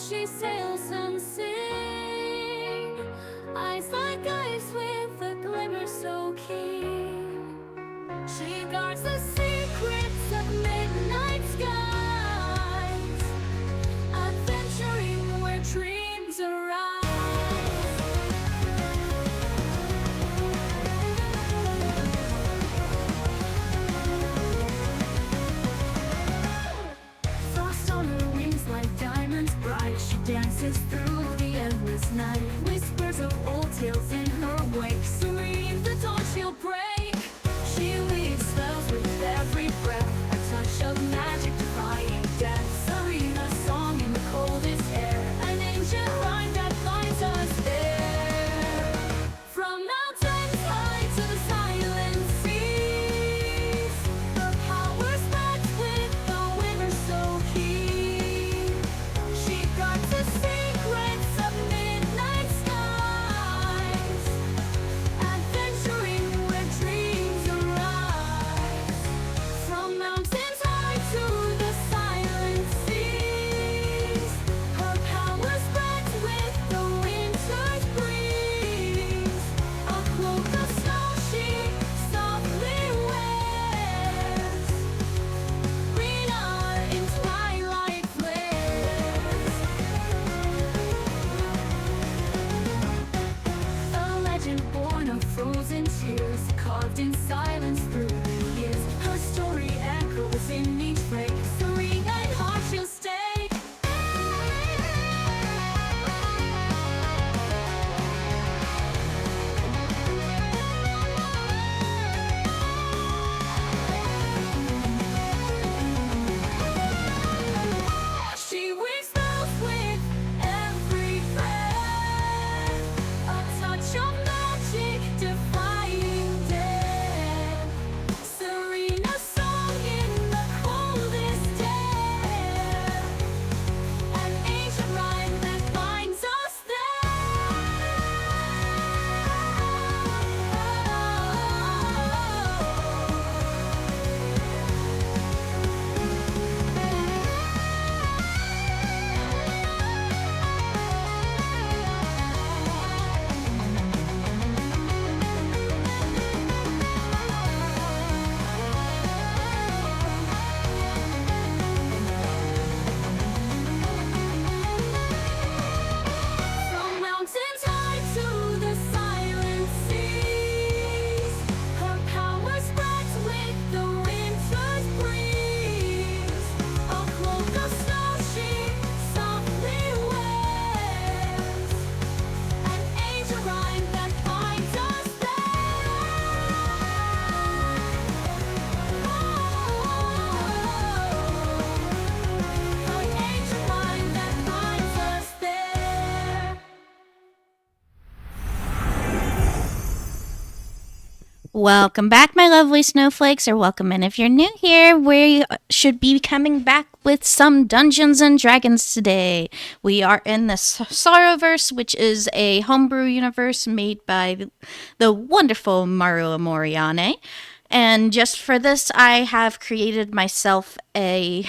she sails unseen. Eyes like ice with a glimmer so keen. She guards the secrets of midnight skies, adventuring where dreams arise. Frost on her wings like diamonds bright, she dances through the endless night. Whispers of old tales in her wake, serene the dawn she'll break. She weaves spells with every breath, a touch of magic defying death. Serena song in the coldest air, an ancient rhyme that finds us there. From mountains high to the silent seas, her power spreads with the winter so keen. She guards the secrets of midnight skies, adventuring where dreams arise. From mountains high to the silent seas, her power spreads with the winter's breeze. A cloak of snow she softly wears, Rena in twilight flares. A legend born of frozen tears, carved in silence through the years. Her story echoes in each break, serene and hard she'll stay. She weaves spells with every breath, a touch of magic defying death. Serena song in the coldest air, an ancient rhyme that binds us From mountains high to the silent seas, her power spreads with the winter's breeze. A cloak of snow she softly wears, an ancient rhyme that binds us there. An ancient rhyme that binds us there. Welcome back, my lovely snowflakes, or welcome in if you're new here. We should be coming back with some Dungeons and Dragons today. We are in the Sorrowverse, which is a homebrew universe made by the wonderful Maru Moriane. And just for this, I have created myself a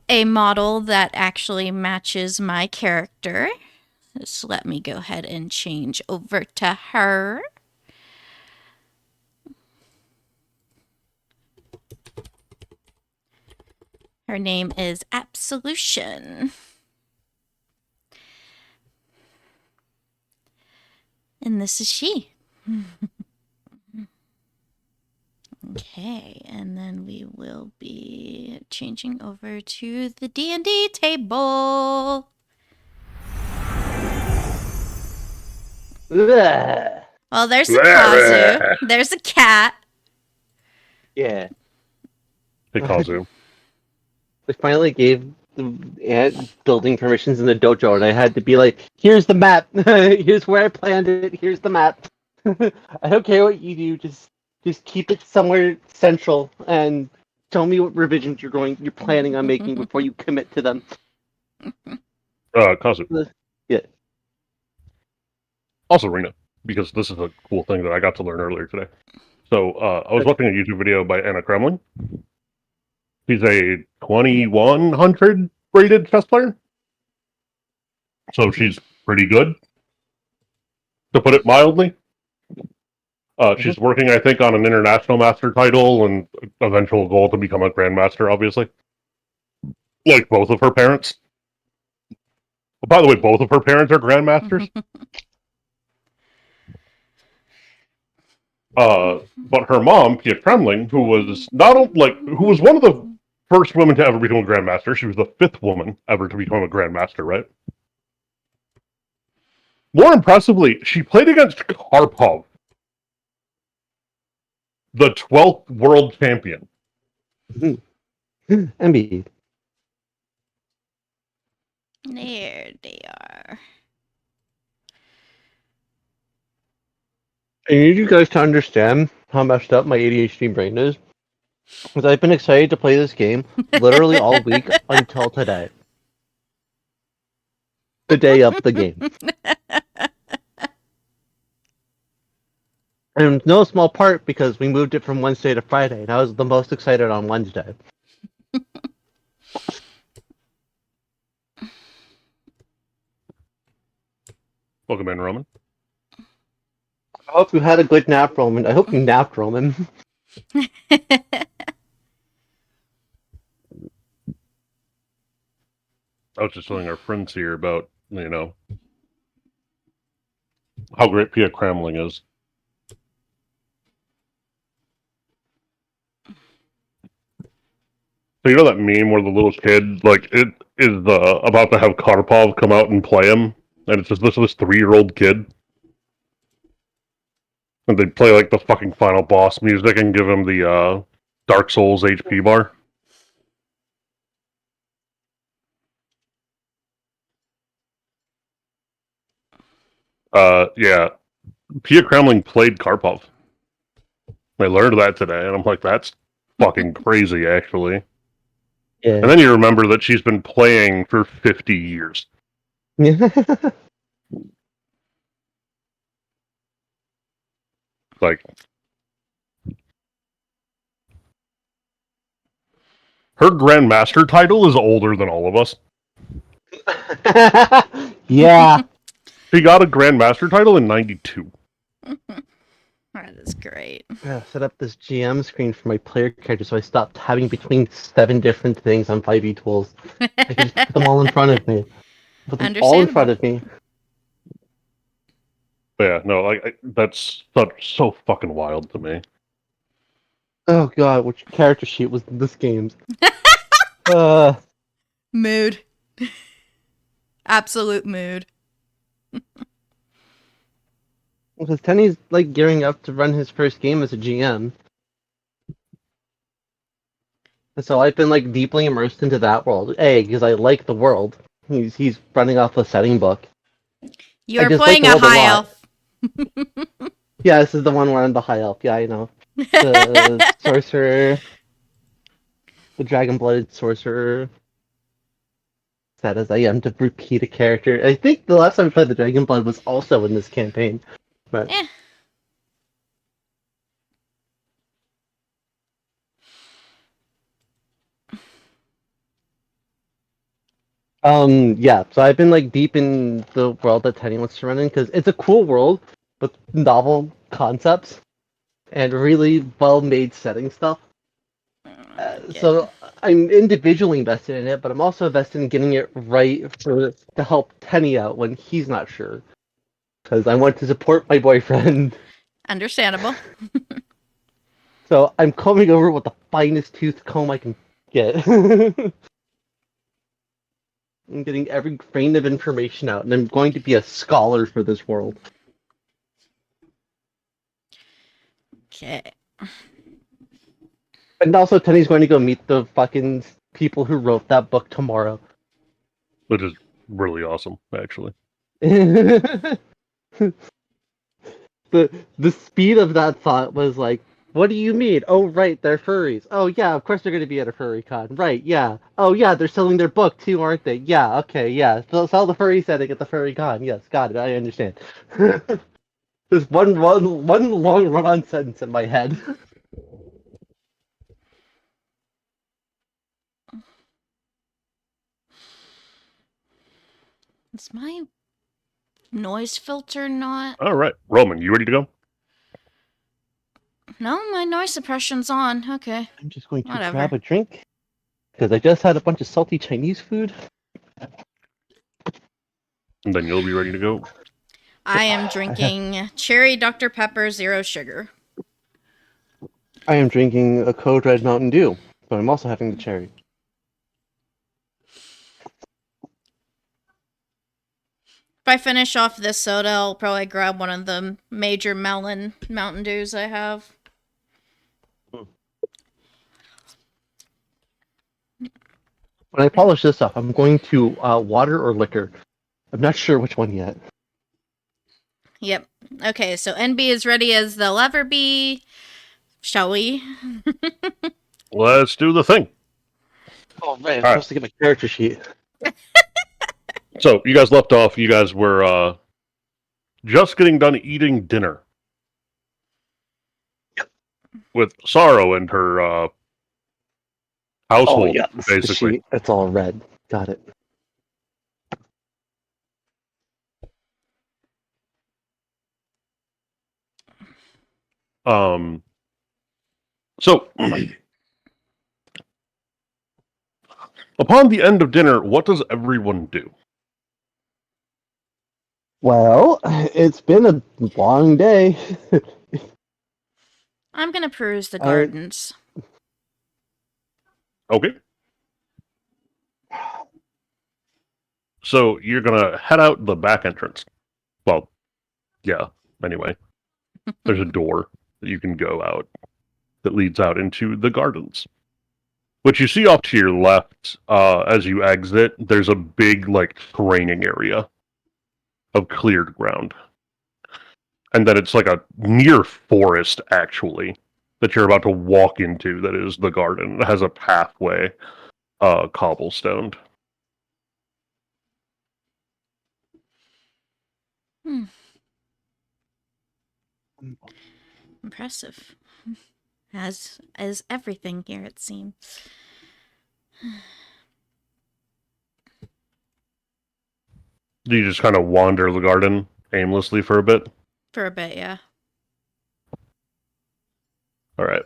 a model that actually matches my character. So let me go ahead and change over to her. Her name is Absolution. And this is she. Okay, and then we will be changing over to the D&D table. Ugh. Well, there's a Kazu. There's a cat. Yeah. Hey, Kazu. They finally gave the building permissions in the dojo, and I had to be like, here's the map. Here's where I planned it. Here's the map. I don't care what you do. Just keep it somewhere central and tell me what revisions you're planning on making before you commit to them. Kazu. Yeah. Also, Rena, because this is a cool thing that I got to learn earlier today. So I was watching a YouTube video by Anna Kremlin. She's a 2100 rated chess player. So she's pretty good, to put it mildly. She's working, I think, on an international master title and eventual goal to become a grandmaster, obviously. Like both of her parents. By the way, both of her parents are grandmasters. But her mom, Pia Kremling, who was who was one of the first women to ever become a grandmaster. She was the fifth woman ever to become a grandmaster, right? More impressively, she played against Karpov, the 12th world champion. MB. There they are. I need you guys to understand how messed up my ADHD brain is. Because I've been excited to play this game literally all week until today. The day of the game. And no small part because we moved it from Wednesday to Friday, and I was the most excited on Wednesday. Welcome in, Roman. I hope you had a good nap, Roman. I hope you napped, Roman. I was just telling our friends here about, how great Pia Kremling is. So you know that meme where the little kid, it is about to have Karpov come out and play him, and it's just this 3-year-old kid, and they play the fucking final boss music and give him the Dark Souls HP bar. Yeah, Pia Kremling played Karpov. I learned that today, and I'm like, that's fucking crazy, actually. Yeah. And then you remember that she's been playing for 50 years. Her Grandmaster title is older than all of us. Yeah. She got a Grandmaster title in 92. That is great. Yeah, set up this GM screen for my player character so I stopped tabbing between 7 different things on 5e tools. I can just put them all in front of me. Put them all in front of me. But yeah, no, that's so fucking wild to me. Oh god, which character sheet was this game's? Mood. Absolute mood. Because Tenny's gearing up to run his first game as a GM. And so I've been deeply immersed into that world. A, because I like the world. He's running off the setting book. You're playing a high elf. Yeah, this is the one where I'm the high elf. Yeah, I know. The sorcerer. The dragon-blooded sorcerer. Sad as I am to repeat a character. I think the last time I played the Dragonblood was also in this campaign. But yeah, so I've been deep in the world that Tenny wants to run in because it's a cool world with novel concepts and really well-made setting stuff. So I'm individually invested in it, but I'm also invested in getting it right to help Tenny out when he's not sure. Because I want to support my boyfriend. Understandable. So I'm combing over with the finest tooth comb I can get. I'm getting every grain of information out, and I'm going to be a scholar for this world. Okay. And also, Tenny's going to go meet the fucking people who wrote that book tomorrow. Which is really awesome, actually. The speed of that thought was like, what do you mean? Oh, right, they're furries. Oh, yeah, of course they're going to be at a furry con. Right, yeah. Oh, yeah, they're selling their book too, aren't they? Yeah, okay, yeah. They'll sell the furry setting at the furry con. Yes, got it, I understand. There's one long run-on sentence in my head. Is my noise filter not? All right, Roman, you ready to go? No, my noise suppression's on. Okay. I'm just going to Whatever. grab a drink because I just had a bunch of salty Chinese food. And then you'll be ready to go. I am drinking cherry Dr. Pepper, zero sugar. I am drinking a Code Red Mountain Dew, but I'm also having the cherry. If I finish off this soda, I'll probably grab one of the major melon Mountain Dews I have. When I polish this up, I'm going to water or liquor. I'm not sure which one yet. Yep. Okay, so NB is ready as they'll ever be. Shall we? Let's do the thing. Oh, right. I'm All right. supposed to get my character sheet. So you guys left off. You guys were just getting done eating dinner with Sorrow and her household, Oh, yeah. This is the basically. sheet. It's all red. Got it. So upon the end of dinner, what does everyone do? Well, it's been a long day. I'm gonna peruse the I- gardens. Okay. So you're gonna head out the back entrance. Well, yeah. Anyway, there's a door that you can go out that leads out into the gardens. What you see off to your left, as you exit, there's a big, like, training area of cleared ground. And then it's like a near forest, actually, that you're about to walk into that is the garden. It has a pathway, cobblestoned. Impressive. As everything here, it seems. Do you just kind of wander the garden aimlessly for a bit? For a bit, yeah. All right.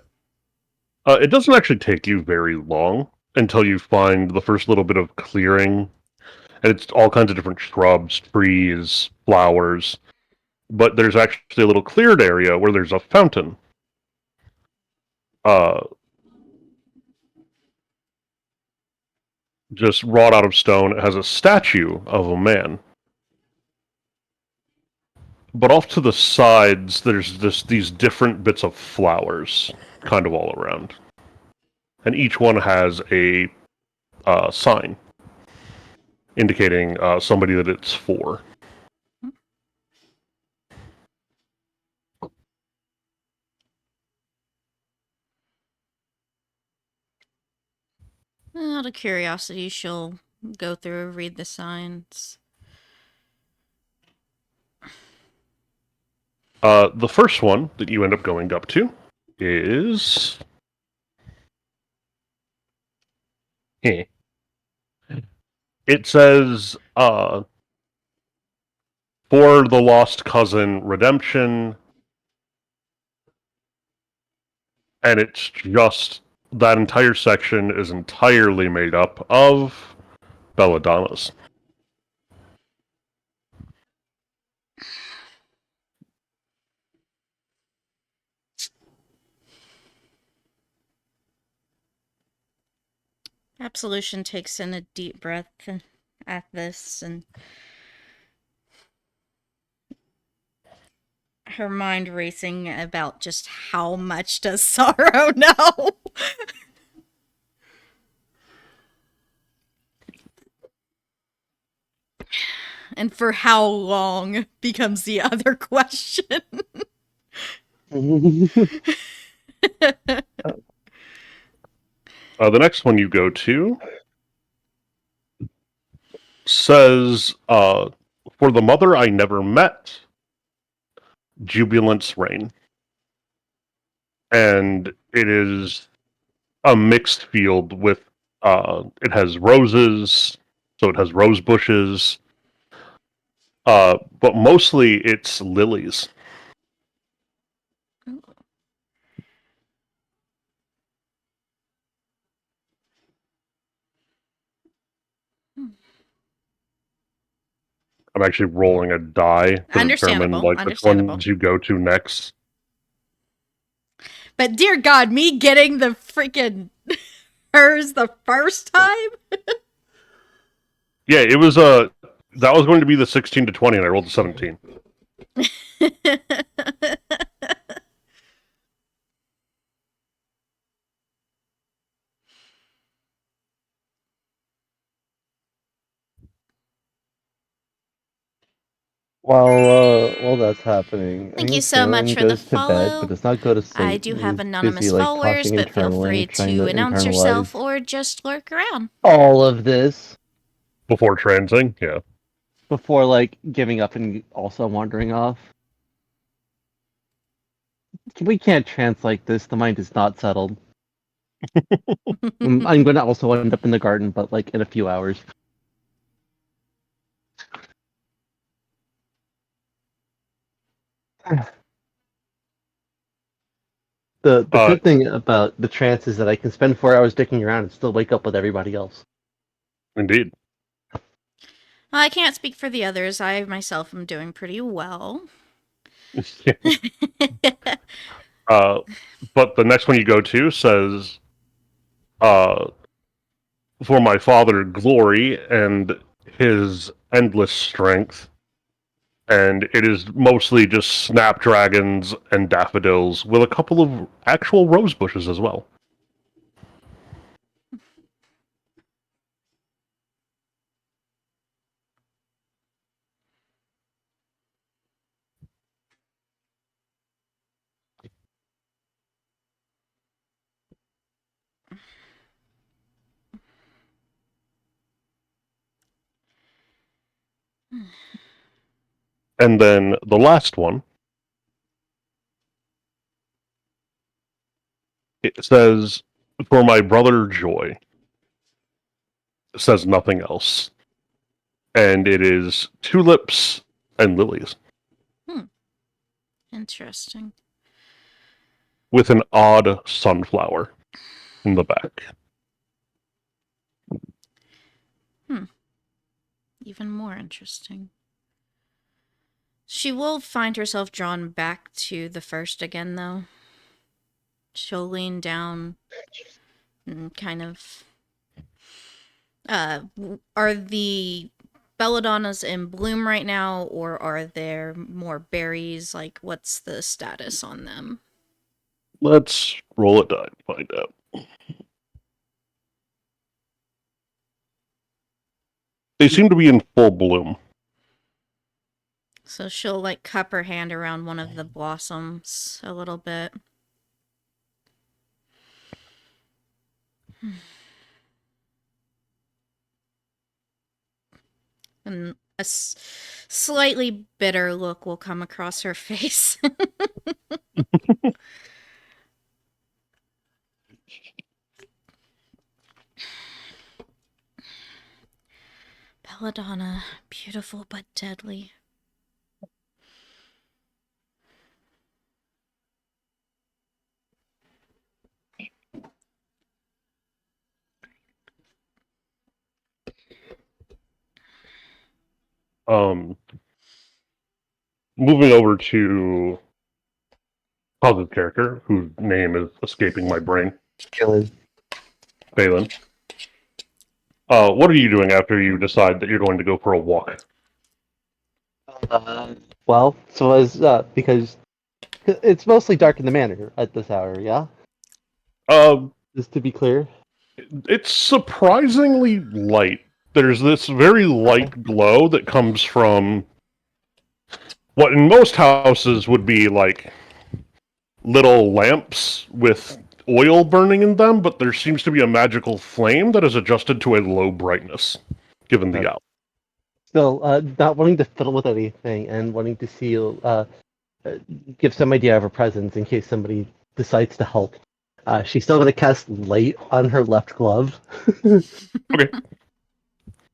It doesn't actually take you very long until you find the first little bit of clearing. And it's all kinds of different shrubs, trees, flowers. But there's actually a little cleared area where there's a fountain. Just wrought out of stone. It has a statue of a man. But off to the sides, there's these different bits of flowers, kind of all around. And each one has a sign indicating somebody that it's for. Out of curiosity, she'll go through and read the signs. The first one that you end up going up to is... It says, for the lost cousin redemption, and it's just, that entire section is entirely made up of belladonnas. Absolution takes in a deep breath at this, and her mind racing about just how much does Sorrow know. And for how long becomes the other question. The next one you go to says, for the mother I never met, Jubilance Rain. And it is a mixed field with, it has roses, so it has rose bushes, but mostly it's lilies. I'm actually rolling a die to determine Understandable. which ones you go to next. But dear God, me getting the freaking hers the first time? Yeah, it was that was going to be the 16 to 20, and I rolled a 17. While that's happening, I Thank you think so much Galen for the goes to bed, follow. but does not go to I sleep. do have He's busy, anonymous like, followers, talking but feel internally, free trying to to announce yourself internalize or just lurk around. all of this Before transing, yeah. before, like, giving up and also wandering off. We can't translate this. The mind is not settled. I'm going to also end up in the garden, but, like, in a few hours. The good thing about the trance is that I can spend 4 hours dicking around and still wake up with everybody else. Indeed. I can't speak for the others. I myself am doing pretty well. But the next one you go to says, for my father, glory and his endless strength. And it is mostly just snapdragons and daffodils, with a couple of actual rose bushes as well. And then the last one, it says, for my brother Joy. It says nothing else. And it is tulips and lilies. Interesting. With an odd sunflower in the back. Even more interesting. She will find herself drawn back to the first again, though. She'll lean down and kind of. Are the belladonnas in bloom right now, or are there more berries? Like, what's the status on them? Let's roll a die and find out. They seem to be in full bloom. So she'll, like, cup her hand around one of the blossoms a little bit. And a slightly bitter look will come across her face. Belladonna, beautiful but deadly. Moving over to positive character, whose name is escaping my brain. Galen. Balin. What are you doing after you decide that you're going to go for a walk? Well, so as because it's mostly dark in the manor at this hour, yeah. Just to be clear. It's surprisingly light. There's this very light glow that comes from what in most houses would be like little lamps with oil burning in them, but there seems to be a magical flame that is adjusted to a low brightness, given the hour. Still, not wanting to fiddle with anything and wanting to see give some idea of her presence in case somebody decides to help. She's still going to cast light on her left glove. Okay.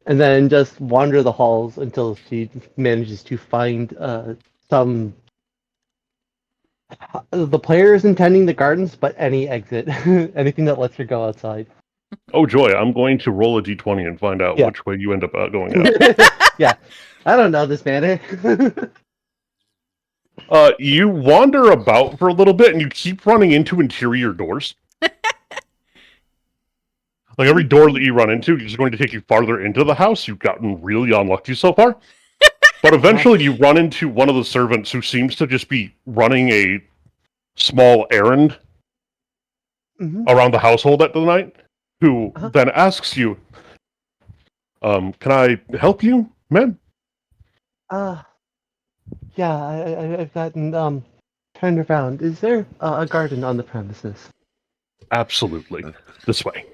And then just wander the halls until she manages to find some. The player isn't tending the gardens, but any exit, anything that lets her go outside. Oh joy! I'm going to roll a d20 and find out Yeah. which way you end up going out. Yeah, I don't know this manner. You wander about for a little bit, and you keep running into interior doors. Like every door that you run into is going to take you farther into the house. You've gotten really unlucky so far. But eventually you run into one of the servants who seems to just be running a small errand around the household at the night, who then asks you, can I help you, ma'am? Yeah, I've gotten turned around. Is there a garden on the premises? Absolutely. This way.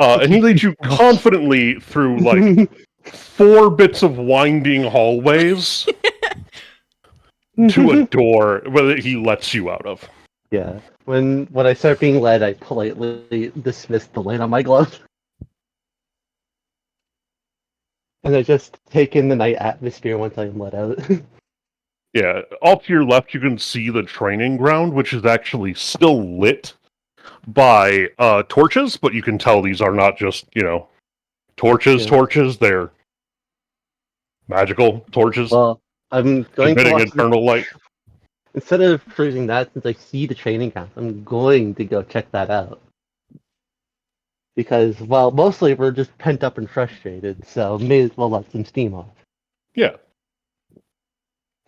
And he leads you confidently through, like, 4 bits of winding hallways to a door that he lets you out of. Yeah. When I start being led, I politely dismiss the light on my glove. And I just take in the night atmosphere once I'm let out. Yeah, off to your left, you can see the training ground, which is actually still lit by torches, but you can tell these are not just, torches, Yeah. torches. They're magical torches, Well, I'm going to emitting watch eternal light. Instead of cruising that, since I see the training camp, I'm going to go check that out. Because, well, mostly we're just pent up and frustrated, so may as well let some steam off. Yeah.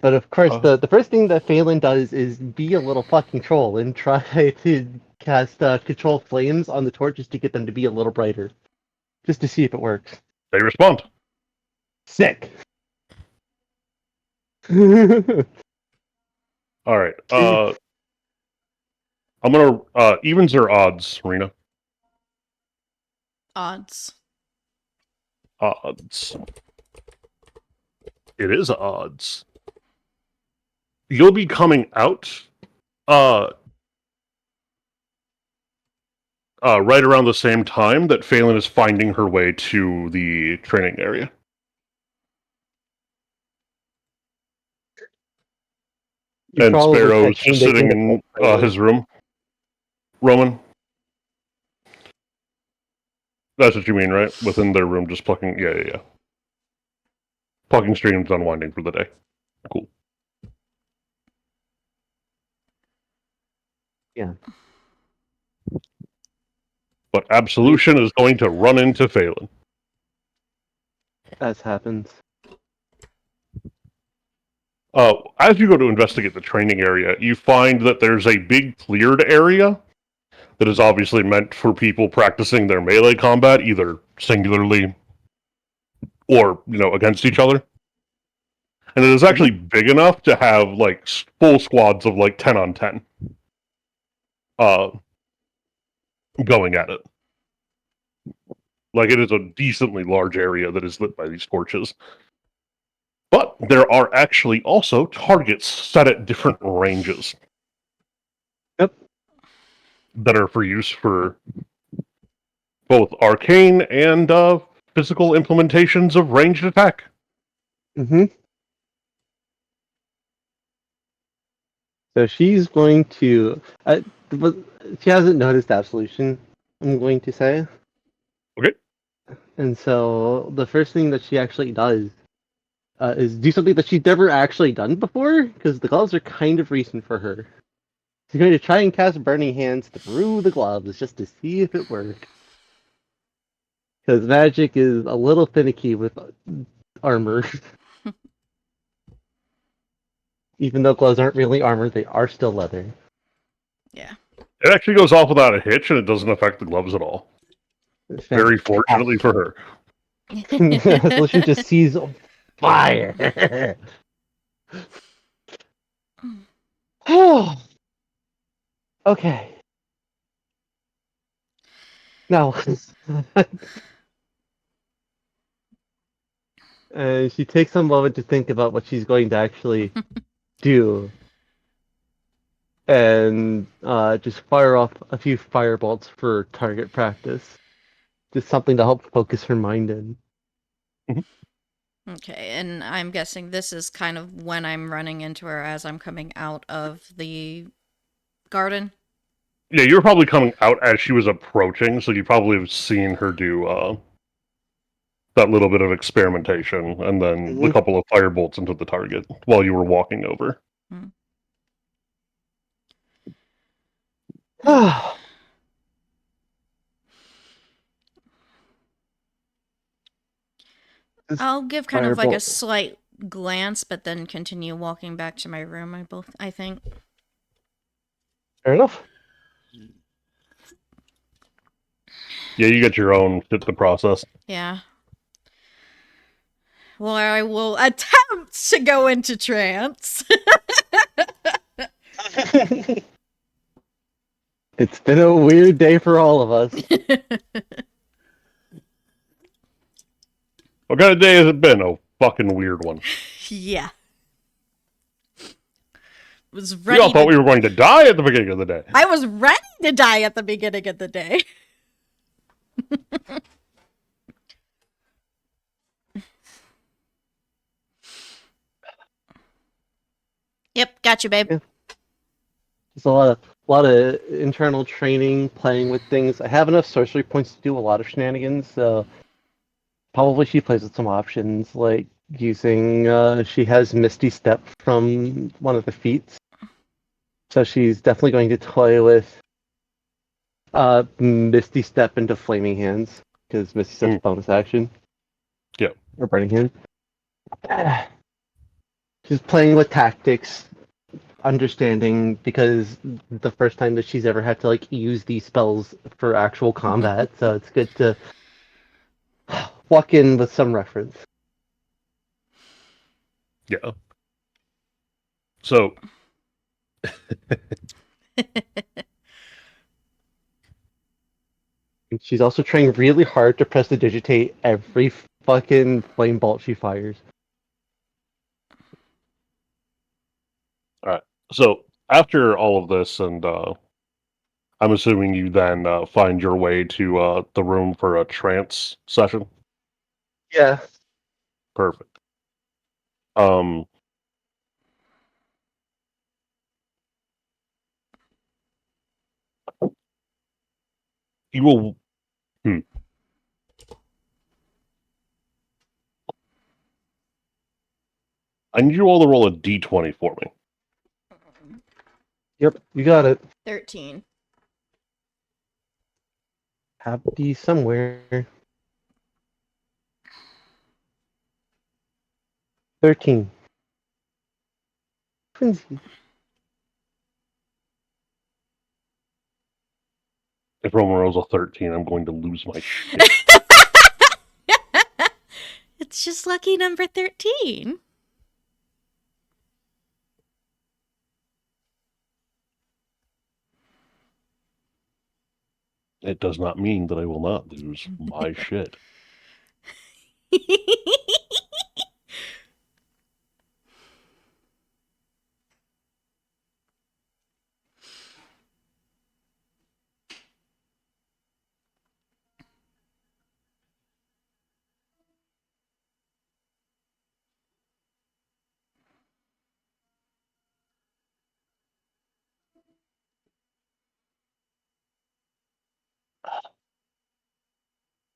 But of course, the first thing that Phelan does is be a little fucking troll and try to cast control flames on the torches to get them to be a little brighter. Just to see if it works. They respond. Sick! Alright, I'm gonna, evens or odds, Rena? Odds. Odds. It is odds. You'll be coming out, right around the same time that Phelan is finding her way to the training area. You're And probably Sparrow's catching just the sitting in his room. Roman? That's what you mean, right? Within their room, just plucking... Yeah. Plucking streams, unwinding for the day. Cool. Yeah. But Absolution is going to run into Phelan. As happens. As you go to investigate the training area, you find that there's a big cleared area that is obviously meant for people practicing their melee combat, either singularly or, against each other. And it is actually big enough to have, like, full squads of, like, 10 on 10 going at it. Like, it is a decently large area that is lit by these torches. But there are actually also targets set at different ranges. Yep. That are for use for both arcane and physical implementations of ranged attack. So she's going to... she hasn't noticed Absolution, I'm going to say. Okay. And so the first thing that she actually does is do something that she's never actually done before, because the gloves are kind of recent for her. She's going to try and cast Burning Hands through the gloves just to see if it works. Because magic is a little finicky with armor. Even though gloves aren't really armor, they are still leather. Yeah. It actually goes off without a hitch, and it doesn't affect the gloves at all. Very fortunately for her. So she just sees fire. Oh. Okay. Now, she takes a moment to think about what she's going to actually do, and just fire off a few firebolts for target practice. Just something to help focus her mind in. Okay, and I'm guessing this is kind of when I'm running into her as I'm coming out of the garden. Yeah, you were probably coming out as she was approaching, so you probably have seen her do that little bit of experimentation, and then the Mhm. couple of firebolts into the target while you were walking over. This I'll give kind of like a firebolt. slight glance, but then continue walking back to my room. I think. Fair enough. Yeah, you get your own shit to process. Yeah. Well, I will attempt to go into trance. It's been a weird day for all of us. What kind of day has it been? A fucking weird one. Yeah. Was We all ready thought to. we were going to die at the beginning of the day. I was ready to die at the beginning of the day. Yep, got you, babe. Yeah. Just a lot of internal training, playing with things. I have enough sorcery points to do a lot of shenanigans, so probably she plays with some options, like using she has Misty Step from one of the feats. So she's definitely going to toy with Misty Step into Flaming Hands, because Misty Step's bonus action. Yeah. Or Burning Hand. She's playing with tactics, understanding, because the first time that she's ever had to like use these spells for actual combat, so it's good to walk in with some reference. Yeah. So, And she's also trying really hard to press the digitate every fucking flame bolt she fires. so after all of this, and I'm assuming you then find your way to the room for a trance session. Yeah. Perfect. Um, you will. I need you all to roll a d20 for me. Yep, you got it. 13. Have these somewhere. 13. Twinsies. If Roman rolls a 13, I'm going to lose my shit. It's just lucky number 13. It does not mean that I will not lose my shit.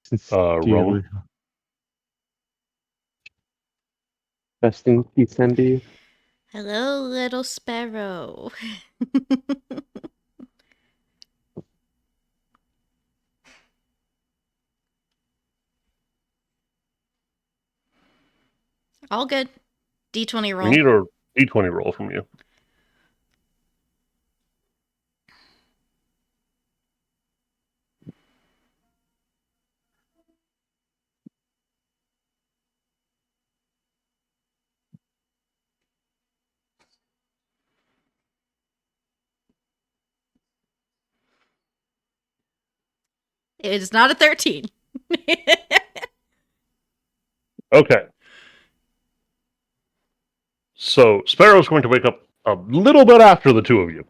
Sincerely. Roman, Rest in peace, Andy. Hello, little sparrow. All good. D20 we roll. need a d20 roll from you. It is not a 13. Okay. So Sparrow's going to wake up a little bit after the two of you.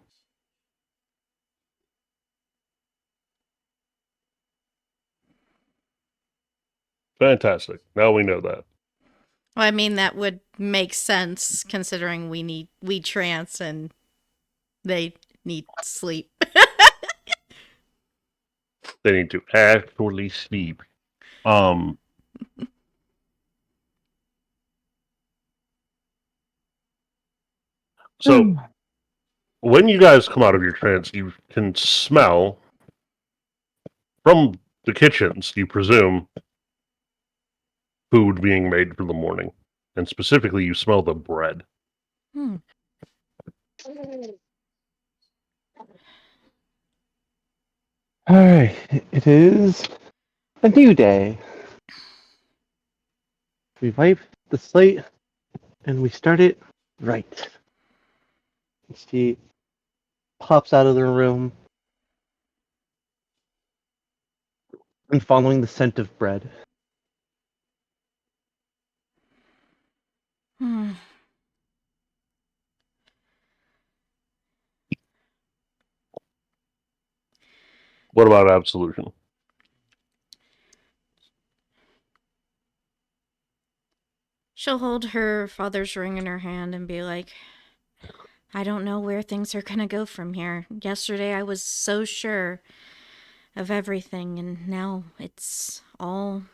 Fantastic. Now we know that. Well, I mean, that would make sense considering we trance and they need sleep. They need to actually sleep. So when you guys come out of your trance, you can smell from the kitchens, you presume, food being made for the morning. And specifically, you smell the bread. Hmm. Alright, it is a new day. We wipe the slate and we start it right. She pops out of the room and following the scent of bread. Hmm. What about absolution? She'll hold her father's ring in her hand and be like, I don't know where things are gonna go from here. Yesterday I was so sure of everything, and now it's all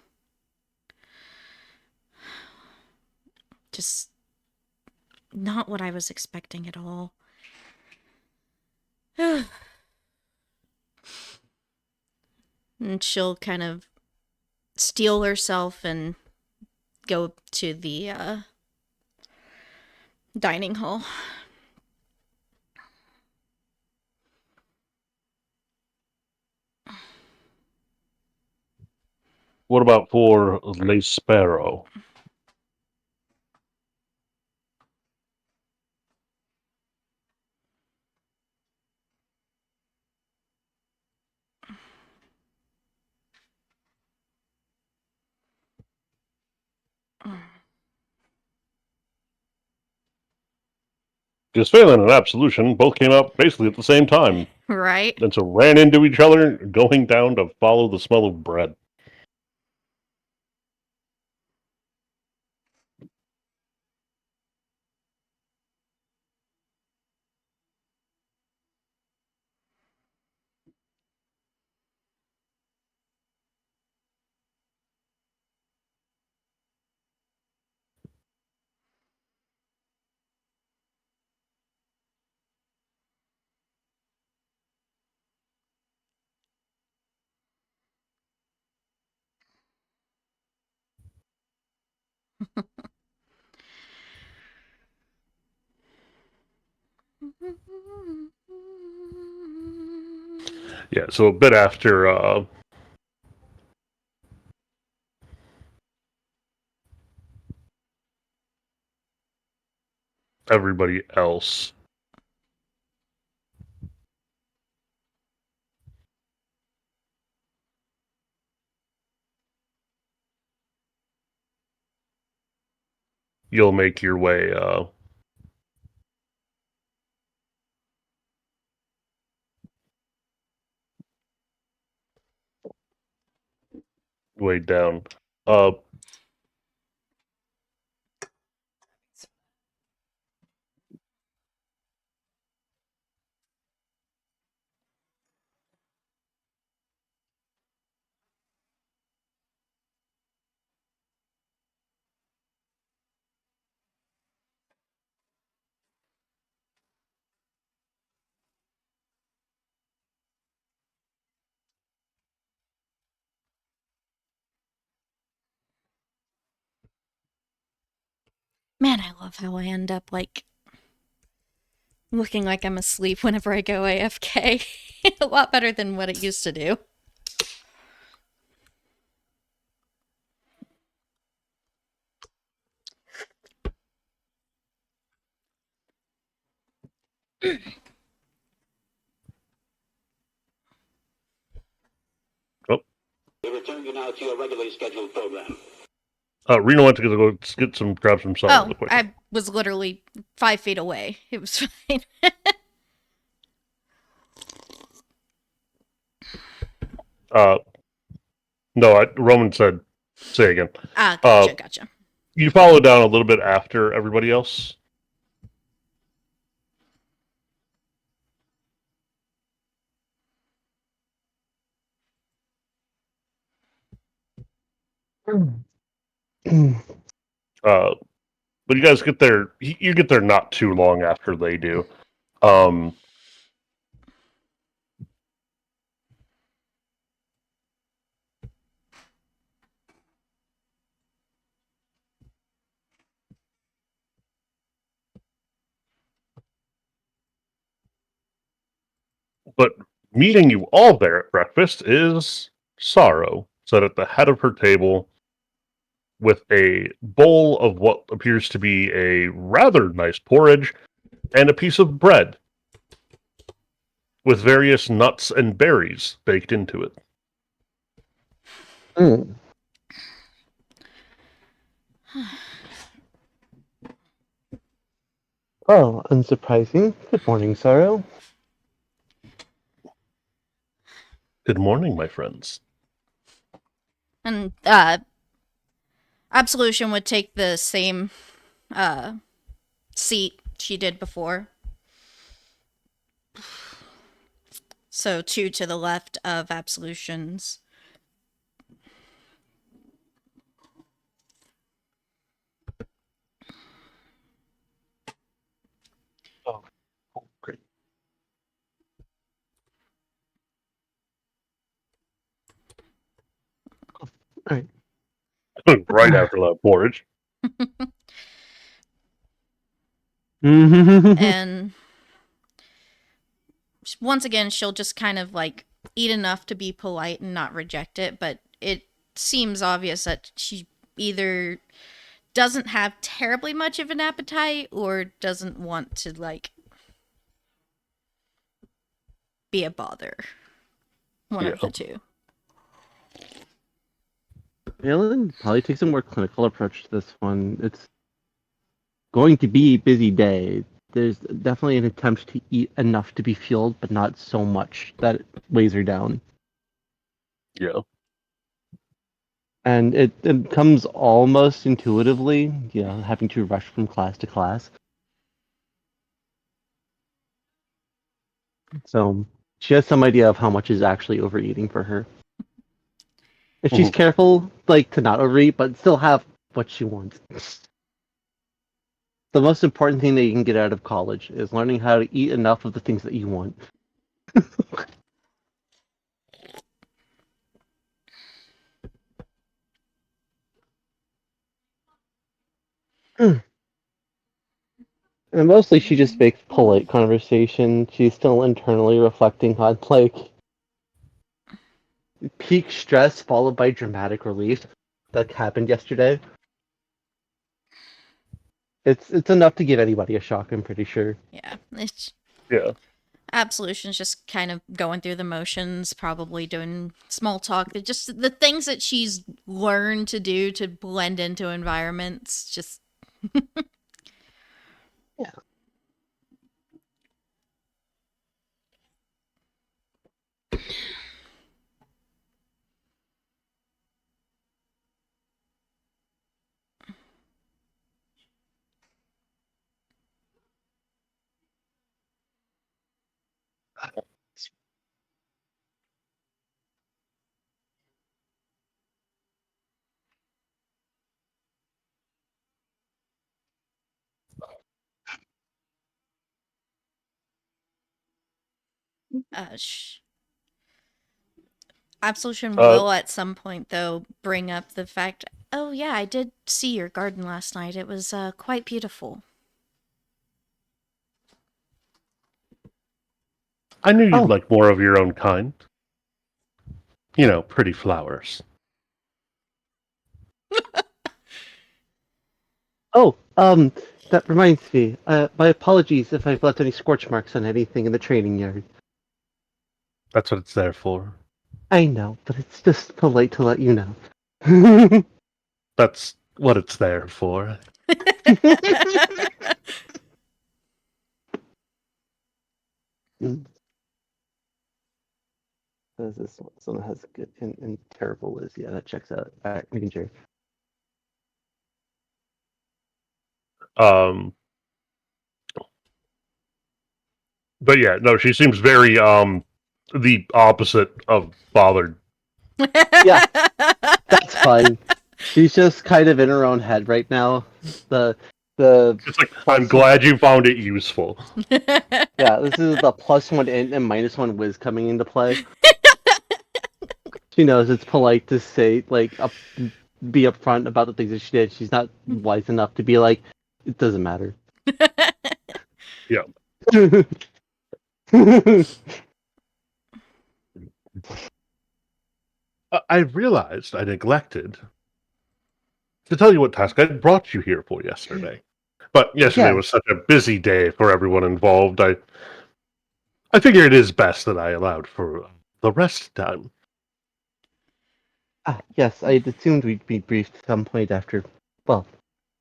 just not what I was expecting at all. And she'll kind of steel herself and go to the dining hall. What about for Le Sparrow? Because Phelan and Absolution both came out basically at the same time. Right? And so ran into each other, going down to follow the smell of bread. Yeah, so a bit after everybody else. You'll make your way down. Uh, Man, I love how I end up like looking like I'm asleep whenever I go AFK. A lot better than what it used to do. oh, We return you now to your regularly scheduled program. Rena went to go get some, grab some salt Oh, really quick. I was literally 5 feet away. It was fine. No, Roman said, say again. Gotcha. You follow down a little bit after everybody else. But you guys get there. You get there not too long after they do. But meeting you all there at breakfast is Sorrow, sat at the head of her table with a bowl of what appears to be a rather nice porridge and a piece of bread with various nuts and berries baked into it. Mm. Oh, unsurprising. Good morning, Sorrow. Good morning, my friends. And Absolution would take the same seat she did before. So 2 to the left of Absolution's. Oh, great. All right. Right after that porridge. And once again, she'll just kind of like eat enough to be polite and not reject it, but it seems obvious that she either doesn't have terribly much of an appetite or doesn't want to like be a bother. One of the two. Alan probably takes a more clinical approach to this one. It's going to be a busy day. There's definitely an attempt to eat enough to be fueled, but not so much that it weighs her down. Yeah. And it comes almost intuitively, having to rush from class to class. So she has some idea of how much is actually overeating for her. If she's careful, to not overeat, but still have what she wants. The most important thing that you can get out of college is learning how to eat enough of the things that you want. And mostly she just makes polite conversation. She's still internally reflecting on peak stress followed by dramatic relief that happened yesterday. It's enough to give anybody a shock, I'm pretty sure. Yeah. Absolution's just kind of going through the motions, probably doing small talk. Just the things that she's learned to do to blend into environments. Just yeah. Absolution will at some point though bring up the fact, oh yeah, I did see your garden last night. It was quite beautiful. I knew you'd like more of your own kind. Pretty flowers. That reminds me. My apologies if I've left any scorch marks on anything in the training yard. That's what it's there for. I know, but it's just polite to let you know. That's what it's there for. This one has good and terrible Liz. Yeah, that checks out. All right, making sure. But yeah, no, she seems very the opposite of bothered. Yeah, that's fine. She's just kind of in her own head right now. The It's like, I'm glad you found it useful. Yeah, this is the +1 int and -1 whiz coming into play. She knows it's polite to say be upfront about the things that she did. She's not wise enough to be like, it doesn't matter. Yeah. I realized I neglected to tell you what task I brought you here for yesterday. But yesterday Yeah. was such a busy day for everyone involved. I figure it is best that I allowed for the rest time. Yes, I had assumed we'd be briefed at some point after, well,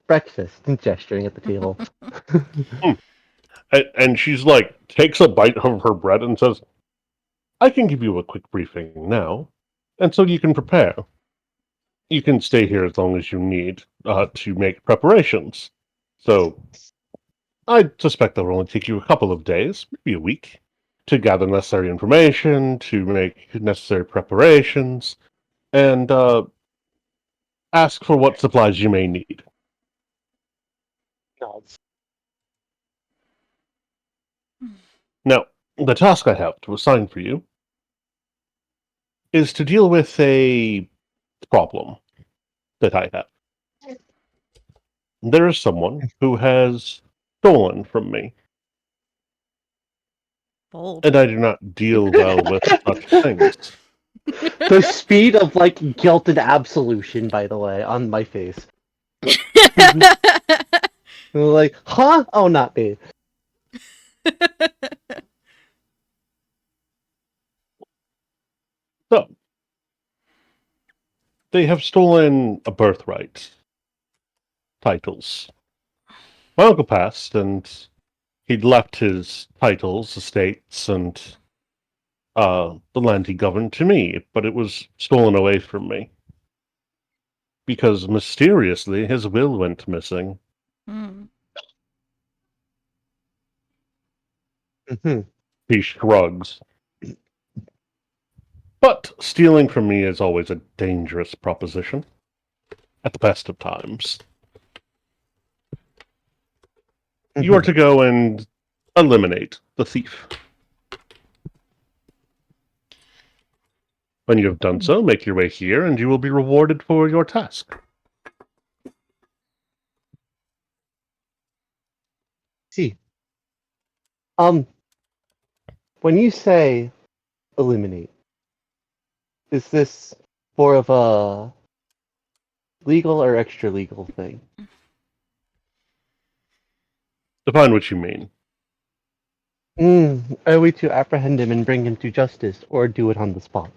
breakfast and gesturing at the table. And she's like, takes a bite of her bread and says, I can give you a quick briefing now, and so you can prepare. You can stay here as long as you need to make preparations. So I suspect that will only take you a couple of days, maybe a week, to gather necessary information, to make necessary preparations, and ask for what supplies you may need. Nods. Now, the task I have to assign for you is to deal with a problem that I have. There is someone who has stolen from me, Bold. and I do not deal well with such things. The speed of guilt and absolution, by the way, on my face. Like, huh? Oh, not me. So, they have stolen a birthright, titles. My uncle passed, and he'd left his titles, estates, and the land he governed to me, but it was stolen away from me. Because mysteriously his will went missing. Hmm. Mhm. He shrugs. But stealing from me is always a dangerous proposition. At the best of times. You are to go and eliminate the thief. When you have done so, make your way here, and you will be rewarded for your task. See. When you say eliminate, is this more of a legal or extra legal thing? Define what you mean. Are we to apprehend him and bring him to justice, or do it on the spot?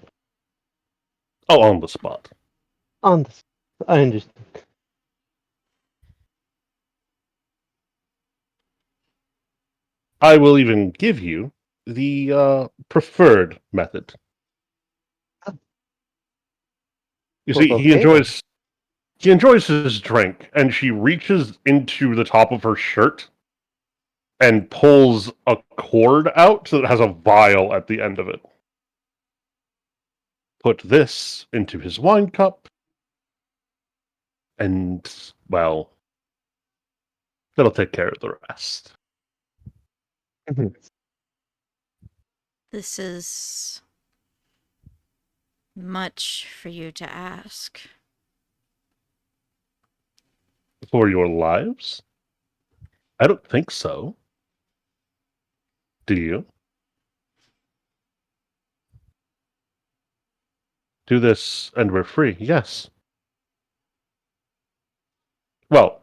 Oh, on the spot. On the spot. I understand. I will even give you the preferred method. You see, he Okay. enjoys his drink, and she reaches into the top of her shirt and pulls a cord out so that it has a vial at the end of it. Put this into his wine cup, and, well, that'll take care of the rest. This is much for you to ask. For your lives? I don't think so. Do you? Do this and we're free, yes. Well,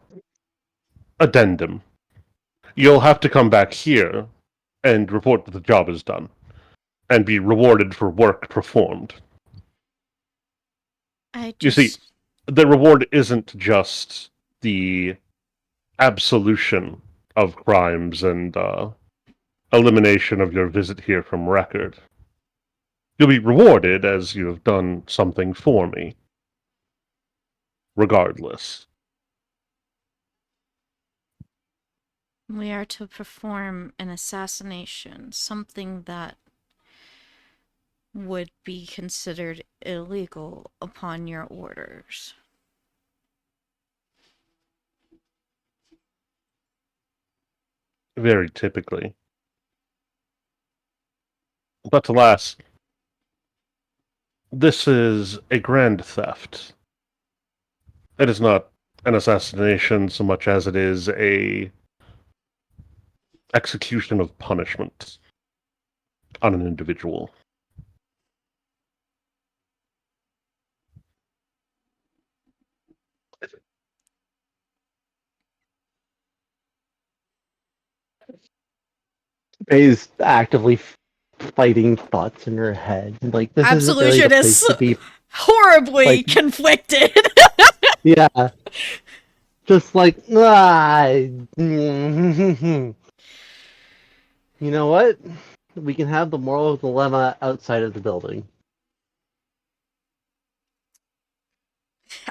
addendum. You'll have to come back here and report that the job is done, and be rewarded for work performed. I You see, just the reward isn't just the absolution of crimes and elimination of your visit here from record. You'll be rewarded as you have done something for me, regardless. We are to perform an assassination, something that would be considered illegal upon your orders. Very typically. But alas, this is a grand theft. It is not an assassination so much as it is a execution of punishment on an individual. Faye's actively fighting thoughts in her head. Like, this isn't really the Absolution place is to be. horribly like- conflicted. Yeah. Just like, you know what? We can have the moral dilemma outside of the building.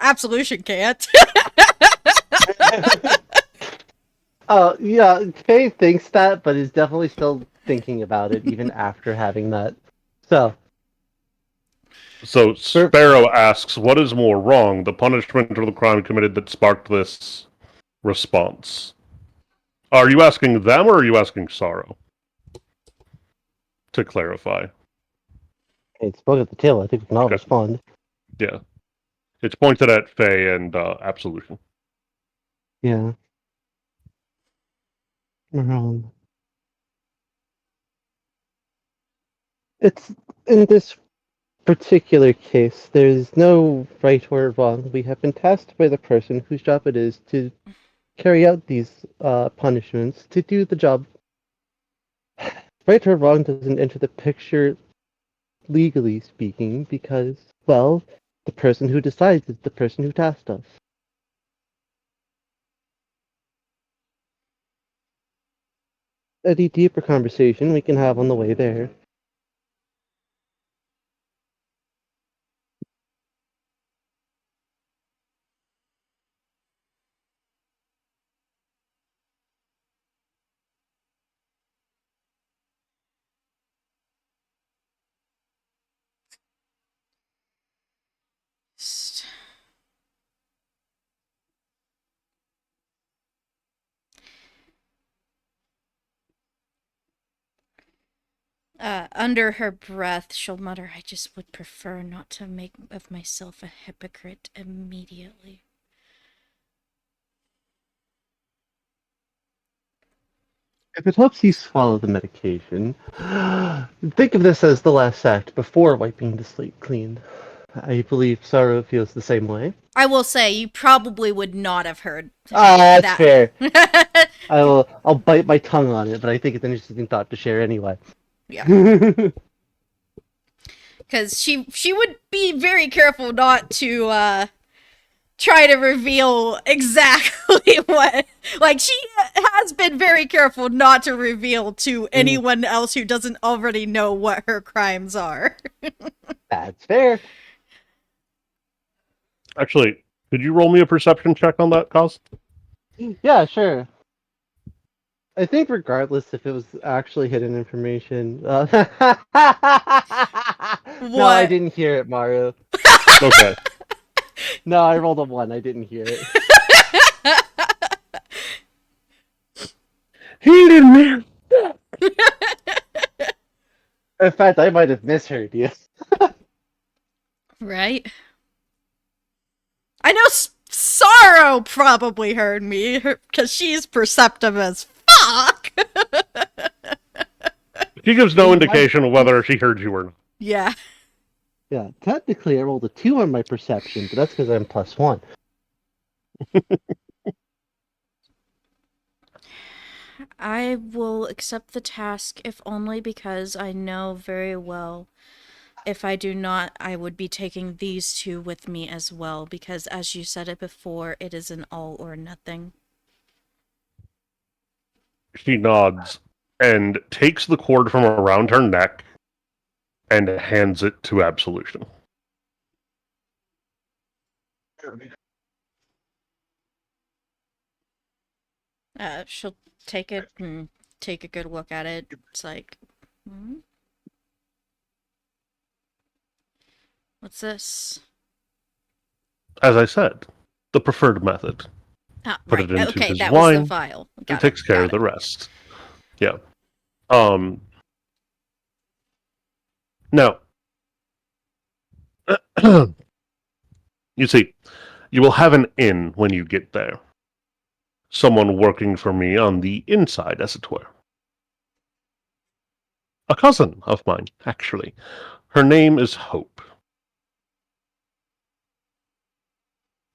Absolution can't. Yeah, Faye thinks that, but is definitely still thinking about it even after having that. So, So Sparrow asks, what is more wrong, the punishment or the crime committed that sparked this response? Are you asking them or are you asking Sorrow? To clarify. it spoke at the tail. I think we can all Okay. respond. Yeah. It's pointed at Faye and Absolution. Yeah. It's in this particular case, there's no right or wrong. We have been tasked by the person whose job it is to carry out these punishments to do the job. Right or wrong doesn't enter the picture legally speaking because, well, the person who decides is the person who tasked us. Any deeper conversation we can have on the way there. Under her breath, she'll mutter, I just would prefer not to make of myself a hypocrite immediately. If it helps you swallow the medication, think of this as the last act before wiping the slate clean. I believe Sorrow feels the same way. I will say, you probably would not have heard That's that. fair. I'll bite my tongue on it, but I think it's an interesting thought to share anyway. Yeah. Because she would be very careful not to try to reveal exactly what. Like, she has been very careful not to reveal to anyone else who doesn't already know what her crimes are. That's fair. Actually, could you roll me a perception check on that, Cos? Yeah, sure. I think regardless if it was actually hidden information. No, I What? didn't hear it, Maru. Okay. No, I rolled a 1. I didn't hear it. He didn't. In fact, I might have misheard you. Right? I know Sorrow probably heard me, because she's perceptive as fuck! She gives no indication of whether she heard you or not. Yeah. Yeah, technically I rolled a 2 on my perception, but that's because I'm +1. I will accept the task, if only because I know very well If I do not, I would be taking these two with me as well, because as you said it before, it is an all or nothing. She nods and takes the cord from around her neck and hands it to Absolution. She'll take it and take a good look at it. It's like, hmm? What's this? As I said, the preferred method. Ah, Put right. it into Okay, his that was the wine vial. and Got it. takes care Got of the it. rest. Yeah. Now, you see, you will have an inn when you get there. Someone working for me on the inside, as it were. A cousin of mine, actually. Her name is Hope.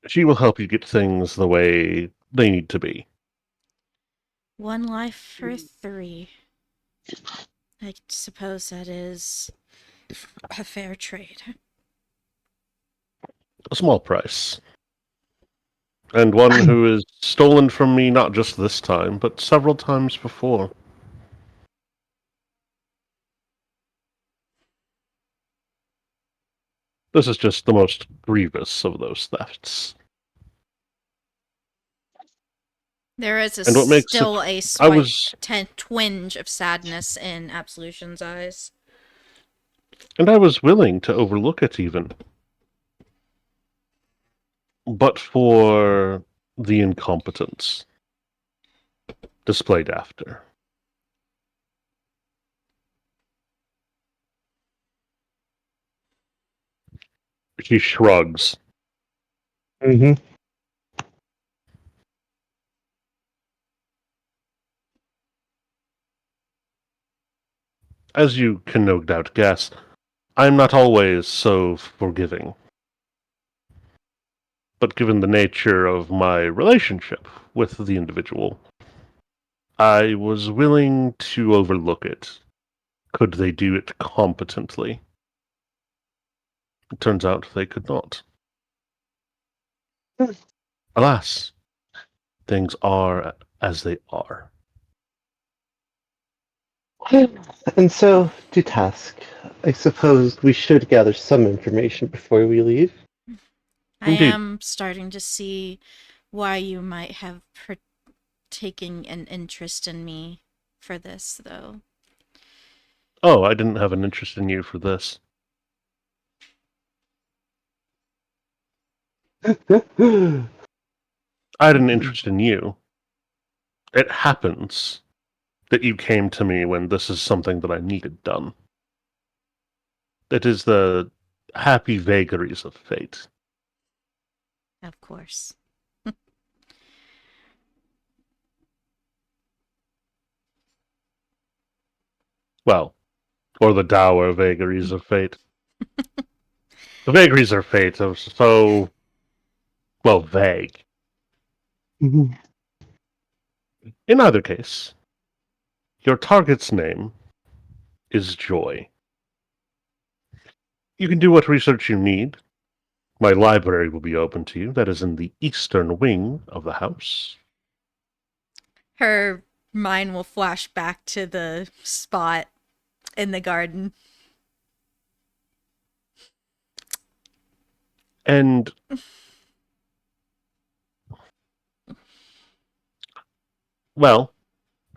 She will help you get things the way they need to be. One life for three. I suppose that is a fair trade. A small price. And one who is stolen from me not just this time, but several times before. This is just the most grievous of those thefts. There is And what makes it... still a I was... twinge of sadness in Absolution's eyes. And I was willing to overlook it even. But for the incompetence displayed after. She shrugs. Mm-hmm. As you can no doubt guess, I'm not always so forgiving. But given the nature of my relationship with the individual, I was willing to overlook it. Could they do it competently? It turns out they could not. Alas, things are as they are. And so, to task. I suppose we should gather some information before we leave. I Indeed. am starting to see why you might have taken an interest in me for this, though. Oh, I didn't have an interest in you for this. I had an interest in you. It happens that you came to me when this is something that I needed done. It is the happy vagaries of fate. Of course. Well, or the dour vagaries of fate. The vagaries of fate are so, well, vague. Mhm. In either case, your target's name is Joy. You can do what research you need. My library will be open to you. That is in the eastern wing of the house. Her mind will flash back to the spot in the garden. And well,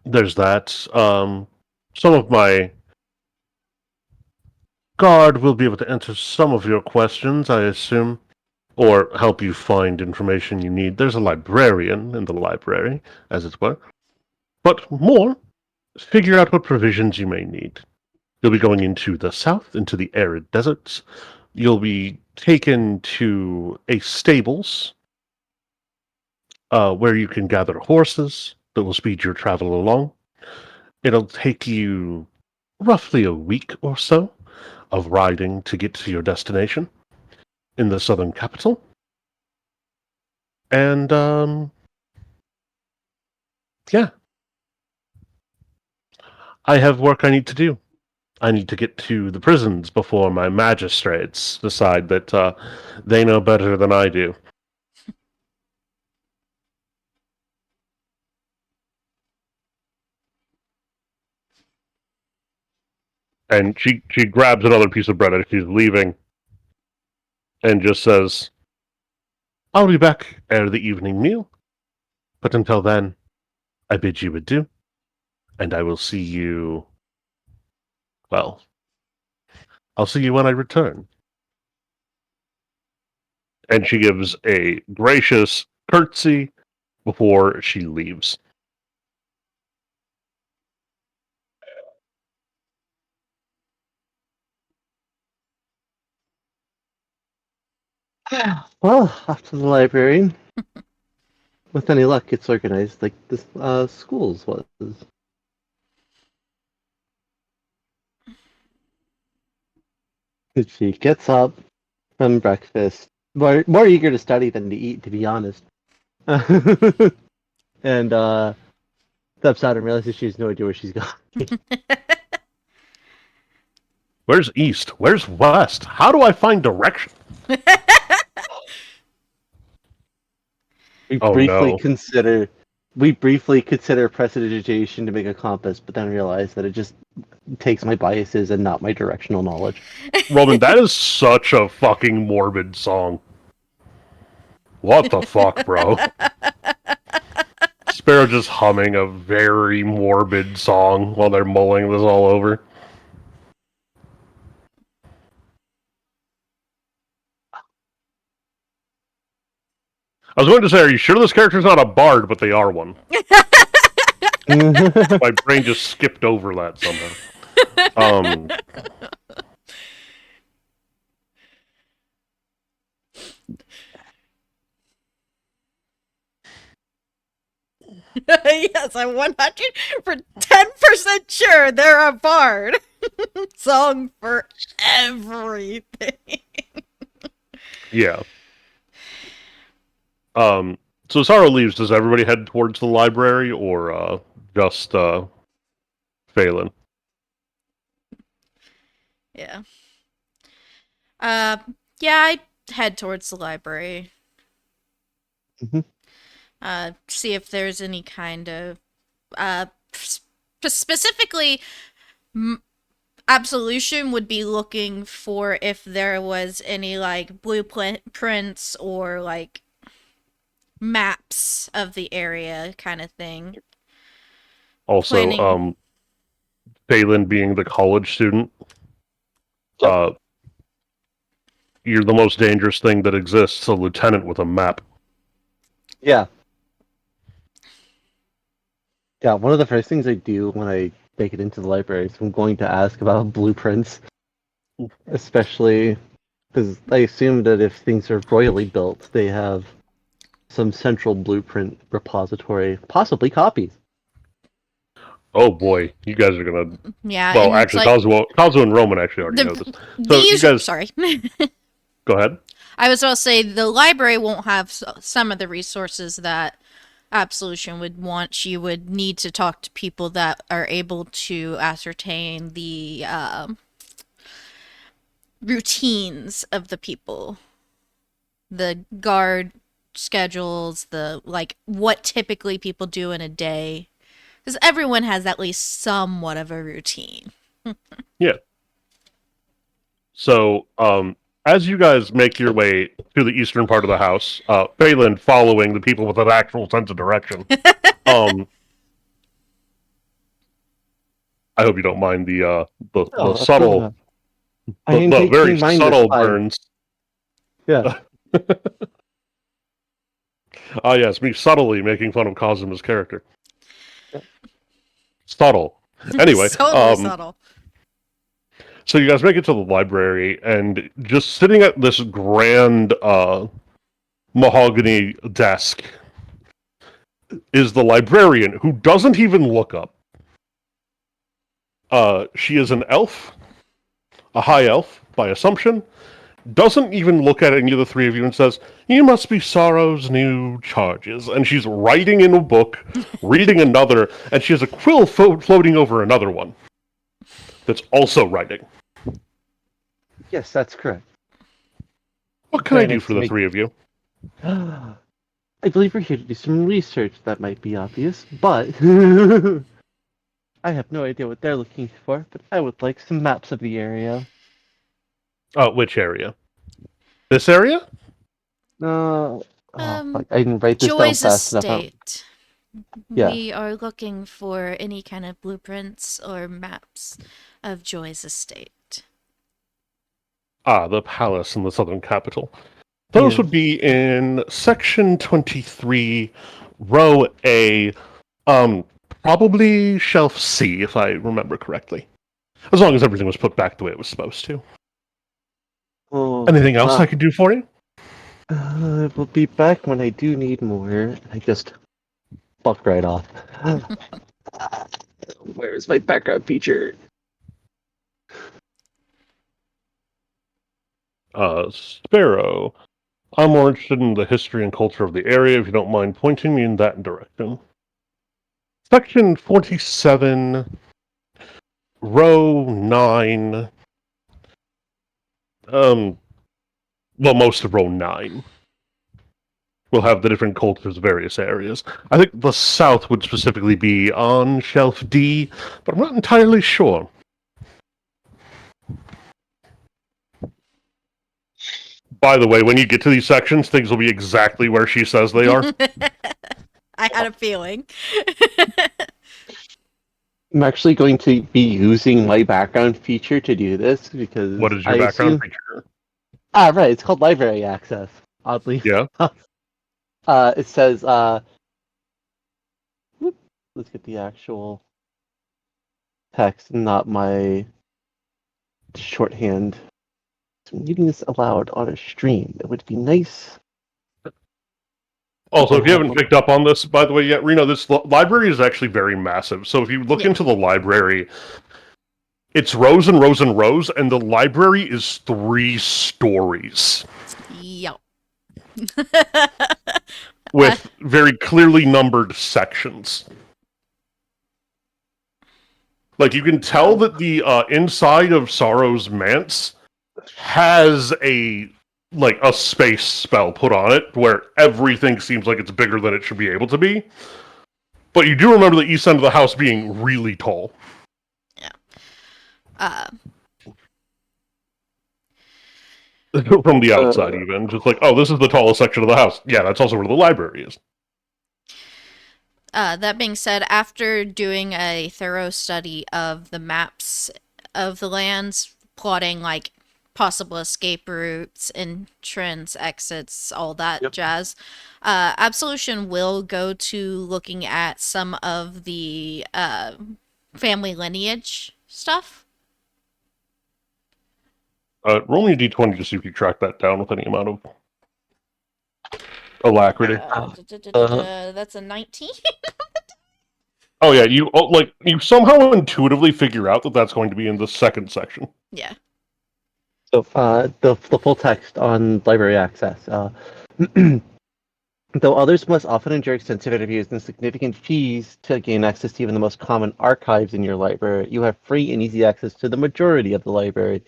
there's that. Some of my guard will be able to answer some of your questions, I assume, or help you find information you need. There's a librarian in the library, as it were. But more, figure out what provisions you may need. You'll be going into the south, into the arid deserts. You'll be taken to a stables where you can gather horses that will speed your travel along. It'll take you roughly a week or so of riding to get to your destination in the southern capital. And, yeah. I have work I need to do. I need to get to the prisons before my magistrates decide that they know better than I do. And she grabs another piece of bread as she's leaving and just says, I'll be back ere the evening meal. But until then, I bid you adieu, and I will see you... Well, I'll see you when I return. And she gives a gracious curtsy before she leaves. Well, off to the library. With any luck, it's organized like the schools was. She gets up from breakfast, more eager to study than to eat, to be honest. And steps out and realizes she has no idea where she's going. Where's east? Where's west? How do I find direction? We Oh, briefly no. consider prestidigitation to make a compass, but then realize that it just takes my biases and not my directional knowledge. Roman, that is such a fucking morbid song. What the fuck, bro? Sparrow just humming a very morbid song while they're mulling this all over. I was going to say, are you sure this character's not a bard, but they are one? My brain just skipped over that somehow. Yes, I'm 110% sure they're a bard. Song for everything. Yeah. So Sorrow leaves. Does everybody head towards the library, or just Phelan? Yeah. Yeah, I'd head towards the library. Mhm. See if there's any kind of, specifically, Absolution would be looking for if there was any, like, blueprints or, like, maps of the area kind of thing. Also, Planning. Phelan being the college student, Yep. you're the most dangerous thing that exists, a lieutenant with a map. Yeah. Yeah, one of the first things I do when I make it into the library is I'm going to ask about blueprints, especially because I assume that if things are royally built, they have some central blueprint repository, possibly copies. Oh boy, you guys are gonna... Yeah, Well, and it's actually, like Kazuo and Roman actually already know this. So these. you guys... Sorry. Go ahead. I was about to say the library won't have some of the resources that Absolution would want. She would need to talk to people that are able to ascertain the routines of the people, the guard schedules, the like what typically people do in a day, because everyone has at least somewhat of a routine. Yeah. So, as you guys make your way to the eastern part of the house, Phelan following the people with an actual sense of direction. I hope you don't mind the subtle, I am the very taking mine this subtle time. burns. Yeah. Ah, yes, me subtly making fun of Kazuma's character. Yeah. Subtle. Anyway, Totally subtle. so you guys make it to the library, and just sitting at this grand mahogany desk is the librarian, who doesn't even look up. She is an elf, a high elf, by assumption, doesn't even look at any of the three of you and says, "You must be Sorrow's new charges." And she's writing in a book, reading another, and she has a quill floating over another one. that's also writing. Yes, that's correct. What can I And do it's for the three of you? I believe we're here to do some research. That might be obvious, but I have no idea what they're looking for. But I would like some maps of the area. Which area? This area? Oh, Um, fuck! I didn't write this down Joy's fast enough. estate. Yeah. We are looking for any kind of blueprints or maps of Joy's estate. The palace in the southern capital. Those Yes. would be in section 23, row A, probably shelf C, if I remember correctly. As long as everything was put back the way it was supposed to. Oh, Anything else I could do for you? we'll be back when I do need more. I just fuck right off. Where's my background feature? Sparrow. I'm more interested in the history and culture of the area, if you don't mind pointing me in that direction. Section 47, row 9. Well, most of row 9 will have the different cultures of various areas. I think the south would specifically be on shelf D, but I'm not entirely sure. By the way, when you get to these sections, things will be exactly where she says they are. I had a feeling. I'm actually going to be using my background feature to do this because What is your I background assume... feature? Right, it's called library access. Oddly. Yeah? It says, whoop, let's get the actual text, not my shorthand. So reading this aloud on a stream. It would be nice. Also, if you haven't picked up on this, by the way, yet, Reno, this library is actually very massive. So if you look into the library, it's rows and rows and rows, and the library is 3 stories. Yep. With very clearly numbered sections. Like, you can tell that the inside of Sorrow's manse has a space spell put on it, where everything seems like it's bigger than it should be able to be. But you do remember the east end of the house being really tall. Yeah. From the outside, even. Just like, oh, this is the tallest section of the house. Yeah, that's also where the library is. That being said, after doing a thorough study of the maps of the lands, plotting like possible escape routes, entrance, exits, all that jazz, Absolution will go to looking at some of the family lineage stuff. Roll me a d20 to see if you track that down with any amount of alacrity. That's a 19. Oh yeah, you somehow intuitively figure out that that's going to be in the second section. Yeah. So the full text on library access. Though others must often endure extensive interviews and significant fees to gain access to even the most common archives in your library, you have free and easy access to the majority of the library.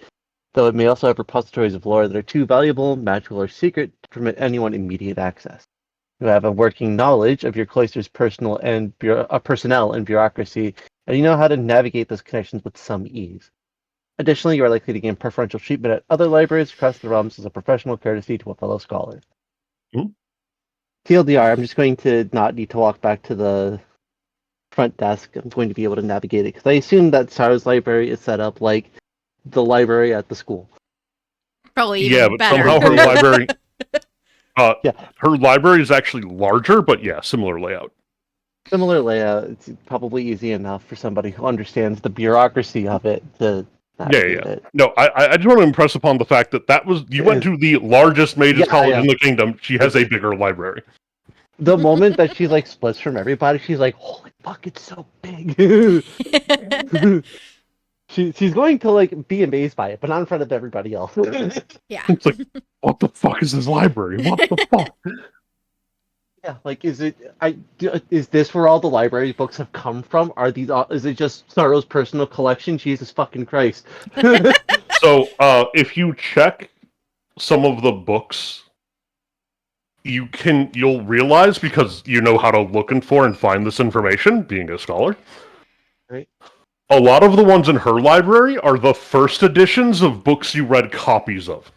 Though it may also have repositories of lore that are too valuable, magical, or secret to permit anyone immediate access. You have a working knowledge of your cloister's personnel and bureaucracy, and you know how to navigate those connections with some ease. Additionally, you are likely to gain preferential treatment at other libraries across the realms as a professional courtesy to a fellow scholar. TLDR, I'm just going to not need to walk back to the front desk. I'm going to be able to navigate it, because I assume that Sarah's library is set up like the library at the school. Probably even better. Somehow her library... her library is actually larger, but yeah, similar layout. Similar layout. It's probably easy enough for somebody who understands the bureaucracy of it to navigate it. No, I just want to impress upon the fact that was... You went to the largest mages college in the kingdom. She has a bigger library. The moment that she splits from everybody, she's like, holy fuck, it's so big. She's going to be amazed by it, but not in front of everybody else. Yeah. It's like, what the fuck is this library? What the fuck? Yeah, like, is this where all the library books have come from? Are these all, is it just Sorrow's personal collection? Jesus fucking Christ. So, if you check some of the books, you'll realize, because you know how to look for and find this information, being a scholar. Right? A lot of the ones in her library are the first editions of books you read copies of.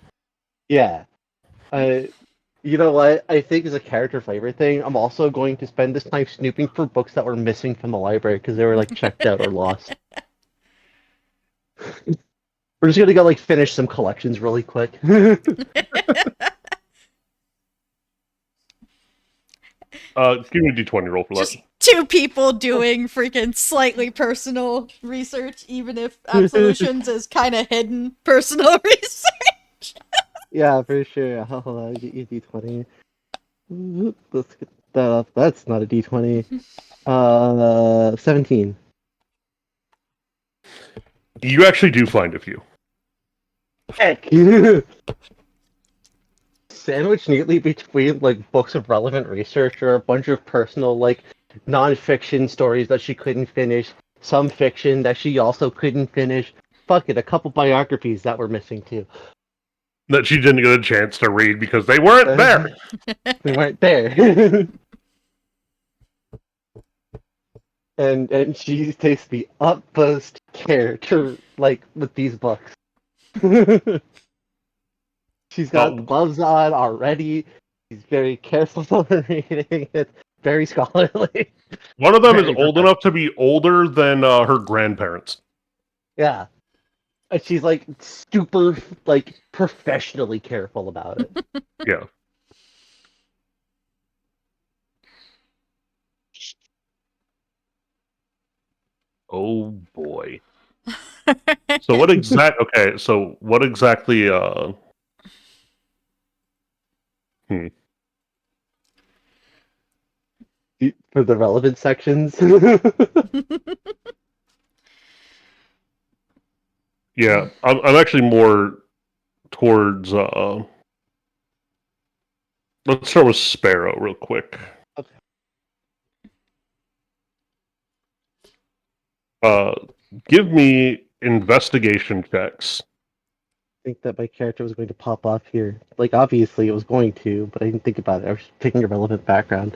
Yeah. You know what? I think as a character flavor thing, I'm also going to spend this time snooping for books that were missing from the library because they were like checked out or lost. We're just gonna go like finish some collections really quick. Give me a d20 roll for Just that. two people doing freaking slightly personal research, even if Absolutions is kind of hidden personal research. Yeah, for sure. Hold on, get you D20. Let's get that up. That's not a D20. 17. You actually do find a few. Heck. Sandwiched neatly between like books of relevant research or a bunch of personal like non-fiction stories that she couldn't finish, some fiction that she also couldn't finish. Fuck it, a couple biographies that were missing too. That she didn't get a chance to read because they weren't there. They weren't there. And she takes the utmost care to like with these books. She's got gloves on already. She's very careful when reading it. Very scholarly. One of them is Very old enough to be older than her grandparents. Yeah. And she's like super like professionally careful about it. Yeah. Oh boy. So what exact? Okay, so what exactly? For the relevant sections. Yeah, I'm actually more towards. Let's start with Sparrow real quick. Okay. Uh, give me investigation checks. I think that my character was going to pop off here. Like obviously it was going to, but I didn't think about it. I was picking a relevant background.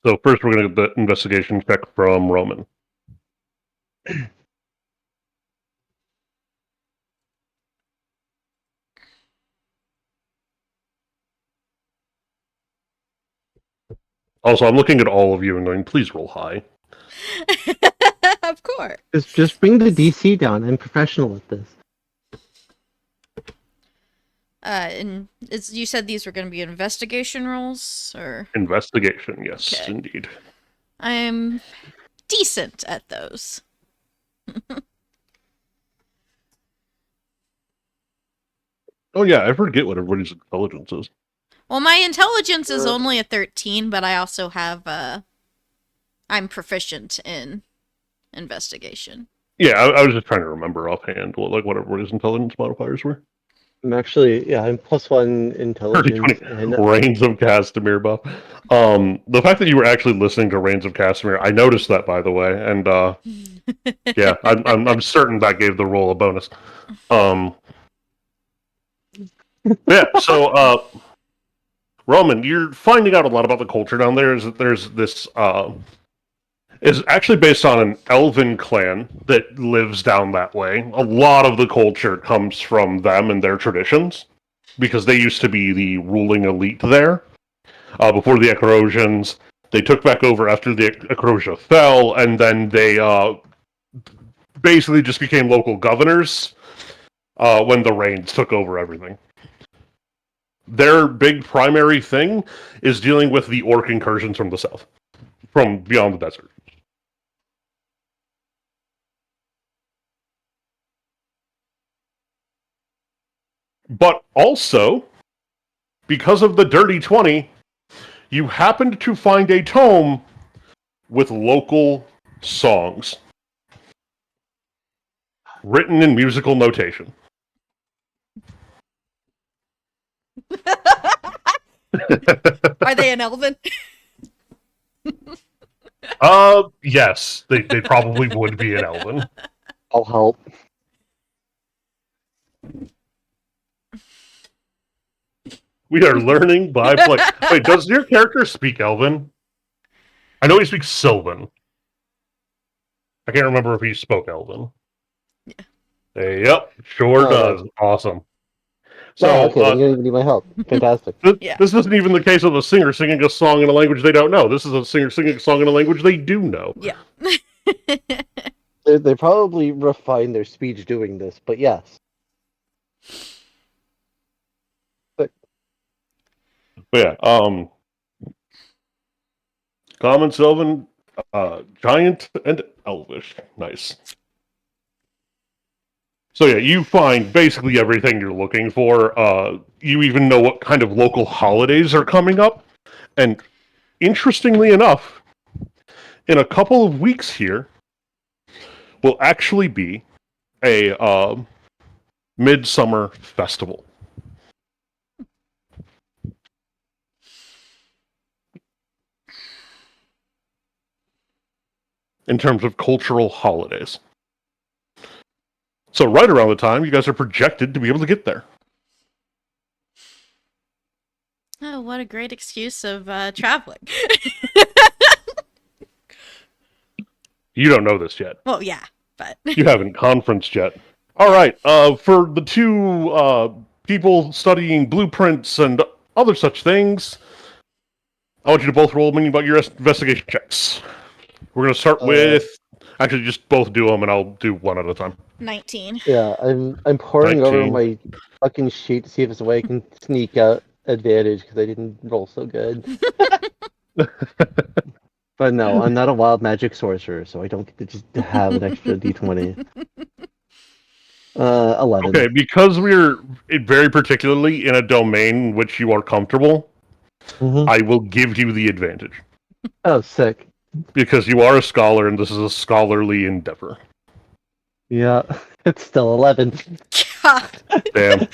So first, we're going to get the investigation check from Roman. Also, I'm looking at all of you and going, please roll high. Of course. Just bring the DC down. I'm professional at this. And you said these were going to be investigation rolls, or Investigation, yes, Okay. indeed. I'm decent at those. Oh yeah, I forget what everybody's intelligence is. Well, my intelligence is only a 13, but I also have I'm proficient in investigation. Yeah, I was just trying to remember offhand what everybody's intelligence modifiers were. I'm actually, yeah, I'm +1 intelligence 30, and 20, Reigns of Castamere buff. The fact that you were actually listening to Reigns of Castamere, I noticed that, by the way, and yeah, I'm certain that gave the roll a bonus. Yeah, so Roman, you're finding out a lot about the culture down there. Is that there's this is actually based on an elven clan that lives down that way. A lot of the culture comes from them and their traditions, because they used to be the ruling elite there. Before the Ecorosians, they took back over after the Ecorosia fell, and then they basically just became local governors when the Reigns took over everything. Their big primary thing is dealing with the orc incursions from the south, from beyond the desert. But also, because of the Dirty 20, You happened to find a tome with local songs written in musical notation. Are they in Elven? Yes, they probably would be in Elven. I'll help. We are learning by play. Wait, does your character speak Elven? I know he speaks Sylvan. I can't remember if he spoke Elven. Yep, sure does. Awesome. So, So, okay, then you don't even need my help. Fantastic. This isn't even the case of a singer singing a song in a language they don't know. This is a singer singing a song in a language they do know. Yeah. They probably refine their speech doing this, but yes. But yeah, Common, Sylvan, Giant, and Elvish. Nice. So yeah, you find basically everything you're looking for. You even know what kind of local holidays are coming up. And interestingly enough, in a couple of weeks here, will actually be a midsummer festival. In terms of cultural holidays. So right around the time you guys are projected to be able to get there. Oh, what a great excuse of traveling. You don't know this yet. Well, yeah, but You haven't conferenced yet. All right. For the two people studying blueprints and other such things, I want you to both roll me about your investigation checks. We're going to start with... Actually, just both do them, and I'll do one at a time. 19. Yeah, I'm poring over 19. my fucking sheet to see if there's a way I can sneak out advantage because I didn't roll so good. But no, I'm not a wild magic sorcerer, so I don't get to just have an extra d20. 11. Okay, because we're very particularly in a domain in which you are comfortable, I will give you the advantage. Oh, sick. Because you are a scholar, and this is a scholarly endeavor. Yeah, it's still 11. God. Damn.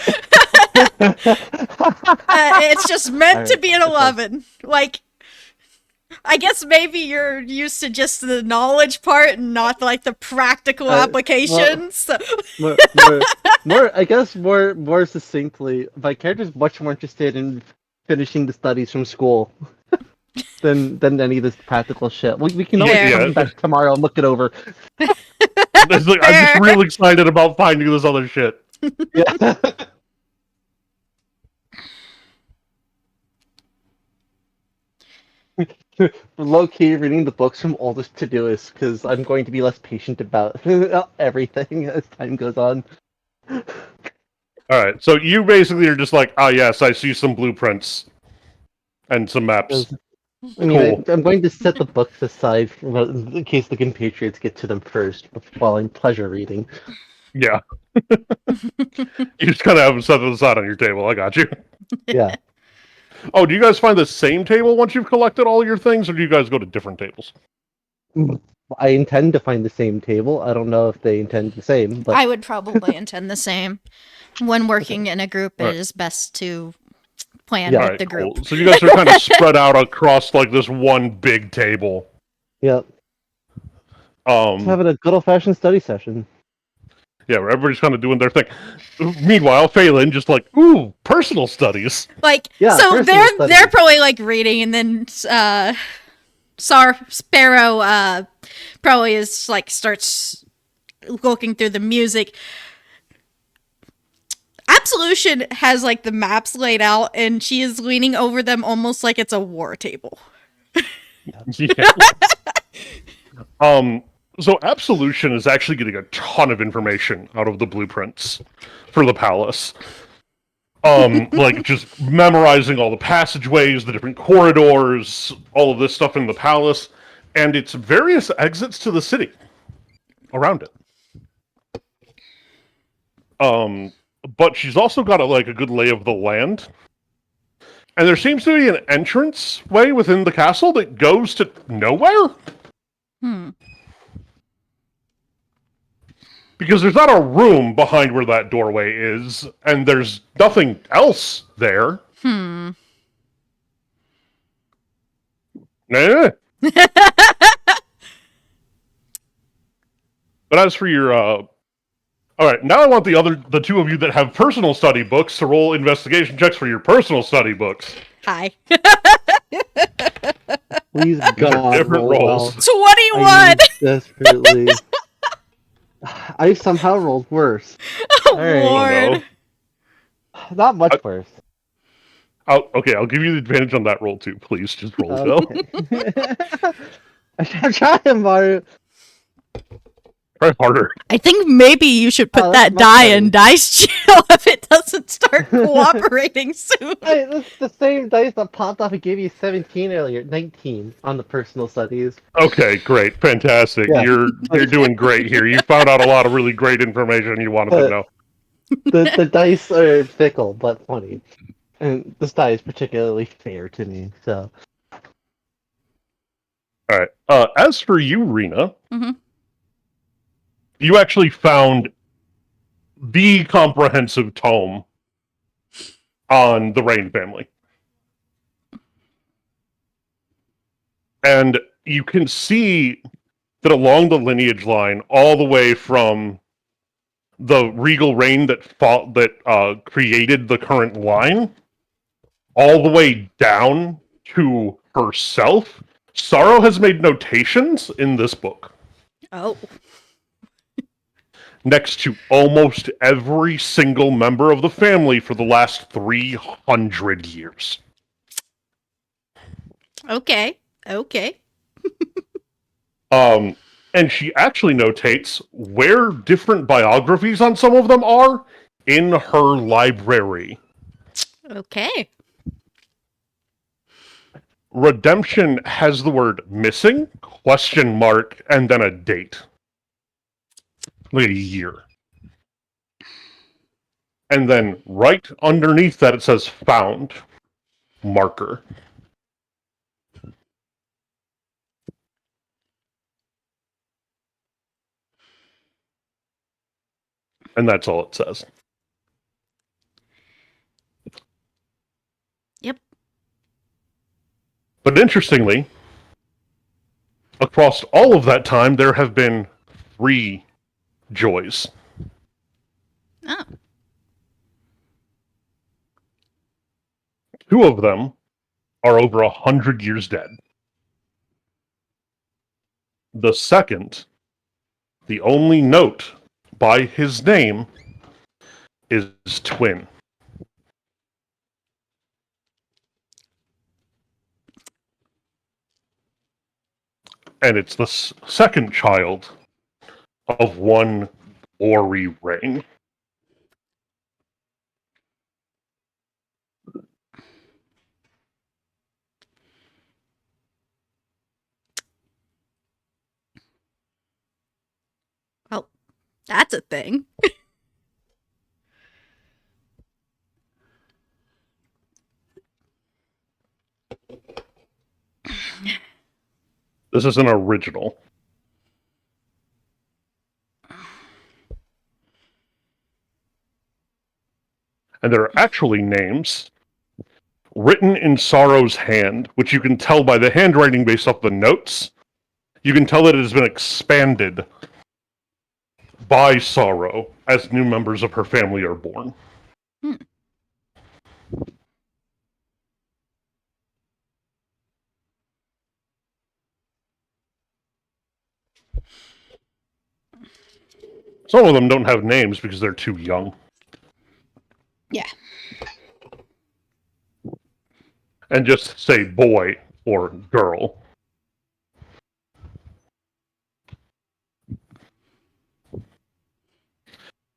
It's just meant to be an 11. Like, I guess maybe you're used to just the knowledge part and not like the practical applications. More, I guess more succinctly, my character's much more interested in finishing the studies from school than any of this practical shit. We can always come back tomorrow and look it over. I'm just real excited about finding this other shit. Yeah. Low-key reading the books from oldest to-doist because I'm going to be less patient about everything as time goes on. Alright, so you basically are just like, ah yes, I see some blueprints and some maps. I mean, I'm going to set the books aside in case the compatriots get to them first while I'm pleasure reading. Yeah. You just kind of have them set aside on your table, I got you. Yeah. Oh, do you guys find the same table once you've collected all your things, or do you guys go to different tables? I intend to find the same table. I don't know if they intend the same, but I would probably intend the same. When working in a group, it is best to plan with the group. Cool. So you guys are kind of spread out across like this one big table. Yep. Having a good old-fashioned study session. Yeah, where everybody's kind of doing their thing. Meanwhile, Phelan just like, ooh, personal studies. Like, Yeah, so personal they're probably like reading, and then Sparrow probably is like starts looking through the music. Absolution has like the maps laid out, and she is leaning over them almost like it's a war table. Yeah. So Absolution is actually getting a ton of information out of the blueprints for the palace. Like just memorizing all the passageways, the different corridors, all of this stuff in the palace, and its various exits to the city around it. But she's also got a good lay of the land. And there seems to be an entrance way within the castle that goes to nowhere. Because there's not a room behind where that doorway is, and there's nothing else there. Nah. But as for your, all right, now I want the two of you that have personal study books to roll investigation checks for your personal study books. Hi. Please, These are God, different roll well. rolls. 21! I need desperately. I somehow rolled worse. Alright. Lord. no. Not much worse. Okay, I'll give you the advantage on that roll too. Please, just roll well. Okay. I'm trying, Mario. Try harder. I think maybe you should put Oh, that that's much die better. in dice jail if it doesn't start cooperating soon. Hey, this is the same dice that popped off and gave you 17 earlier. 19 on the personal studies. Okay, great, fantastic. Yeah. You're doing great here. You found out a lot of really great information you wanted to know. The dice are fickle but funny. And this die is particularly fair to me, so. All right. As for you, Rena, Mhm. you actually found the comprehensive tome on the Rain family. And you can see that along the lineage line, all the way from the regal Rain that created the current line, all the way down to herself, Sorrow has made notations in this book Oh. next to almost every single member of the family for the last 300 years. Okay. Okay. And she actually notates where different biographies on some of them are in her library. Okay. Redemption has the word missing, question mark, and then a date. Like a year. And then right underneath that it says found, marker. And that's all it says. Yep. But interestingly, across all of that time, there have been 3 joys. Oh. 2 of them are over 100 years dead. The second, the only note by his name, is twin. And it's the second child of one Ori Rain. Well, that's a thing. This is an original. And there are actually names written in Sorrow's hand, which you can tell by the handwriting based off the notes. You can tell that it has been expanded by Sorrow as new members of her family are born. Some of them don't have names because they're too young. Yeah. And just say boy or girl.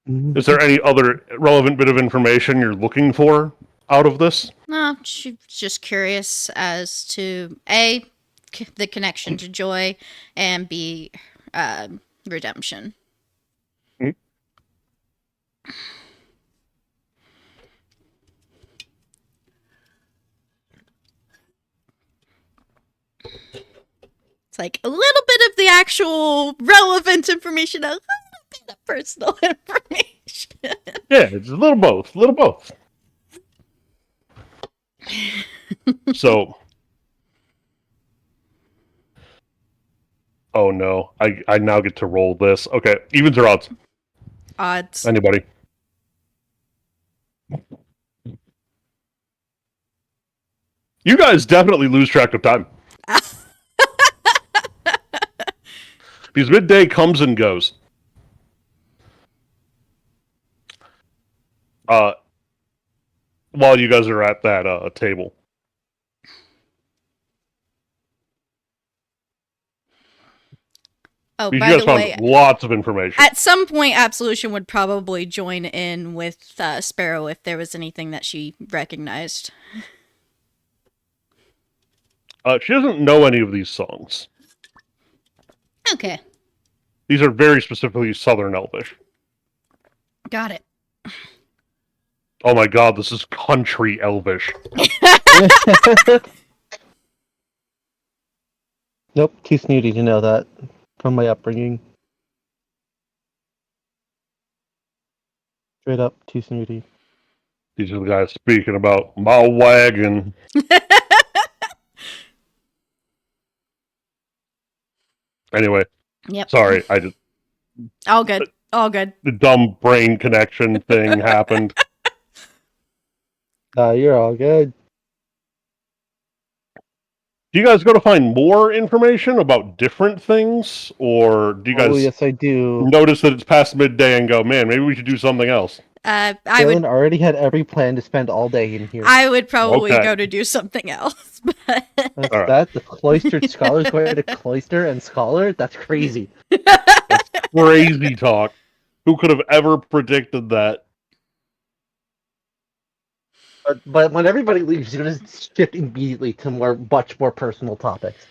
Is there any other relevant bit of information you're looking for out of this? No, just curious as to A, the connection to joy, and B, redemption. Hmm? like a little bit of the actual relevant information, a little bit of personal information. Yeah, it's a little both. So, oh no, I now get to roll this. Okay, evens or odds? Odds. Anybody? You guys definitely lose track of time. Because midday comes and goes. While you guys are at that table. Oh, Because by you guys the found way, lots of information. at some point, Absolution would probably join in with Sparrow if there was anything that she recognized. She doesn't know any of these songs. Okay, These are very specifically Southern Elvish. got it. Oh my god, this is country Elvish. Nope, too snooty to know that from my upbringing. Straight up, too snooty. These are the guys speaking about my wagon. Anyway, Yep. sorry, I just All good. All good. the dumb brain connection thing happened. You're all good. Do you guys go to find more information about different things, or do you guys Oh, yes, I do. notice that it's past midday and go, man, maybe we should do something else? I Dylan would. already had every plan to spend all day in here. I would probably Okay. go to do something else. But That's All right. that. The cloistered scholars going to cloister and scholar? That's crazy. Crazy talk. Who could have ever predicted that? But when everybody leaves, you're going to shift immediately to much more personal topics.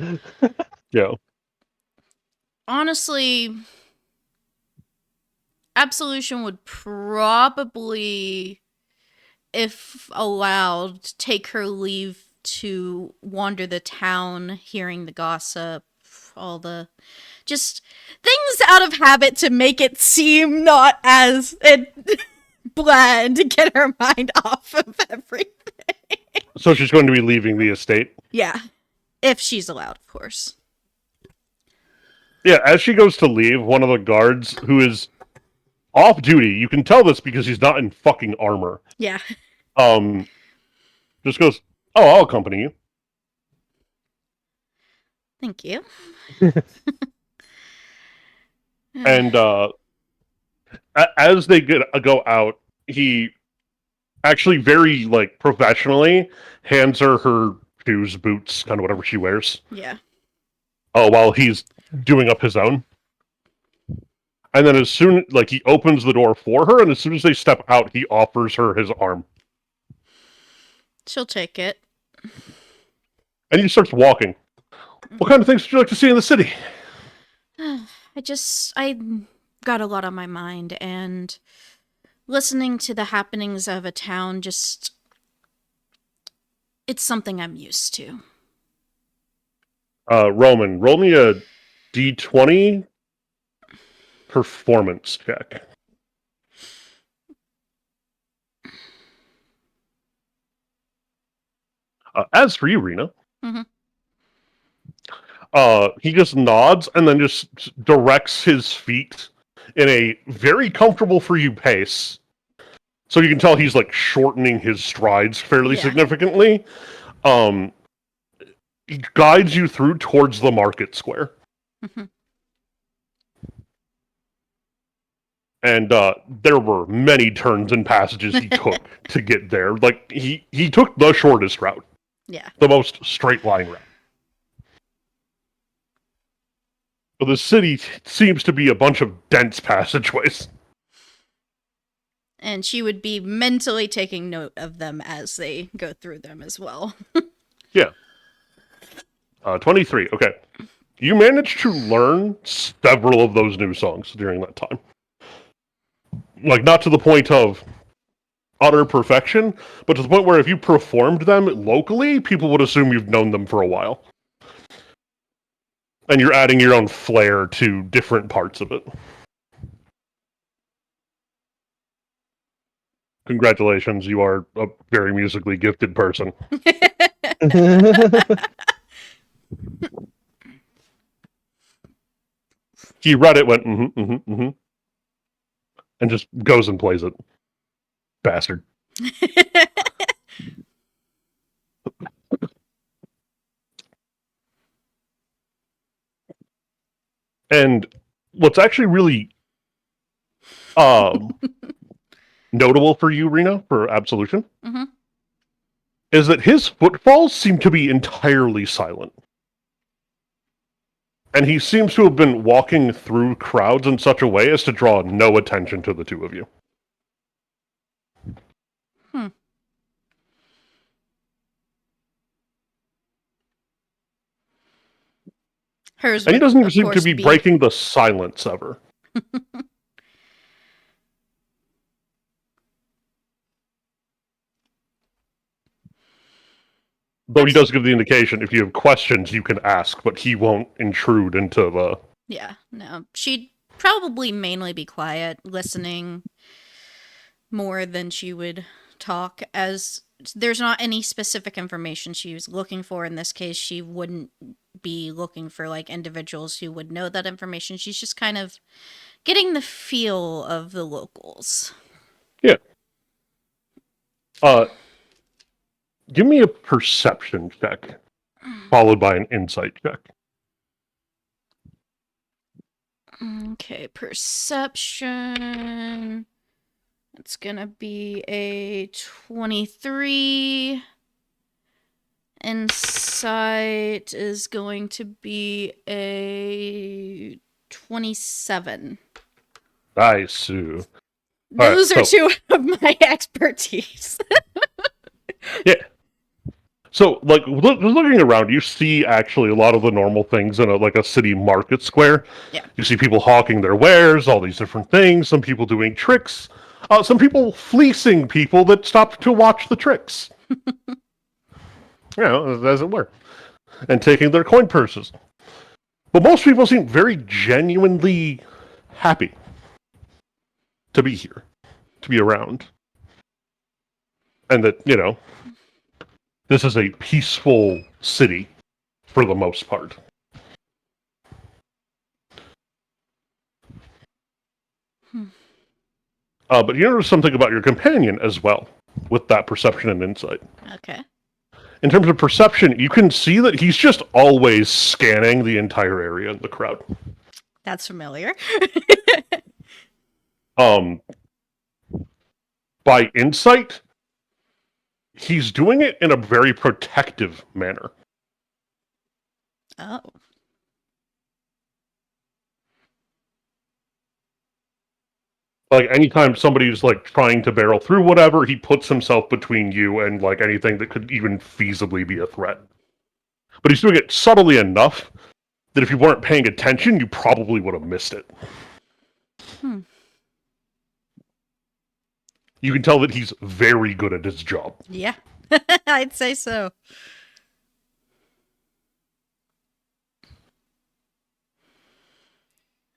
Yeah. honestly, Absolution would probably, if allowed, take her leave to wander the town, hearing the gossip, all the just things out of habit to make it seem not as bland, to get her mind off of everything. So she's going to be leaving the estate. Yeah, if she's allowed, of course. Yeah, as she goes to leave, one of the guards who is off duty, you can tell this because he's not in fucking armor, Yeah. just goes, "Oh, I'll accompany you." Thank you. And as they go out, he actually very professionally hands her shoes, boots, kind of whatever she wears. Yeah. Oh, while he's doing up his own. And then as soon he opens the door for her, and as soon as they step out, he offers her his arm. She'll take it. And he starts walking. What kind of things would you like to see in the city? I got a lot on my mind, and listening to the happenings of a town it's something I'm used to. Roman, roll me a D20 performance check. As for you, Rena, Mhm. He just nods and then just directs his feet in a very comfortable for you pace. So you can tell he's shortening his strides fairly Yeah. significantly. He guides you through towards the market square. Mhm. And there were many turns and passages he took to get there. He took the shortest route, Yeah. the most straight line route. But the city seems to be a bunch of dense passageways. And she would be mentally taking note of them as they go through them as well. Yeah. 23. Okay. You managed to learn several of those new songs during that time. Not to the point of utter perfection, but to the point where if you performed them locally, people would assume you've known them for a while. And you're adding your own flair to different parts of it. Congratulations, you are a very musically gifted person. He read it, went, and just goes and plays it. Bastard. And what's actually really notable for you, Rena, for Absolution, is that his footfalls seem to be entirely silent. And he seems to have been walking through crowds in such a way as to draw no attention to the two of you. Hers And he would, doesn't of seem to course, be breaking the silence ever. Though he does give the indication, if you have questions, you can ask, but he won't intrude into the... Yeah, no. She'd probably mainly be quiet, listening more than she would talk, as there's not any specific information she was looking for. In this case, she wouldn't be looking for, like, individuals who would know that information. She's just kind of getting the feel of the locals. Yeah. Give me a perception check, followed by an insight check. Okay, perception. It's gonna be a 23. Insight is going to be a 27. Nice. Those are two of my expertise. Yeah. So, like, looking around, you see actually a lot of the normal things in a city market square. Yeah. You see people hawking their wares, all these different things, some people doing tricks, some people fleecing people that stopped to watch the tricks. As it were. And taking their coin purses. But most people seem very genuinely happy to be here, to be around. And that, this is a peaceful city for the most part. But you notice something about your companion as well, with that perception and insight. Okay. In terms of perception, you can see that he's just always scanning the entire area in the crowd. That's familiar. By insight, he's doing it in a very protective manner. Oh. Like, anytime somebody's, like, trying to barrel through whatever, he puts himself between you and, like, anything that could even feasibly be a threat. But he's doing it subtly enough that if you weren't paying attention, you probably would have missed it. You can tell that he's very good at his job. Yeah. I'd say so.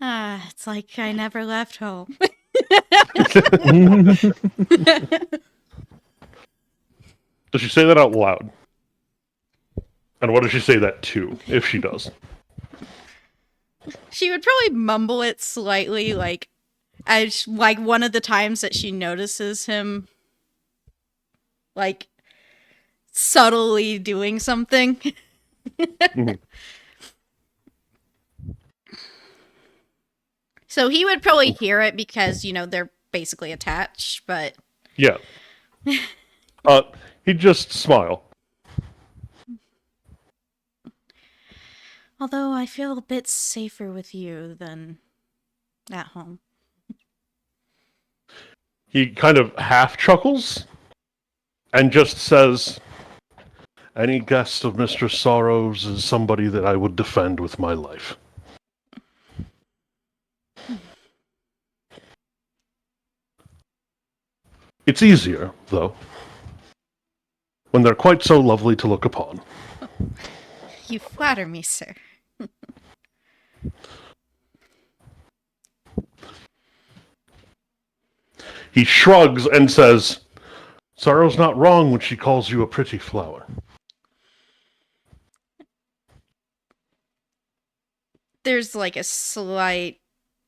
It's like I never left home. Does she say that out loud? And what does she say that to, if she does? She would probably mumble it slightly, like one of the times that she notices him, like, subtly doing something. Mm-hmm. So he would probably hear it because, they're basically attached, but... Yeah. He'd just smile. Although I feel a bit safer with you than at home. He kind of half chuckles and just says, "Any guest of Mr. Sorrows is somebody that I would defend with my life." It's easier, though, when they're quite so lovely to look upon. You flatter me, sir. He shrugs and says, Sorrow's not wrong when she calls you a pretty flower. There's like a slight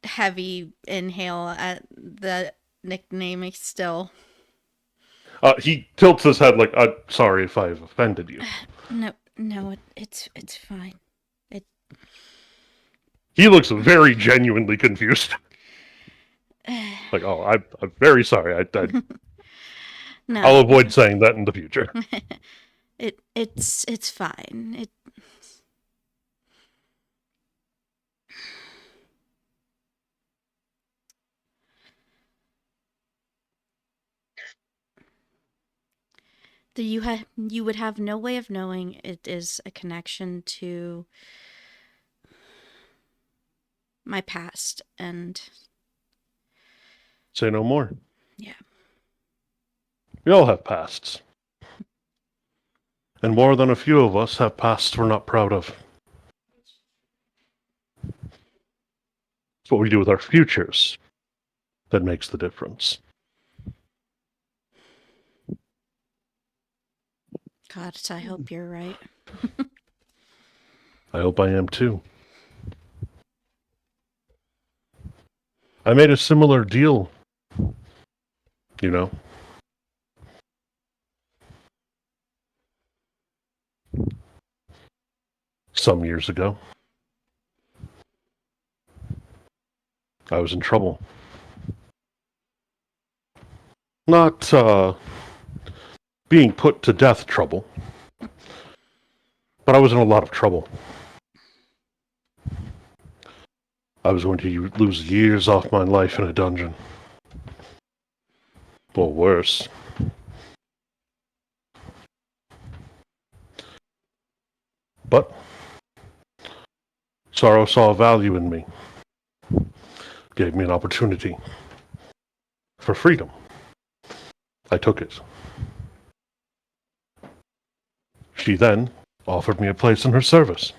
heavy inhale at the nickname still. He tilts his head like, sorry if I've offended you. No, it's fine. He looks very genuinely confused. Like, oh, I'm very sorry. No, I'll avoid saying that in the future. it's fine. You would have no way of knowing it is a connection to my past, and Say no more. yeah. We all have pasts. And more than a few of us have pasts we're not proud of. It's what we do with our futures that makes the difference. God, I hope you're right. I hope I am too. I made a similar deal, you know. Some years ago. I was in trouble. Not, being put to death trouble. But I was in a lot of trouble. I was going to lose years off my life in a dungeon. Or worse. But Sorrow saw value in me. Gave me an opportunity for freedom. I took it. She then offered me a place in her service.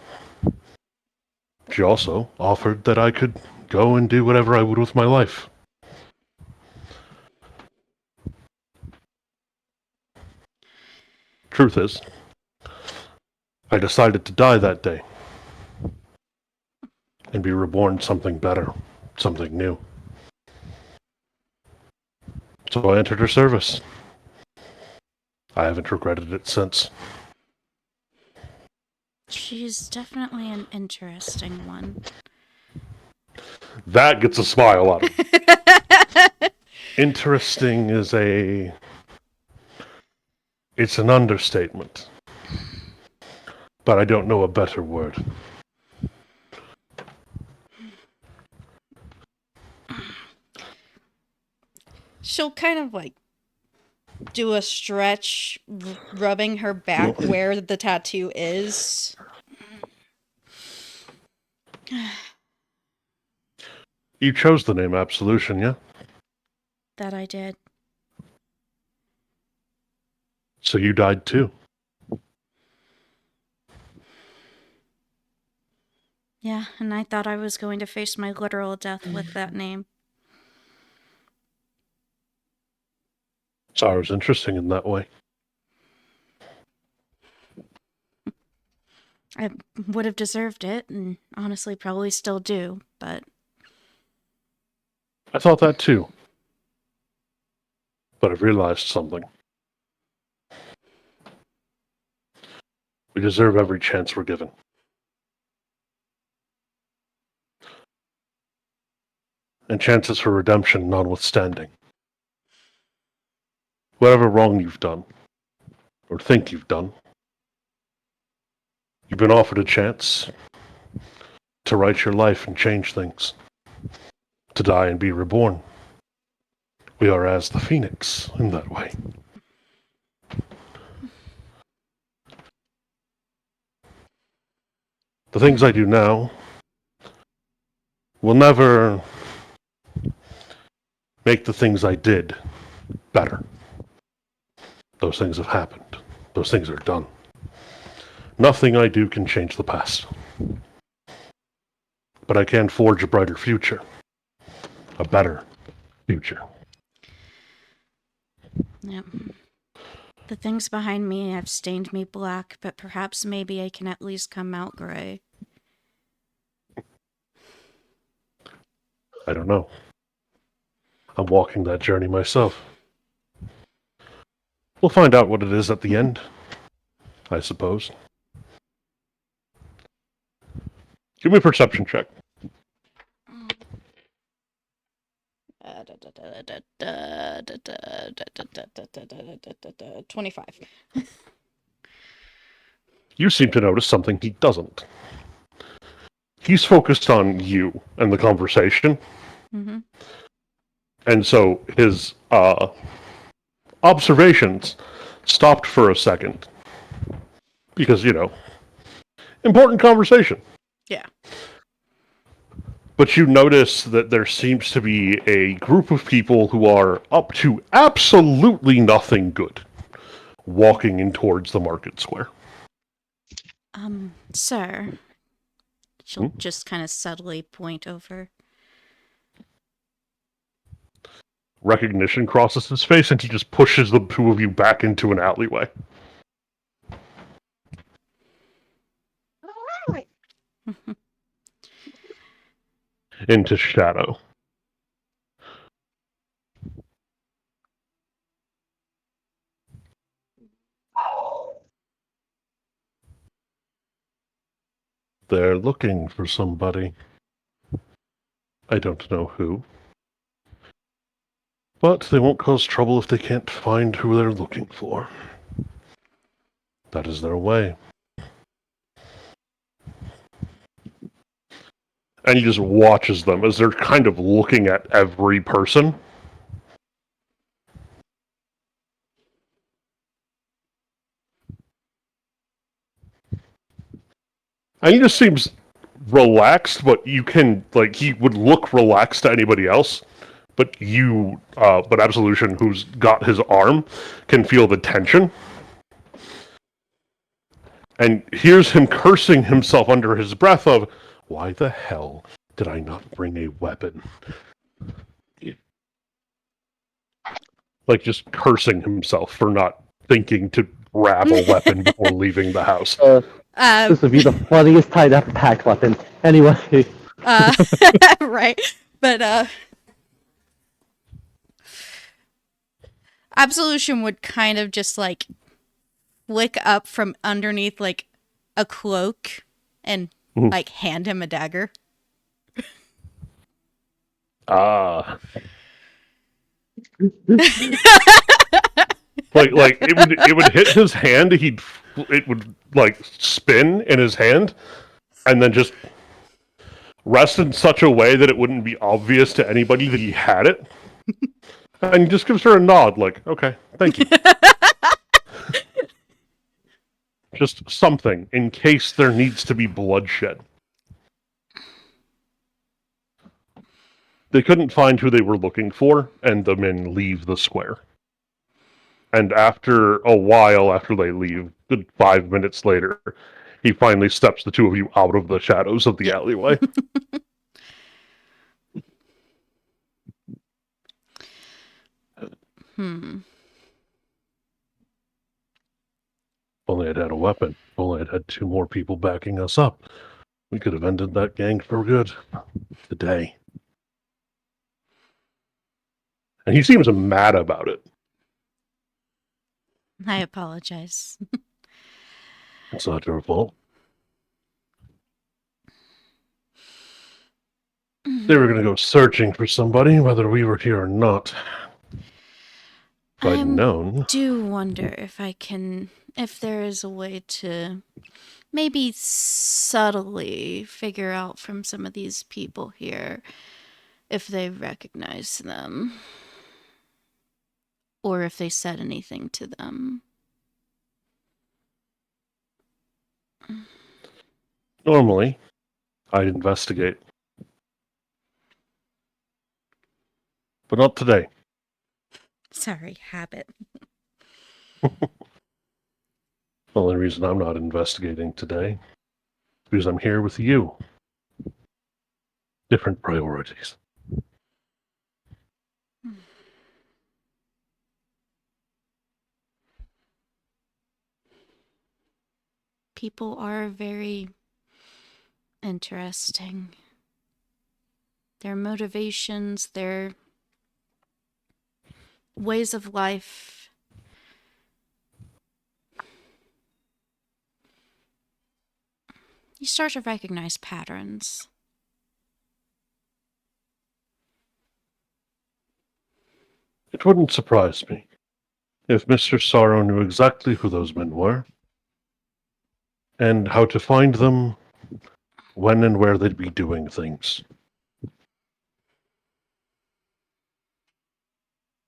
She also offered that I could go and do whatever I would with my life. Truth is, I decided to die that day and be reborn something better, something new. So I entered her service. I haven't regretted it since. She's definitely an interesting one. That gets a smile out of me. Interesting is it's an understatement. But I don't know a better word. She'll kind of like do a stretch, rubbing her back where the tattoo is. You chose the name Absolution, yeah? That I did. So you died too. Yeah, and I thought I was going to face my literal death with that name. Sorrow's interesting in that way. I would have deserved it, and honestly probably still do, but I thought that too. But I've realized something. We deserve every chance we're given. And chances for redemption notwithstanding. Whatever wrong you've done, or think you've done, you've been offered a chance to write your life and change things. To die and be reborn. We are as the phoenix in that way. The things I do now will never make the things I did better. Those things have happened. Those things are done. Nothing I do can change the past. but I can forge a brighter future. A better future. Yep. The things behind me have stained me black, but perhaps maybe I can at least come out gray. I don't know. I'm walking that journey myself. We'll find out what it is at the end, I suppose. Give me a perception check. 25. You seem to notice something he doesn't. He's focused on you and the conversation. Mm-hmm. And so his observations stopped for a second. Because, important conversation. Yeah. But you notice that there seems to be a group of people who are up to absolutely nothing good, walking in towards the market square. Sir. She'll just kind of subtly point over. Recognition crosses his face, and he just pushes the two of you back into an alleyway. Into shadow. They're looking for somebody. I don't know who. But they won't cause trouble if they can't find who they're looking for. That is their way. And he just watches them as they're kind of looking at every person. And he just seems relaxed, but you can, he would look relaxed to anybody else. But but Absolution, who's got his arm, can feel the tension. And hears him cursing himself under his breath of, why the hell did I not bring a weapon? Just cursing himself for not thinking to grab a weapon before leaving the house. This would be the funniest time to have a pack weapon. Anyway. Right. But, Absolution would kind of just, flick up from underneath, a cloak and, hand him a dagger. Ah. It would hit his hand, it would spin in his hand, and then just rest in such a way that it wouldn't be obvious to anybody that he had it. And he just gives her a nod, okay, thank you. Just something, in case there needs to be bloodshed. They couldn't find who they were looking for, and the men leave the square. And after a while, after they leave, good 5 minutes later, he finally steps the two of you out of the shadows of the alleyway. If only I'd had a weapon. If only I'd had two more people backing us up. We could have ended that gang for good. Today. And he seems mad about it. I apologize. It's not your fault. They were going to go searching for somebody, whether we were here or not. If I'd known. I do wonder if there is a way to maybe subtly figure out from some of these people here if they recognize them. Or if they said anything to them. Normally, I'd investigate. But not today. Sorry, habit. The only reason I'm not investigating today is because I'm here with you. different priorities. People are very interesting. Their motivations, their ways of life. You start to recognize patterns. It wouldn't surprise me if Mr. Sorrow knew exactly who those men were, and how to find them, when and where they'd be doing things.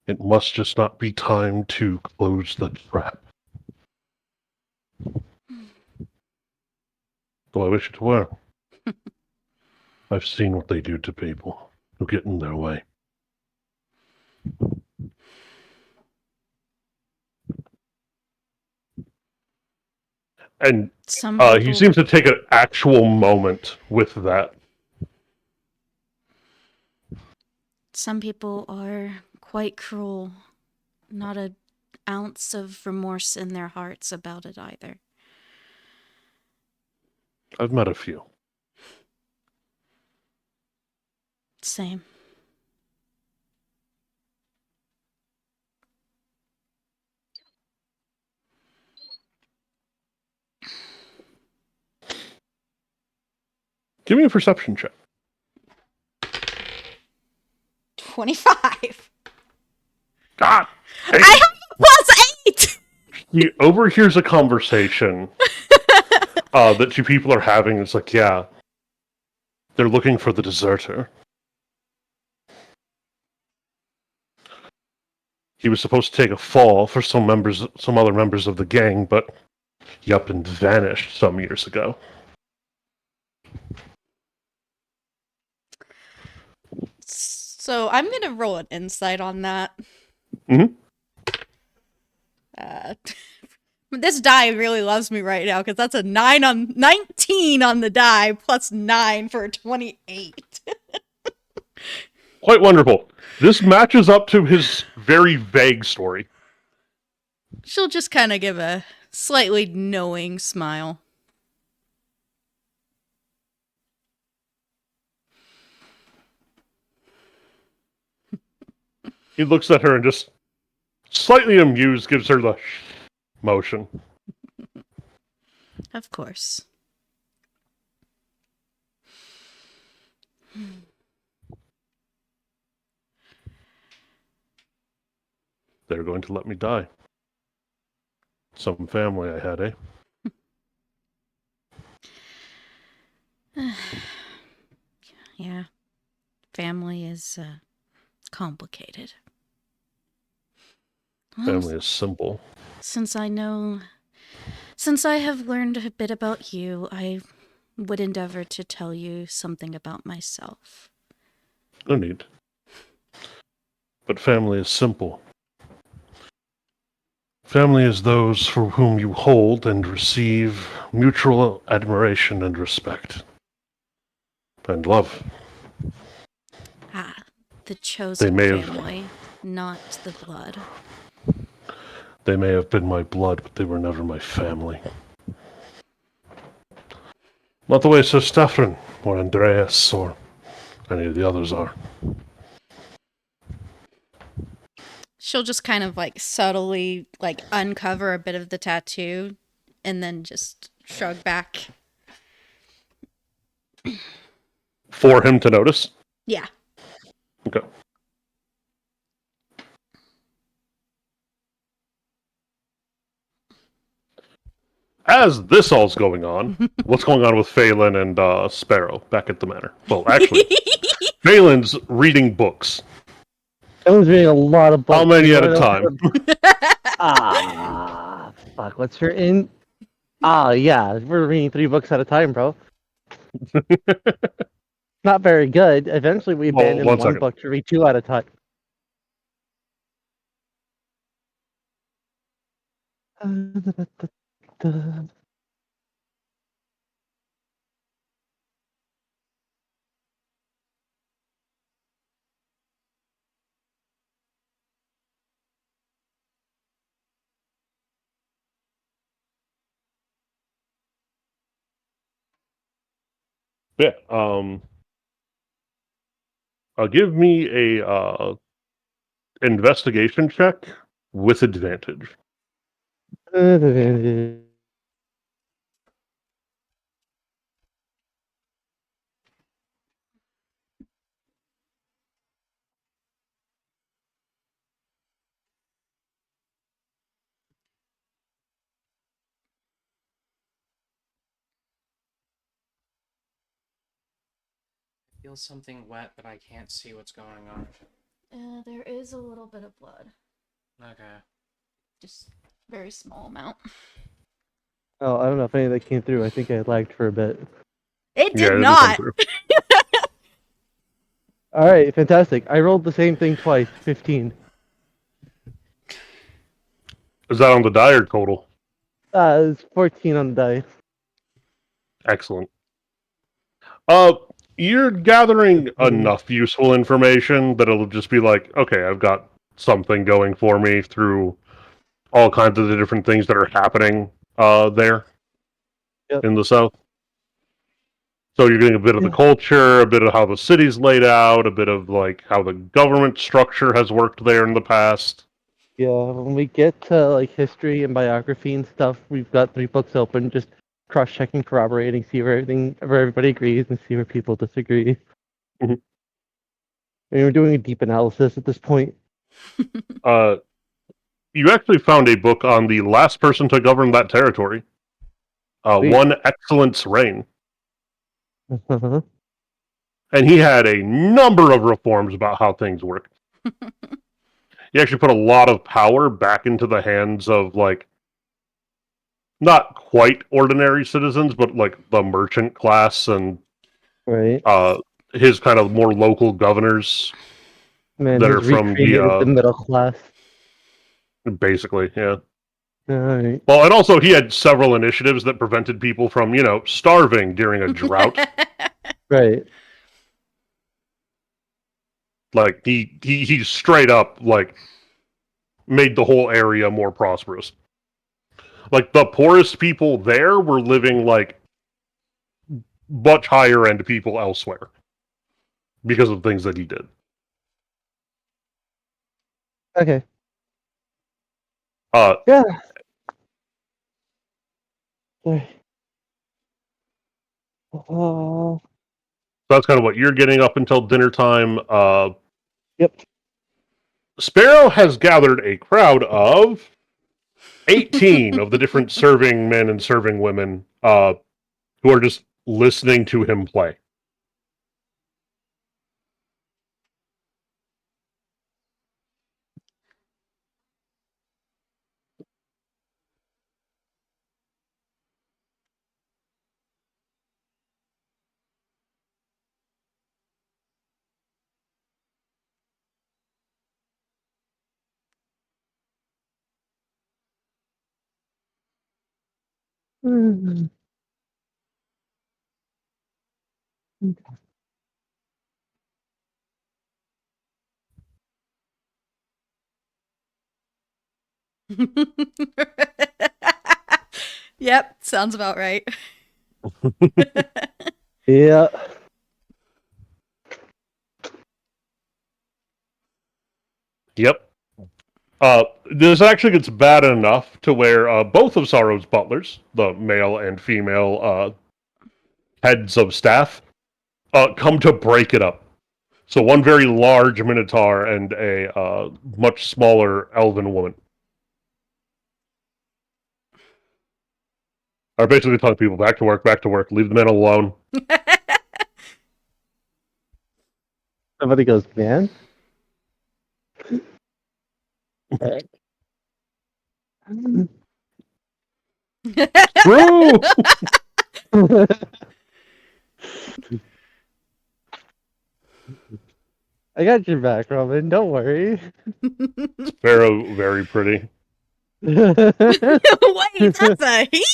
It must just not be time to close the trap. Though I wish it were. I've seen what they do to people who get in their way. And Some people, he seems to take an actual moment with that. some people are quite cruel. Not an ounce of remorse in their hearts about it either. I've met a few. Same. Give me a perception check. 25. God! I have +8! He overhears a conversation that two people are having. It's like, yeah, they're looking for the deserter. He was supposed to take a fall for some other members of the gang, but he up and vanished some years ago. So I'm going to roll an insight on that. Mhm. This die really loves me right now because that's a 19 on the die plus 9 for a 28. Quite wonderful. This matches up to his very vague story. She'll just kind of give a slightly knowing smile. He looks at her and just slightly amused gives her the motion. Of course. They're going to let me die. Some family I had, eh? Yeah. Family is complicated. Well, Family is simple. since I have learned a bit about you, I would endeavor to tell you something about myself. No need. But family is simple. Family is those for whom you hold and receive mutual admiration and respect. And love. Ah, the chosen may have- family, not the blood. They may have been my blood, but they were never my family. Not the way Sir Stefan or Andreas or any of the others are. She'll just kind of like subtly like uncover a bit of the tattoo and then just shrug back. For him to notice? Yeah. Okay. As this all's going on, what's going on with Phelan and Sparrow back at the manor? Well, actually, Phelan's reading books. I was reading a lot of books. How many You at a wanna know- time? Fuck. What's your in? Yeah. We're reading 3 books at a time, bro. Not very good. Eventually, we Well, abandoned one one second. book to read 2 at a time. Yeah. Give me a investigation check with advantage. I feel something wet, but I can't see what's going on. There is a little bit of blood. Okay. Just very small amount. Oh, I don't know if any of that came through. I think I lagged for a bit. It Yeah, did it didn't come not. through. All right, fantastic. I rolled the same thing twice. 15. Is that on the die or total? It's 14 on the die. Excellent. You're gathering enough useful information that it'll just be like, okay, I've got something going for me through all kinds of the different things that are happening there Yep. in the south. So you're getting a bit of the culture, a bit of how the city's laid out, a bit of like how the government structure has worked there in the past. Yeah, when we get to like history and biography and stuff, we've got 3 books open, just cross-checking, corroborating, see where everybody agrees, and see where people disagree. Mhm. And we're doing a deep analysis at this point. You actually found a book on the last person to govern that territory. Sweet. One Excellence Reign. Uh-huh. And he had a number of reforms about how things work. He actually put a lot of power back into the hands of, like, not quite ordinary citizens, but like the merchant class and Right. his kind of more local governors Man that has are from recreated the middle class. basically, yeah. Alright. Well, and also he had several initiatives that prevented people from, starving during a drought. Right. Like he straight up like made the whole area more prosperous. Like the poorest people there were living like much higher end people elsewhere because of things that he did. Okay. Uh, Yeah. Sorry. that's kind of what you're getting up until dinner time. Yep. Sparrow has gathered a crowd of 18 of the different serving men and serving women who are just listening to him play. Yep, sounds about right. Yeah. Yep. This actually gets bad enough to where both of Sorrow's butlers, the male and female heads of staff, come to break it up. So one very large minotaur and a much smaller elven woman are basically telling people back to work, leave the men alone. Somebody goes, man. True. I got your back, Robin. Don't worry. Sparrow, very pretty. Wait, that's a he?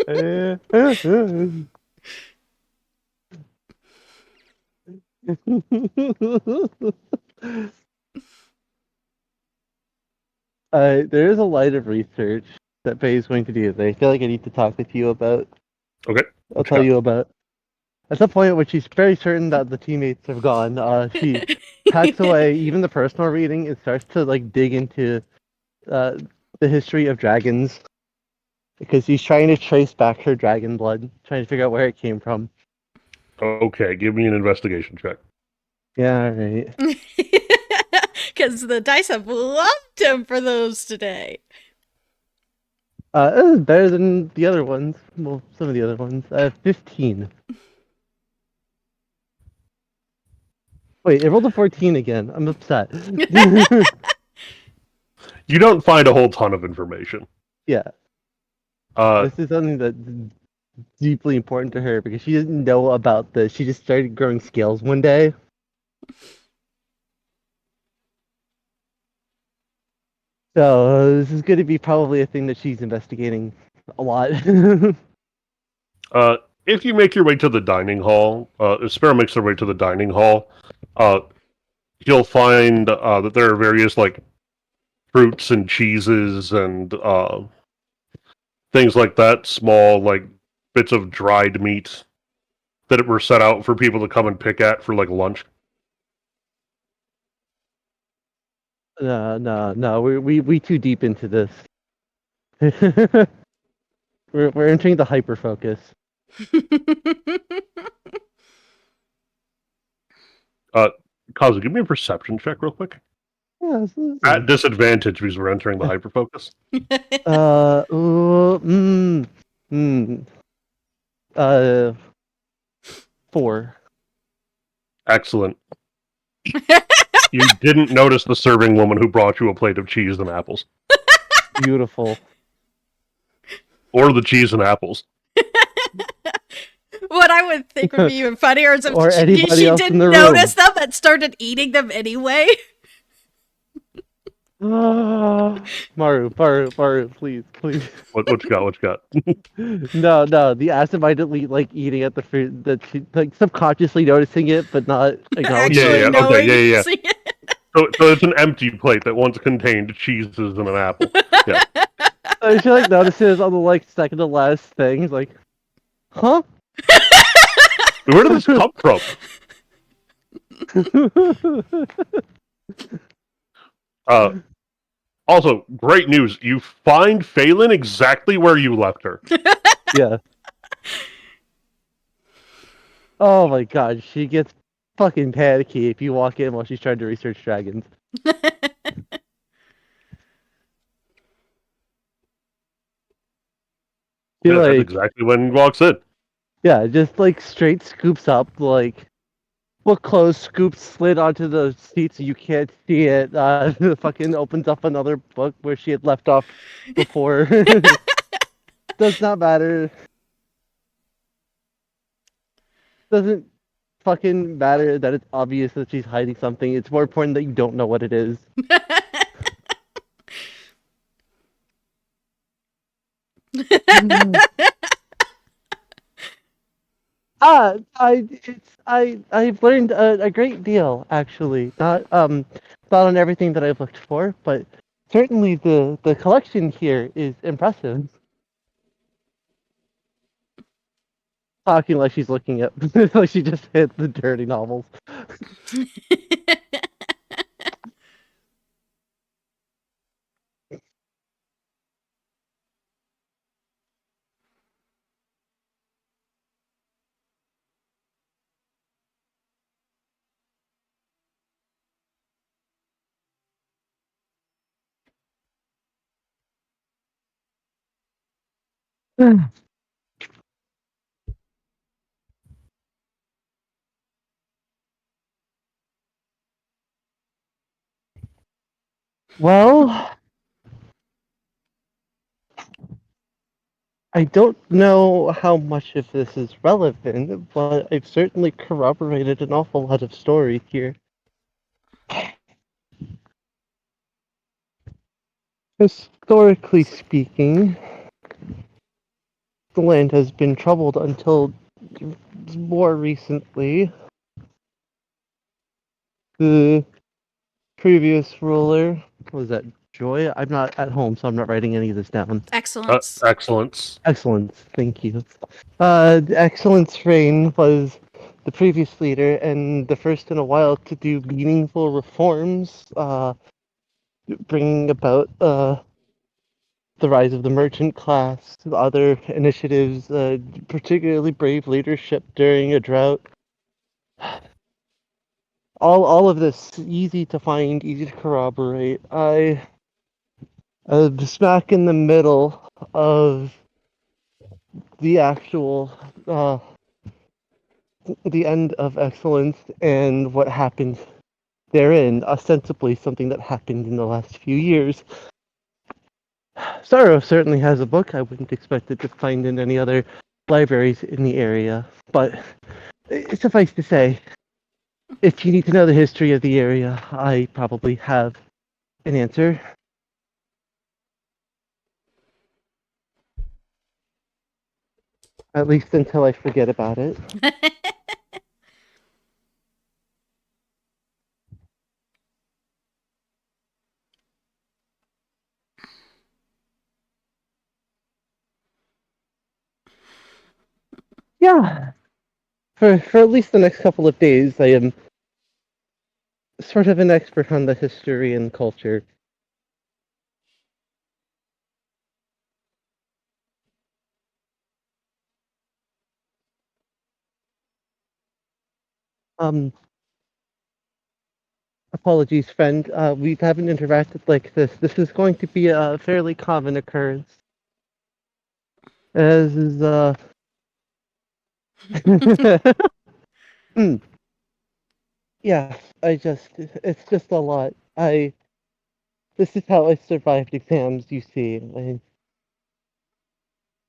There is a line of research that Faye is going to do that I feel like I need to talk with you about. Okay. I'll tell you about. At the point where she's very certain that the teammates have gone, she packs away even the personal reading and starts to like dig into uh, the history of dragons because he's trying to trace back her dragon blood, trying to figure out where it came from. Okay, give me an investigation check. Yeah, right. Because the dice have loved him for those today. It was better than the other ones. Well, some of the other ones. 15. Wait, it rolled a 14 again. I'm upset. You don't find a whole ton of information. Yeah, this is something that's deeply important to her because she didn't know about this. She just started growing scales one day. So this is going to be probably a thing that she's investigating a lot. If you make your way to the dining hall, if Sparrow makes her way to the dining hall, you'll find that there are various like fruits and cheeses and things like that, small like bits of dried meat that were set out for people to come and pick at for like lunch. No. We too deep into this. we're entering the hyper focus. Kazu, give me a perception check real quick. Yeah, At disadvantage because we're entering the hyper focus. Uh, 4. Excellent. You didn't notice the serving woman who brought you a plate of cheese and apples. Beautiful. Or the cheese and apples. What I would think would be even funnier is if Or anybody she else in didn't the room. notice them and started eating them anyway. Maru, please. What you got? No, the acid might delete like eating at the fruit that she like subconsciously noticing it but not acknowledging Actually it. Yeah. knowing Okay, yeah. see it. So it's an empty plate that once contained cheeses and an apple. Yeah. She like notices on the like second to last thing, he's like, huh? Where did this come from? Also, great news. You find Phelan exactly where you left her. Yeah. Oh my god, she gets fucking panicky if you walk in while she's trying to research dragons. She Yeah, that's like, exactly when he walks in. yeah, just like straight scoops up like book closed, scoops slid onto the seat so you can't see it. Fucking opens up another book where she had left off before. Does not matter. Doesn't fucking matter that it's obvious that she's hiding something. It's more important that you don't know what it is. I've learned a great deal actually. Not on everything that I've looked for, but certainly the collection here is impressive. Talking like she's looking at like she just hit the dirty novels. Well, I don't know how much of this is relevant, but I've certainly corroborated an awful lot of story here. Historically speaking, the land has been troubled until more recently. The previous ruler, what was that, Joy. I'm not at home, so I'm not writing any of this down. Excellence. Excellence. Excellence, thank you. Excellence Rain was the previous leader and the first in a while to do meaningful reforms, bringing about the rise of the merchant class, other initiatives, particularly brave leadership during a drought. All of this easy to find, easy to corroborate. I smack in the middle of the actual the end of excellence and what happened therein, ostensibly something that happened in the last few years. Sorrow certainly has a book. I wouldn't expect it to find in any other libraries in the area, but suffice to say, if you need to know the history of the area, I probably have an answer. At least until I forget about it. Yeah, for at least the next couple of days, I am sort of an expert on the history and culture. Um, Apologies, friend. We haven't interacted like this. This is going to be a fairly common occurrence. As is, Hmm. Yeah, it's just a lot. This is how I survived exams, you see.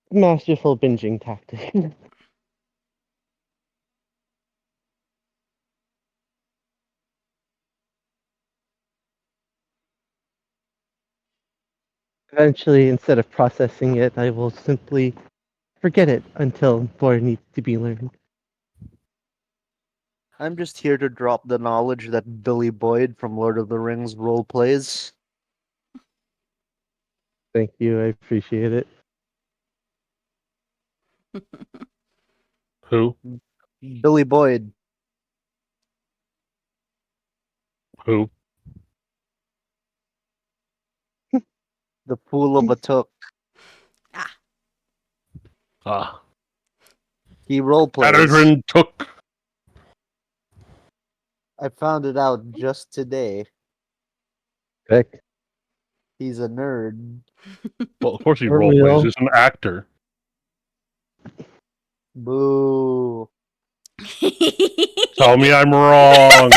Masterful binging tactic. Eventually, instead of processing it, I will simply forget it until more needs to be learned. I'm just here to drop the knowledge that Billy Boyd from Lord of the Rings role plays. Thank you, I appreciate it. Who? Billy Boyd, Who? the fool of a took. Ah. He role plays. Adrian took. I found it out just today. Vic. He's a nerd. Well, of course he For role plays. real? He's an actor. Boo. Tell me I'm wrong.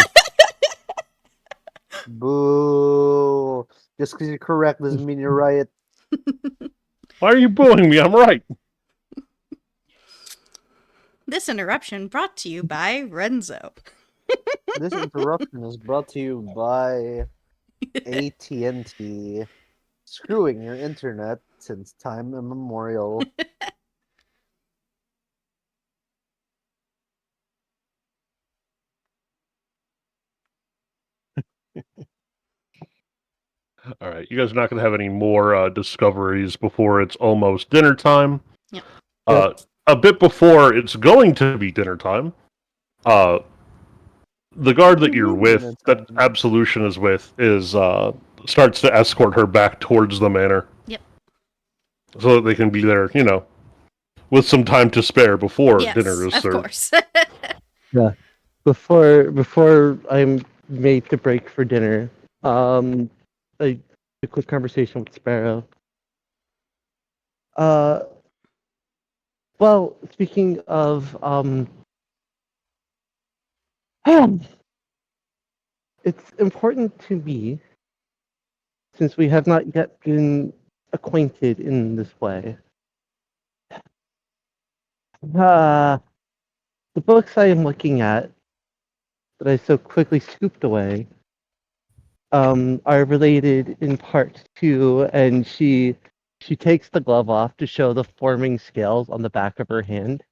Boo. Just because you're correct doesn't mean you're right. Why are you booing me? I'm right. This interruption brought to you by Renzo. This interruption is brought to you by AT&T. Screwing your internet since time immemorial. All right, you guys are not going to have any more discoveries before it's almost dinner time. Yep. A bit before it's going to be dinner time, the guard that you're with, that Absolution is with, is starts to escort her back towards the manor. Yep. So that they can be there, with some time to spare before Yes, dinner is of served. course. Yeah. Before I'm made to break for dinner, a quick conversation with Sparrow. Well, speaking of it's important to me, since we have not yet been acquainted in this way. The books I am looking at that I so quickly scooped away are related in part to, and she takes the glove off to show the forming scales on the back of her hand.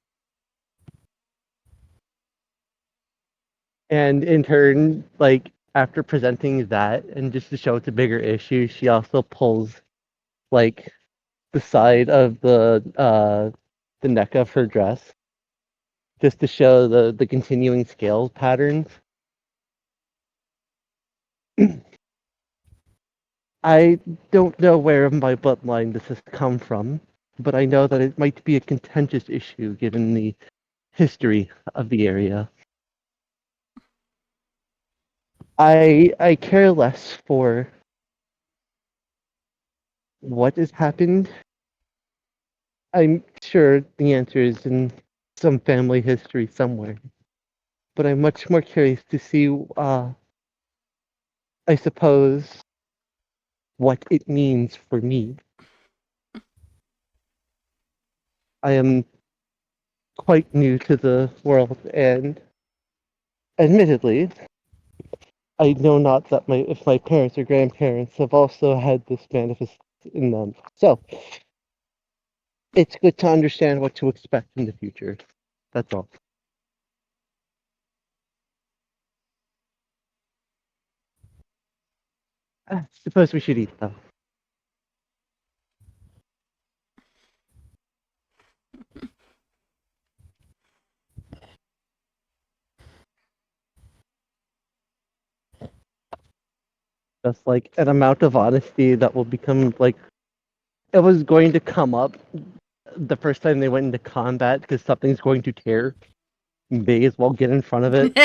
And in turn, like, after presenting that, and just to show it's a bigger issue, she also pulls like the side of the neck of her dress, just to show the continuing scale patterns. I don't know where in my bloodline this has come from, but I know that it might be a contentious issue given the history of the area. I care less for what has happened. I'm sure the answer is in some family history somewhere, but I'm much more curious to see, I suppose, what it means for me. I am quite new to the world, and admittedly, I know not that if my parents or grandparents have also had this manifest in them. So it's good to understand what to expect in the future. That's all. I suppose we should eat though. Just like an amount of honesty that will become like it was going to come up the first time they went into combat because something's going to tear. May as well get in front of it.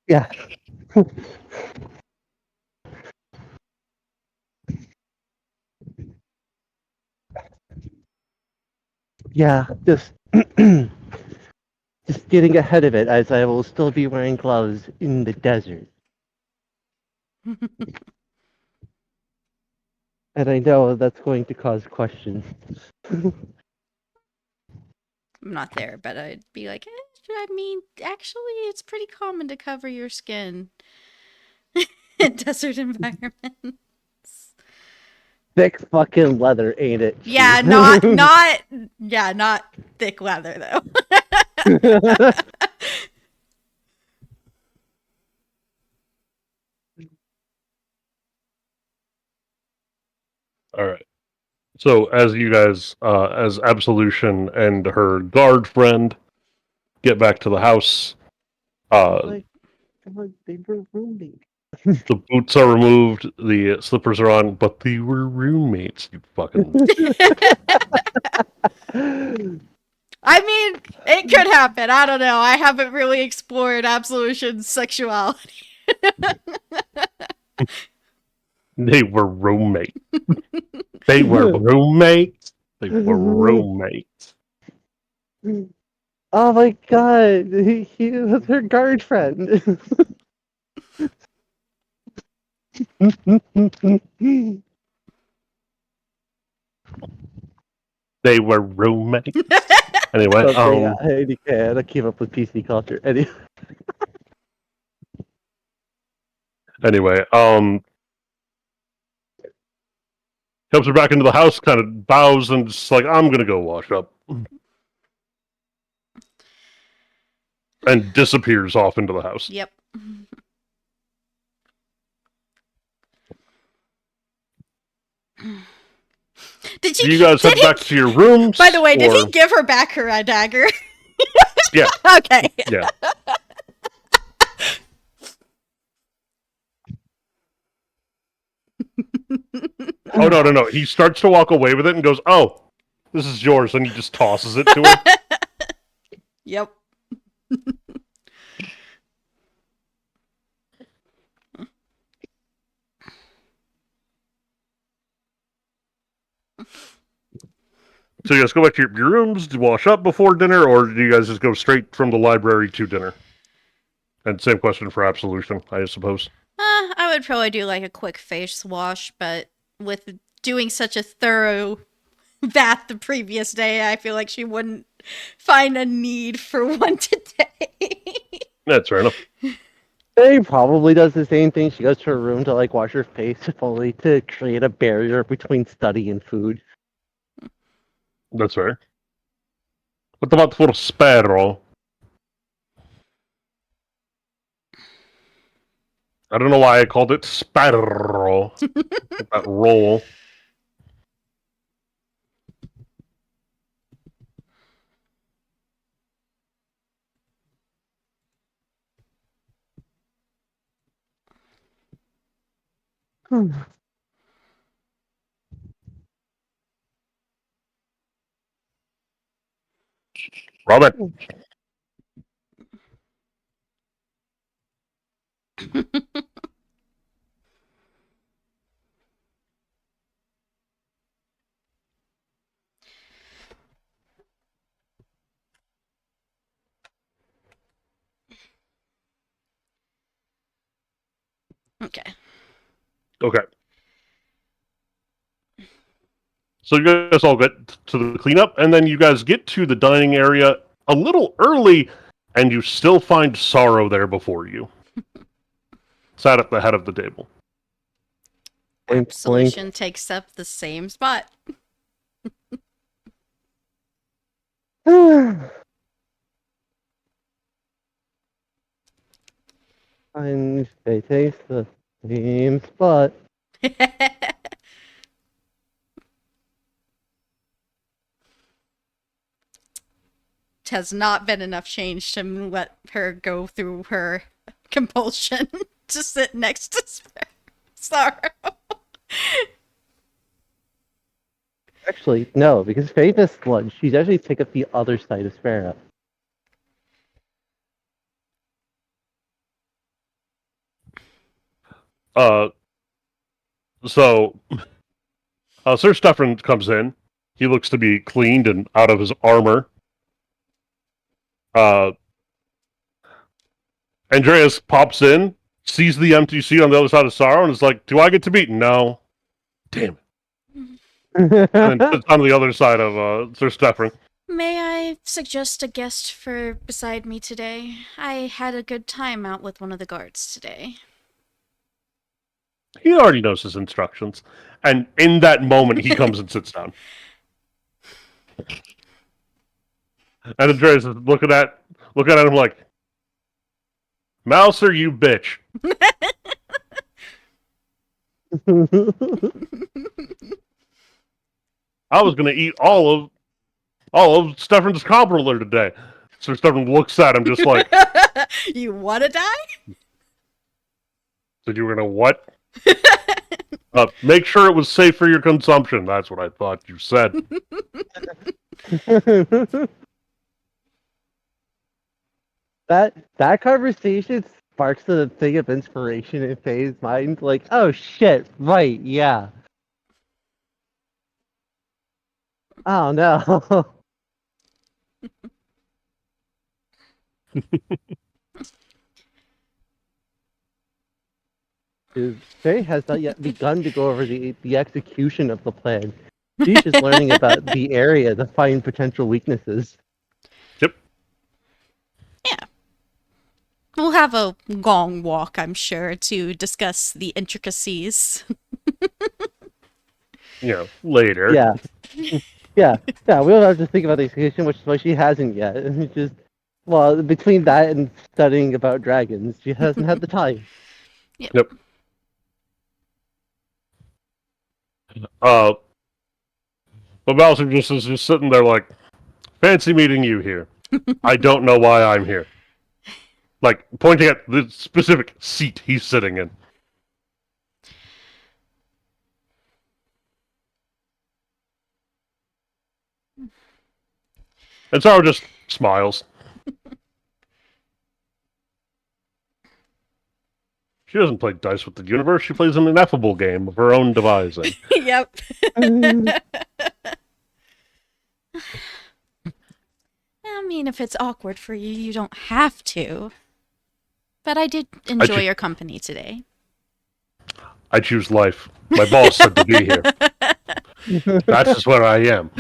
Yeah, yeah, just getting ahead of it as I will still be wearing gloves in the desert. And I know that's going to cause questions. I'm not there, but I'd be like, I mean, actually, it's pretty common to cover your skin in desert environments. Thick fucking leather, ain't it? Yeah, not thick leather though. All right. So as you guys, as Absolution and her guard friend get back to the house, Like, God, they were roommates. the boots are removed, the slippers are on, but they were roommates. You fucking. I mean, it could happen. I don't know. I haven't really explored Absolution's sexuality. They were roommates. They were roommates. They were roommates. Oh my god, he was her guard friend. They were roommates. Anyway, Something I can't keep up with PC culture. anyway, helps her back into the house, kind of bows and just like, I'm gonna go wash up. And disappears off into the house. Yep. Did Do you guys head back to your rooms? By the way, did he give her back her dagger? Yeah. Okay. Yeah. Oh, no. He starts to walk away with it and goes, "Oh, this is yours," and he just tosses it to her. Yep. So you guys go back to your rooms to wash up before dinner, or do you guys just go straight from the library to dinner? And same question for Absolution, I suppose. I would probably do like a quick face wash, but with doing such a thorough bath the previous day, I feel like she wouldn't find a need for one today. That's fair enough. Faye probably does the same thing. She goes to her room to like wash her face, only to create a barrier between study and food. That's fair. What about the little sparrow? I don't know why I called it sparrow. That roll. Robin. Okay. Okay. So you guys all get to the cleanup, and then you guys get to the dining area a little early, and you still find Sorrow there before you. Sat at the head of the table. Blink, Absolution takes up the same spot. blink. And they taste the same spot. Has not been enough change to let her go through her compulsion to sit next to Sorrow. Actually, no, because Faith is sludge. She's actually picked up the other side of Sparrow. So Sir Stefan comes in. He looks to be cleaned and out of his armor. Andreas pops in, sees the empty seat on the other side of Sorrow, and is like, "Do I get to meet?" No. Damn it. And sits on the other side of Sir Stefan. May I suggest a guest for beside me today? I had a good time out with one of the guards today. He already knows his instructions. And in that moment, he comes and sits down. And Andreas is looking at him like, "Mouser, you bitch." I was going to eat all of Stefan's cobbler today. So Stefan looks at him just like, You wanna die? "Said you were going to what?" Make sure it was safe for your consumption. That's what I thought you said. that conversation sparks the thing of inspiration in Faye's mind. Like, oh shit, right, yeah. Oh no. Faye has not yet begun to go over the execution of the plan. She's just learning about the area to find potential weaknesses. Yep. Yeah. We'll have a long walk, I'm sure, to discuss the intricacies. Later. Yeah. Yeah, we don't have to think about the execution, which is why she hasn't yet. It's just, well, between that and studying about dragons, she hasn't had the time. Yep. But Bowser just is just sitting there like, "Fancy meeting you here. I don't know why I'm here." Like, pointing at the specific seat he's sitting in. And Sorrow just smiles. She doesn't play dice with the universe. She plays an ineffable game of her own devising. Yep. I mean, if it's awkward for you, you don't have to. But I did enjoy your company today. I choose life. My boss said to be here. That's just where I am.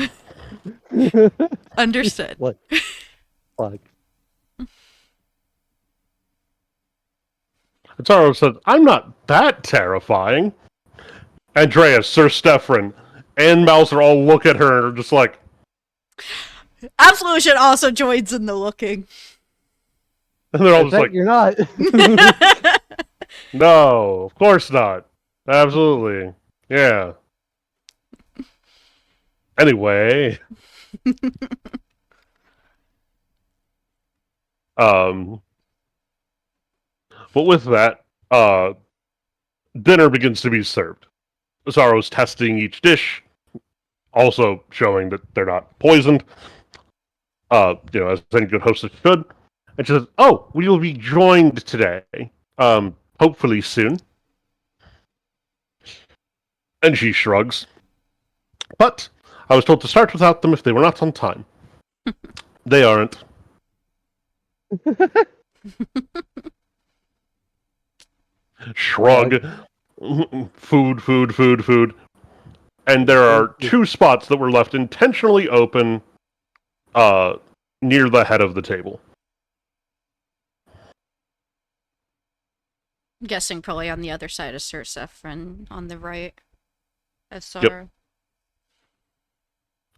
Understood. What? Fuck. And Sorrow said, I'm not that terrifying. Andreas, Sir Stefan, and Mouser all look at her and are just like, Absolution also joins in the looking. and they're all I just bet like, you're not. no, of course not. Absolutely. Yeah. Anyway. But with that, dinner begins to be served. Sorrow's testing each dish, also showing that they're not poisoned. As any good hostess should. And she says, "Oh, we will be joined today. Hopefully soon." And she shrugs. But I was told to start without them if they were not on time. They aren't. Shrug. Food. And there are 2 spots that were left intentionally open near the head of the table. I'm guessing probably on the other side of Sir Saffron, on the right of Sorrow.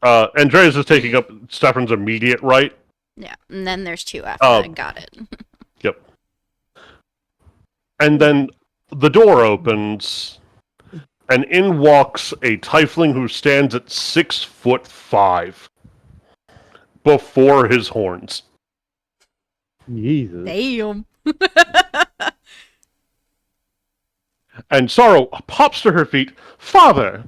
Andreas is taking up Stefan's immediate right. Yeah, and then there's 2 after that. Got it. Yep. And then the door opens, and in walks a tiefling who stands at 6'5" before his horns. Jesus. Damn. And Sorrow pops to her feet, "Father!"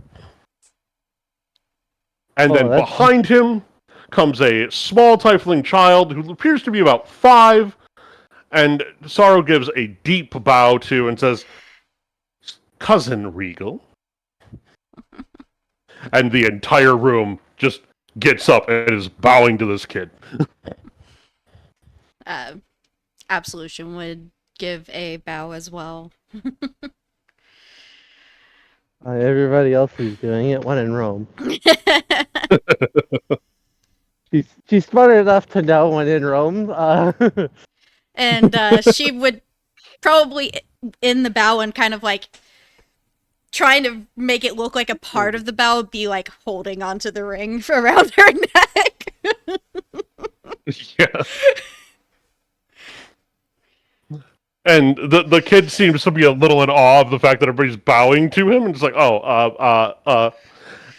And then that's- behind him comes a small tiefling child who appears to be about 5, and Sorrow gives a deep bow to and says, "Cousin Regal." And the entire room just gets up and is bowing to this kid. Absolution would give a bow as well. Everybody else is doing it. When in Rome. She's smart enough to know when in Rome. And she would probably in the bow and kind of like trying to make it look like a part of the bow be like holding onto the ring around her neck. Yeah. And the kid seems to be a little in awe of the fact that everybody's bowing to him, and it's like,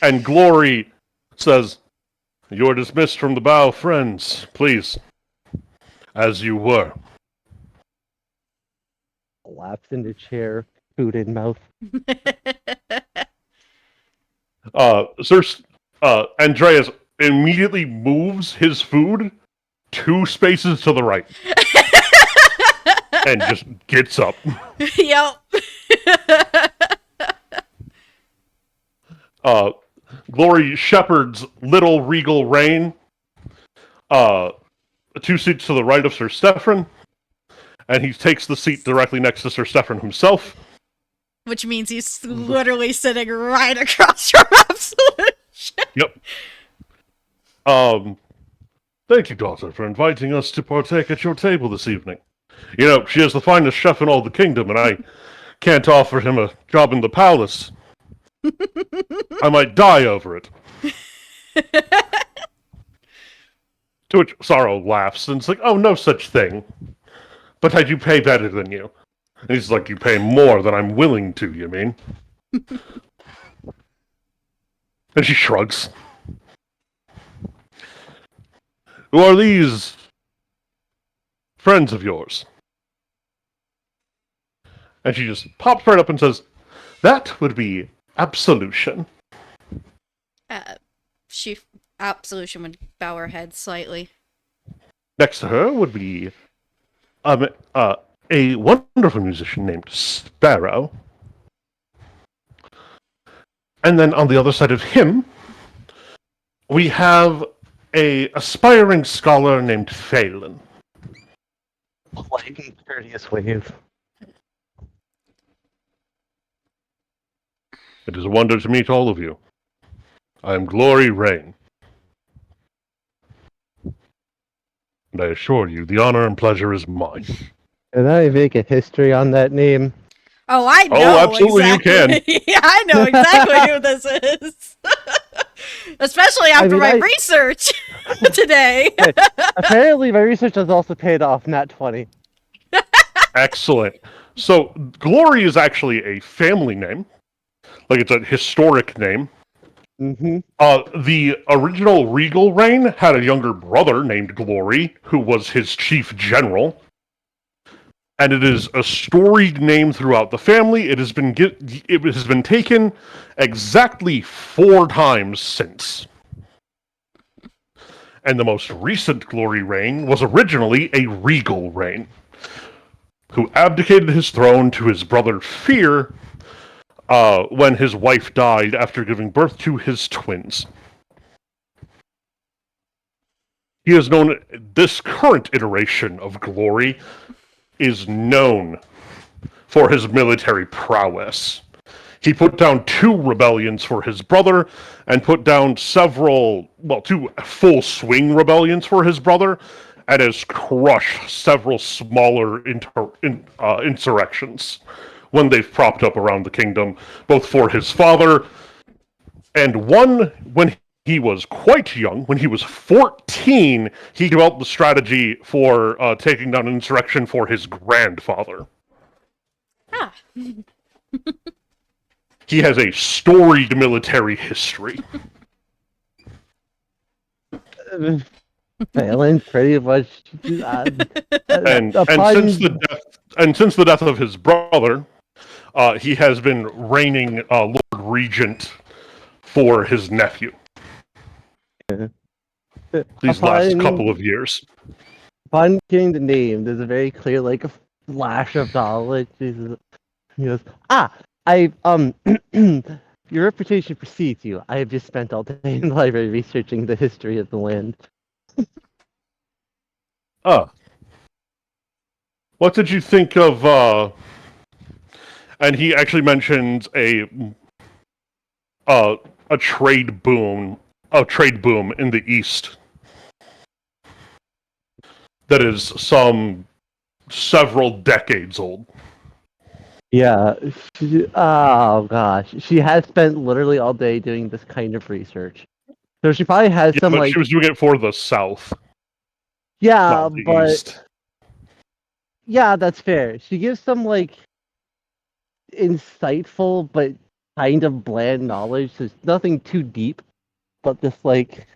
and Glory says, "You're dismissed from the bow, friends. Please, as you were." Collapse into chair, food in mouth. Andreas immediately moves his food 2 spaces to the right. And just gets up. Yep. Glory shepherds little Regal Rain 2 seats to the right of Sir Stefan, and he takes the seat directly next to Sir Stefan himself. Which means he's literally sitting right across from Absolution. Yep. Thank you, daughter, for inviting us to partake at your table this evening. You know, she is the finest chef in all the kingdom, and I can't offer him a job in the palace. I might die over it. To which Sorrow laughs, and it's like, "Oh, no such thing. But I do pay better than you." And he's like, "You pay more than I'm willing to, you mean?" And she shrugs. "Who are these friends of yours?" And she just pops right up and says, "That would be Absolution." She Absolution would bow her head slightly. Next to her would be a wonderful musician named Sparrow. And then on the other side of him, we have a aspiring scholar named Phelan. Polite and courteous wave. It is a wonder to meet all of you. I am Glory Rain. And I assure you, the honor and pleasure is mine. Can I make a history on that name? Oh, I know. Oh, absolutely you exactly. Yeah, I know exactly who this is. Especially after my research today. Apparently, my research has also paid off. Nat 20. Excellent. So, Glory is actually a family name. Like, it's a historic name. Mm-hmm. The original regal reign had a younger brother named Glory, who was his chief general. And it is a storied name throughout the family. It has been taken exactly 4 times since. And the most recent Glory reign was originally a regal reign, who abdicated his throne to his brother Fear when his wife died after giving birth to his twins. He is known. This current iteration of Glory is known for his military prowess. He put down 2 rebellions for his brother, and put down 2 full swing rebellions for his brother, and has crushed several smaller insurrections when they've propped up around the kingdom, both for his father, and one when he was quite young. When he was 14, he developed the strategy for taking down an insurrection for his grandfather. Ah. He has a storied military history. Phelan pretty much. And since the death of his brother, he has been reigning Lord Regent for his nephew. These last couple of years. Upon getting the name, there's a very clear, like, a flash of knowledge. He goes, your reputation precedes you. I have just spent all day in the library researching the history of the land. What did you think of, and he actually mentions a trade boom in the East that is several decades old. Yeah. Oh gosh, she has spent literally all day doing this kind of research, so she probably has some but like. She was doing it for the South. Yeah, not the but East. yeah, that's fair. She gives some like insightful but kind of bland knowledge. So it's nothing too deep, but just like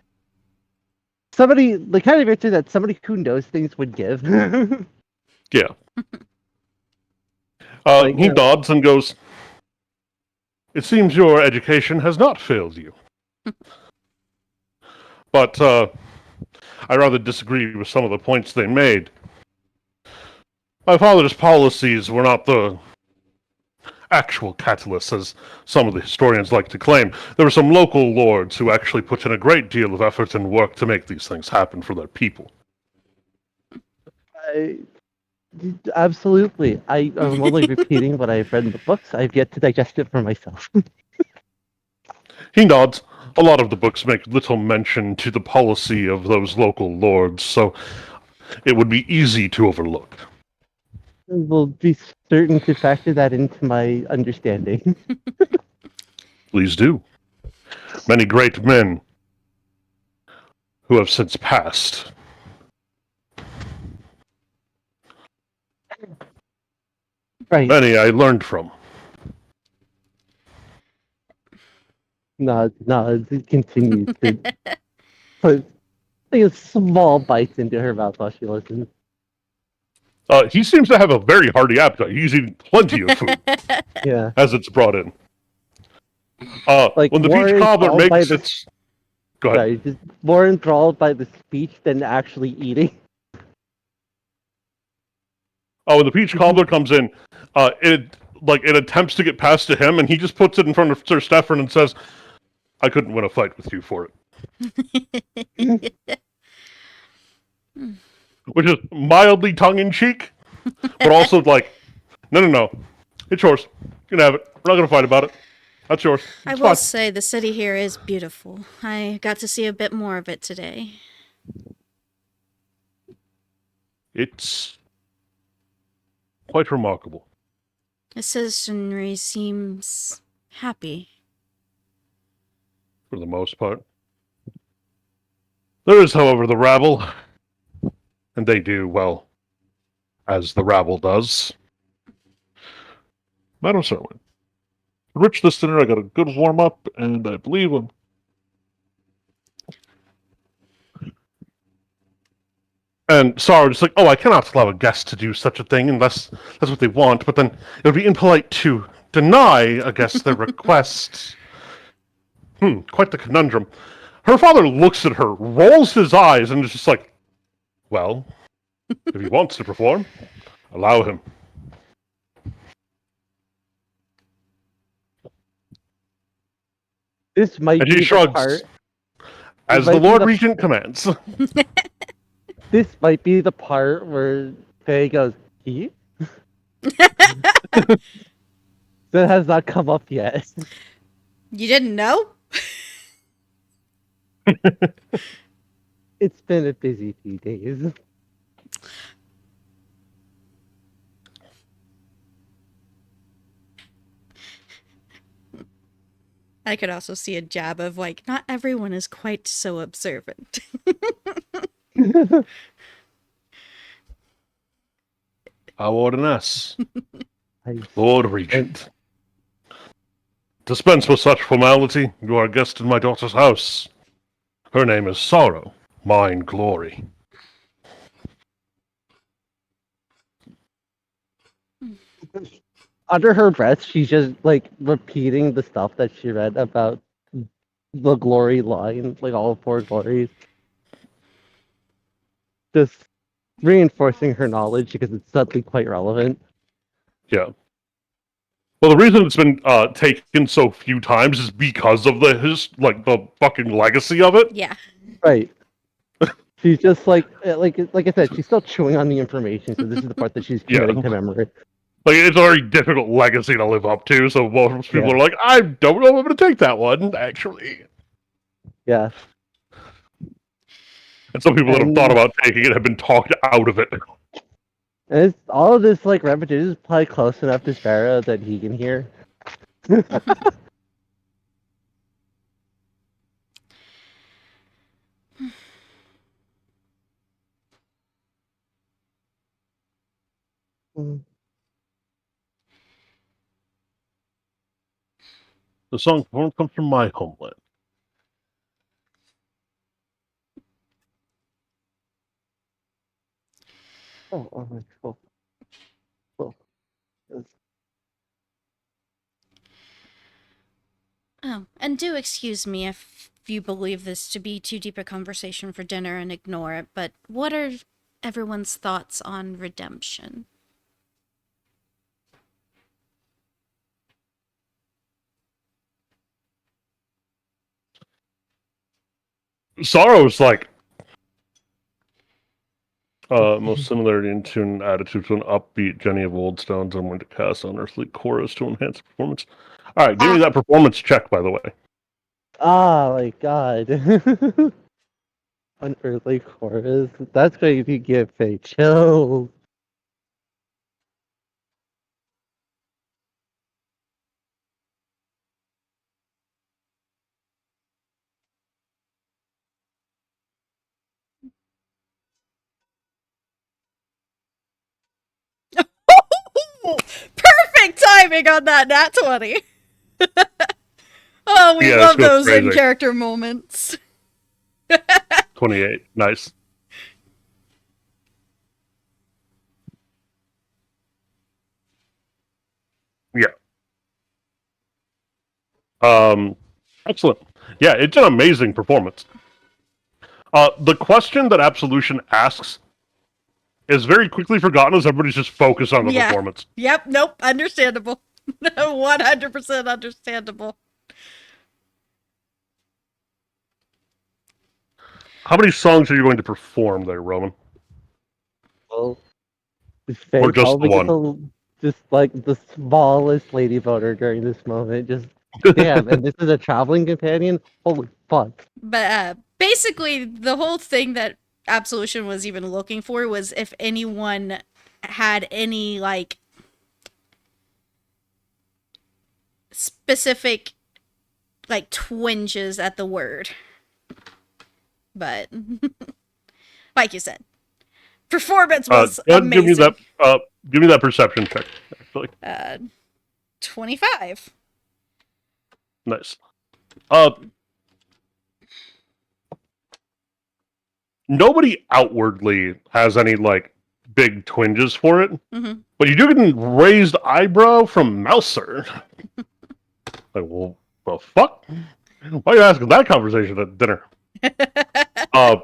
somebody, the kind of answer that somebody who knows things would give. Yeah. Like, He nods and goes, "It seems your education has not failed you." But I rather disagree with some of the points they made. My father's policies were not the actual catalyst, as some of the historians like to claim. There were some local lords who actually put in a great deal of effort and work to make these things happen for their people. Absolutely. I'm only repeating what I've read in the books. I've yet to digest it for myself. He nods. A lot of the books make little mention to the policy of those local lords, so it would be easy to overlook. We'll be certain to factor that into my understanding. Please do. Many great men who have since passed. Right. Many I learned from. No, it continues to put like a small bites into her mouth while she listens. He seems to have a very hearty appetite. He's eating plenty of food Yeah. as it's brought in. Like, When the peach worried cobbler all by makes the- its... Go ahead. Sorry, just more enthralled by the speech than actually eating. Oh, when the peach cobbler comes in, it attempts to get past to him, and he just puts it in front of Sir Stefan and says, "I couldn't win a fight with you for it," which is mildly tongue in cheek, but also like, no, it's yours. You can have it. We're not gonna fight about it. That's yours. I It's will fine. say the city here is beautiful. I got to see a bit more of it today. It's quite remarkable. The citizenry seems happy. For the most part. There is, however, the rabble, and they do, well, as the rabble does. Madam Serwin, rich this dinner, I got a good warm-up, and I believe I'm... And Sorrow just like, oh, I cannot allow a guest to do such a thing unless that's what they want, but then it would be impolite to deny a guest their request. Quite the conundrum. Her father looks at her, rolls his eyes, and is just like, well, if he wants to perform, allow him. This might And be he the shrugs, part. as might the be Lord the- Regent commands. This might be the part where Faye goes, "He." That has not come up yet. You didn't know? It's been a busy few days. I could also see a jab of like, not everyone is quite so observant. Our ordinance, I- Lord Regent. Dispense with such formality. You are a guest in my daughter's house. Her name is Sorrow, mine glory. Under her breath, she's just like repeating the stuff that she read about the glory line, like all four glories. Just reinforcing her knowledge because it's suddenly quite relevant. Yeah. Well, the reason it's been taken so few times is because of the fucking legacy of it. Yeah. Right. She's just like I said, she's still chewing on the information, so this is the part that she's Yeah. committing to memory. Like, it's a very difficult legacy to live up to, so most people Yeah. are like, I don't know if I'm going to take that one, actually. Yeah. And some people that have thought And- about taking it have been talked out of it. And it's, all of this like repetition is probably close enough to Sparrow that he can hear. Mm. The song comes from my homeland. Oh, cool. Cool. Oh, and do excuse me if you believe this to be too deep a conversation for dinner and ignore it, but what are everyone's thoughts on redemption? Sorrow's like most similarity in tune attitude to an upbeat Jenny of Oldstones and when to cast unearthly chorus to enhance performance. All right, give me that performance check, by the way. Ah, my God. Unearthly chorus. That's going to give Faye chills. Perfect timing on that nat 20. Oh, we Yeah, love this goes those crazy. in character moments. 28. Nice. Yeah. Excellent. Yeah, it's an amazing performance. The question that Absolution asks is very quickly forgotten as everybody's just focused on the Yeah. performance. Yep, nope, understandable. 100% understandable. How many songs are you going to perform there, Roman? Well, Or Faye just the probably gets one? just like the smallest lady voter during this moment. Just damn, and this is a traveling companion. Holy fuck! But basically, the whole thing that Absolution was even looking for was if anyone had any, like, specific, like, twinges at the word. But, like you said, performance was Give me amazing. that perception check, actually. 25. Nice. Nobody outwardly has any, like, big twinges for it. Mm-hmm. But you do get a raised eyebrow from Mouser. Like, well, the fuck? Why are you asking that conversation at dinner? Uh,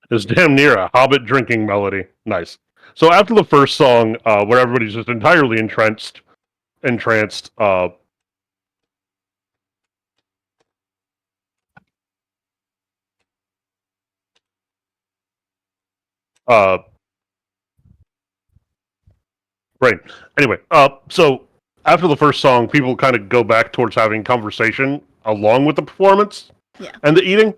it's damn near a Hobbit drinking melody. Nice. So after the first song, where everybody's just entirely entranced, uh, right. Anyway, so after the first song, people kind of go back towards having conversation along with the performance Yeah. and the eating.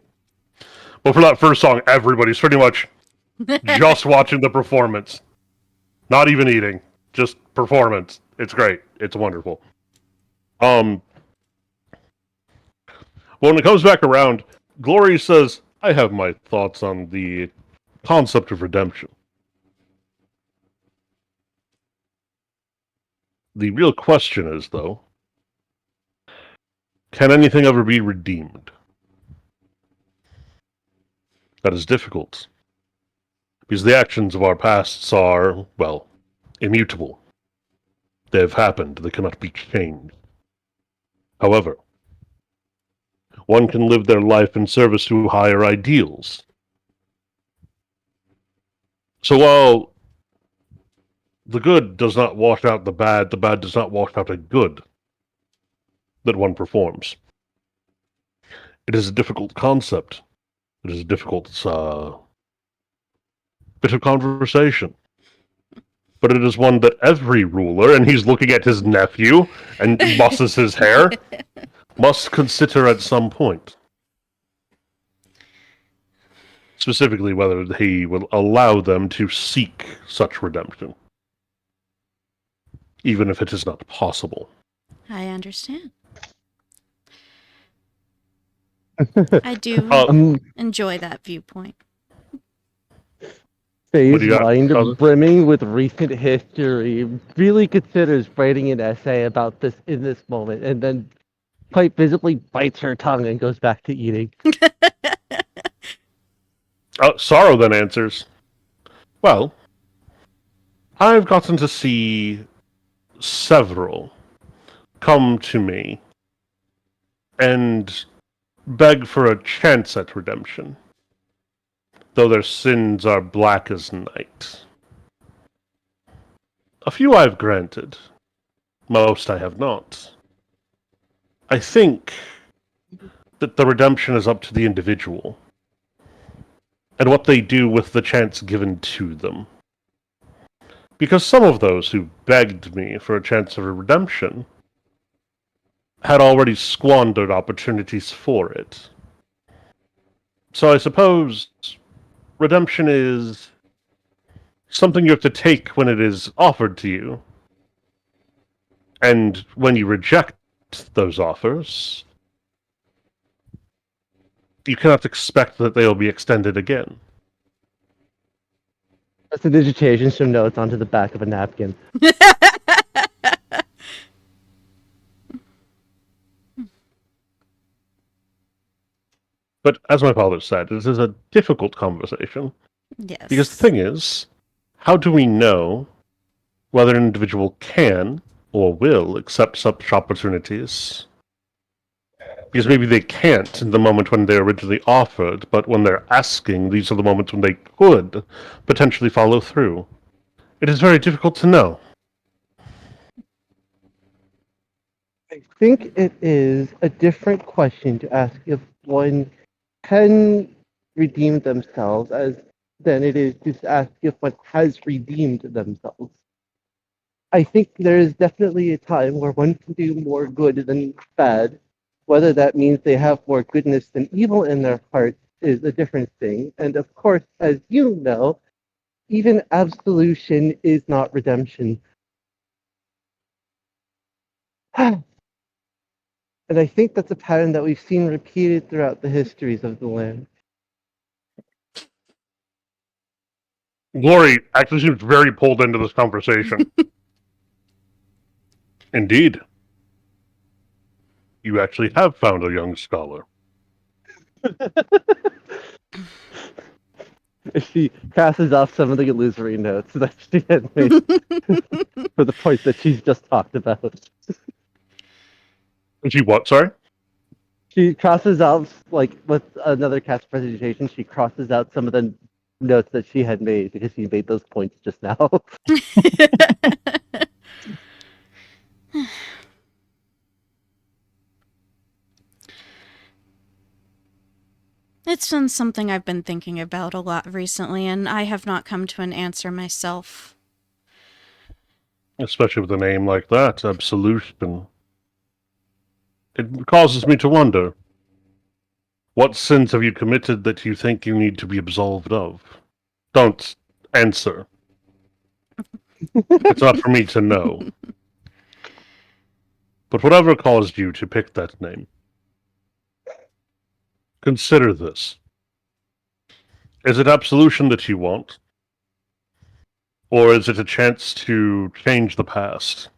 But for that first song, everybody's pretty much just watching the performance. Not even eating. Just performance. It's great. It's wonderful. When it comes back around, Glory says, I have my thoughts on the concept of redemption. The real question is, though, can anything ever be redeemed? That is difficult. Because the actions of our pasts are, well, immutable. They have happened. They cannot be changed. However, one can live their life in service to higher ideals. So while the good does not wash out the bad does not wash out a good that one performs. It is a difficult concept. It is a difficult bit of conversation. But it is one that every ruler, and he's looking at his nephew and musses his hair, must consider at some point. Specifically, whether he will allow them to seek such redemption. Even if it is not possible. I understand. I do enjoy that viewpoint. What do Faye's you got, mind cousin? brimming with recent history really considers writing an essay about this in this moment, and then quite visibly bites her tongue and goes back to eating. Sorrow then answers, well, I've gotten to see several come to me and beg for a chance at redemption, though their sins are black as night. A few I've granted, most I have not. I think that the redemption is up to the individual, and what they do with the chance given to them. Because some of those who begged me for a chance of a redemption had already squandered opportunities for it. So I suppose redemption is something you have to take when it is offered to you. And when you reject those offers, you cannot expect that they will be extended again. That's the digitation some notes onto the back of a napkin. But as my father said, this is a difficult conversation. Yes. Because the thing is, how do we know whether an individual can or will accept such opportunities? Because maybe they can't in the moment when they're originally offered, but when they're asking, these are the moments when they could potentially follow through. It is very difficult to know. I think it is a different question to ask if one can redeem themselves as than it is to ask if one has redeemed themselves. I think there is definitely a time where one can do more good than bad. Whether that means they have more goodness than evil in their heart is a different thing. And of course, as you know, even absolution is not redemption. And I think that's a pattern that we've seen repeated throughout the histories of the land. Glory actually seems very pulled into this conversation. Indeed. You actually have found a young scholar. She passes off some of the illusory notes that she had made for the point that she's just talked about. And she what, sorry? She crosses out, like with another cast presentation, she crosses out some of the notes that she had made because she made those points just now. It's been something I've been thinking about a lot recently, and I have not come to an answer myself. Especially with a name like that, absolution. It causes me to wonder, what sins have you committed that you think you need to be absolved of? Don't answer. It's not for me to know. But whatever caused you to pick that name, consider this. Is it absolution that you want? Or is it a chance to change the past?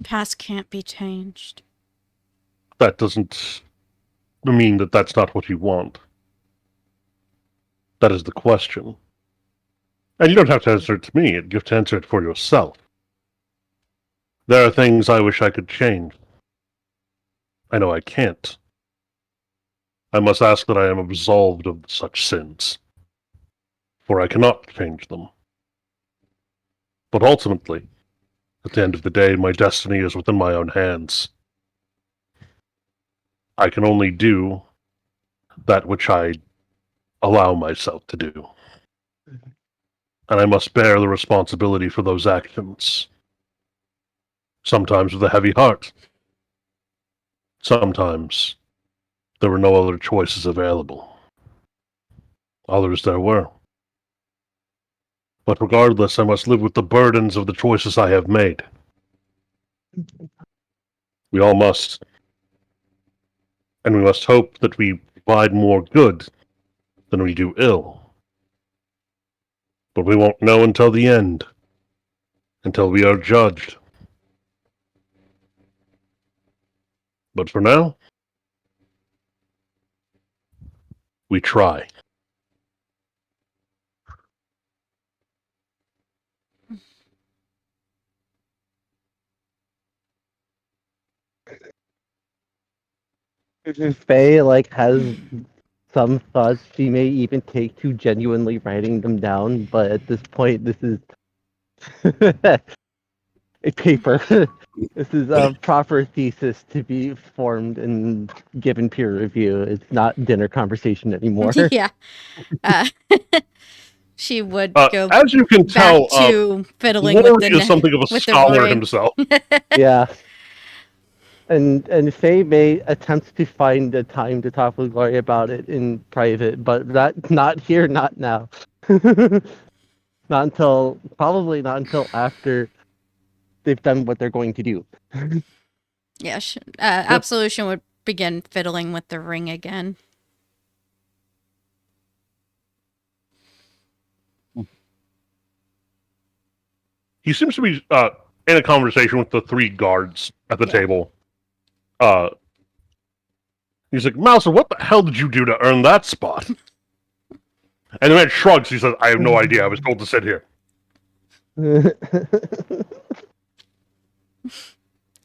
Past can't be changed. That doesn't mean that that's not what you want. That is the question. And you don't have to answer it to me, you have to answer it for yourself. There are things I wish I could change. I know I can't. I must ask that I am absolved of such sins, for I cannot change them. But ultimately, at the end of the day, my destiny is within my own hands. I can only do that which I allow myself to do. And I must bear the responsibility for those actions. Sometimes with a heavy heart. Sometimes there were no other choices available. Others there were. But regardless, I must live with the burdens of the choices I have made. We all must. And we must hope that we provide more good than we do ill. But we won't know until the end. Until we are judged. But for now, we try. Faye has some thoughts she may even take to genuinely writing them down, but at this point, this is a paper. This is a proper thesis to be formed and given peer review. It's not dinner conversation anymore. Yeah. Uh, she would go As you can back tell, to fiddling with Lori is something of a with the scholar roaring. himself. Yeah. And Faye may attempt to find the time to talk with Gloria about it in private, but not here, not now. Probably not until after they've done what they're going to do. Yeah, Absolution would begin fiddling with the ring again. He seems to be in a conversation with the three guards at the table. He's like, Mouser, what the hell did you do to earn that spot? And the man shrugs. He says, I have no idea. I was told to sit here.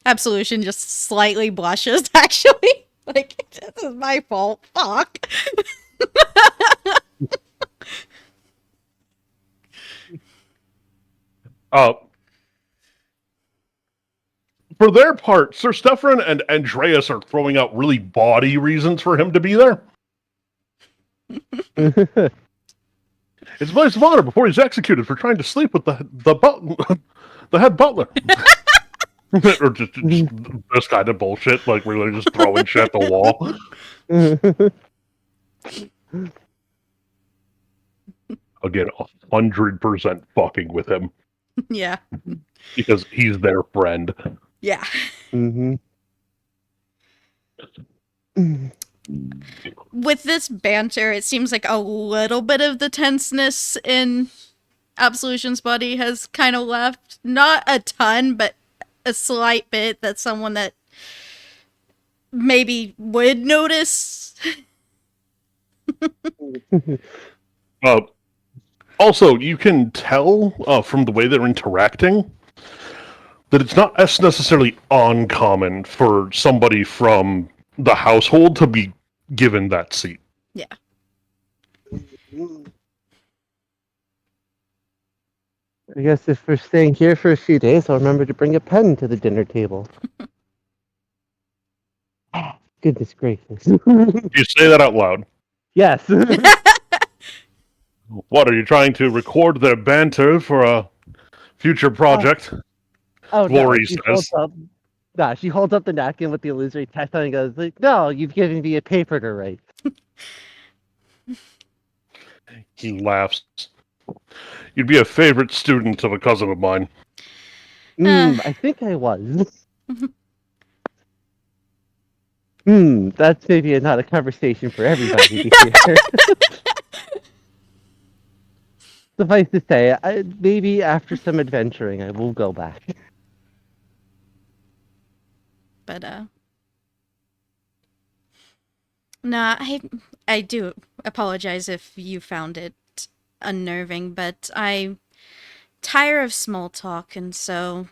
Absolution just slightly blushes, actually. Like, this is my fault. Fuck. Uh, for their part, Sir Stefan and Andreas are throwing out really bawdy reasons for him to be there. It's a place of honor before he's executed for trying to sleep with the head butler. Or just this kind of bullshit, like really just throwing shit at the wall. Again, 100% fucking with him Yeah. because he's their friend. Yeah. Mm-hmm. With this banter, it seems like a little bit of the tenseness in Absolution's body has kind of left. Not a ton, but a slight bit. That's someone that maybe would notice. Uh, also, you can tell from the way they're interacting that it's not as necessarily uncommon for somebody from the household to be given that seat. Yeah. I guess if we're staying here for a few days, I'll remember to bring a pen to the dinner table. Goodness gracious. You say that out loud. Yes. What, are you trying to record their banter for a future project? Oh, Glory no, she says. holds up. Nah, she holds up the napkin with the illusory text on and goes, like, no, you've given me a paper to write. He laughs. You'd be a favorite student of a cousin of mine. I think I was. That's maybe not a conversation for everybody to hear. Suffice to say, maybe after some adventuring, I will go back. But no, I do apologize if you found it unnerving, but I tire of small talk, and so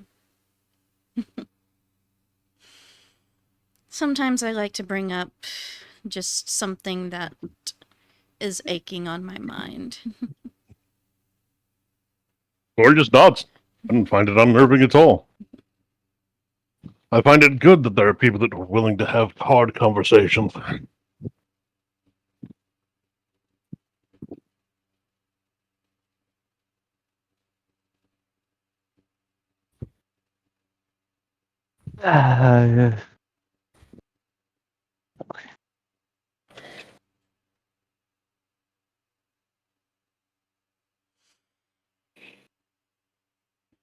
sometimes I like to bring up just something that is aching on my mind. Or just nods. I don't find it unnerving at all. I find it good that there are people that are willing to have hard conversations. Yes.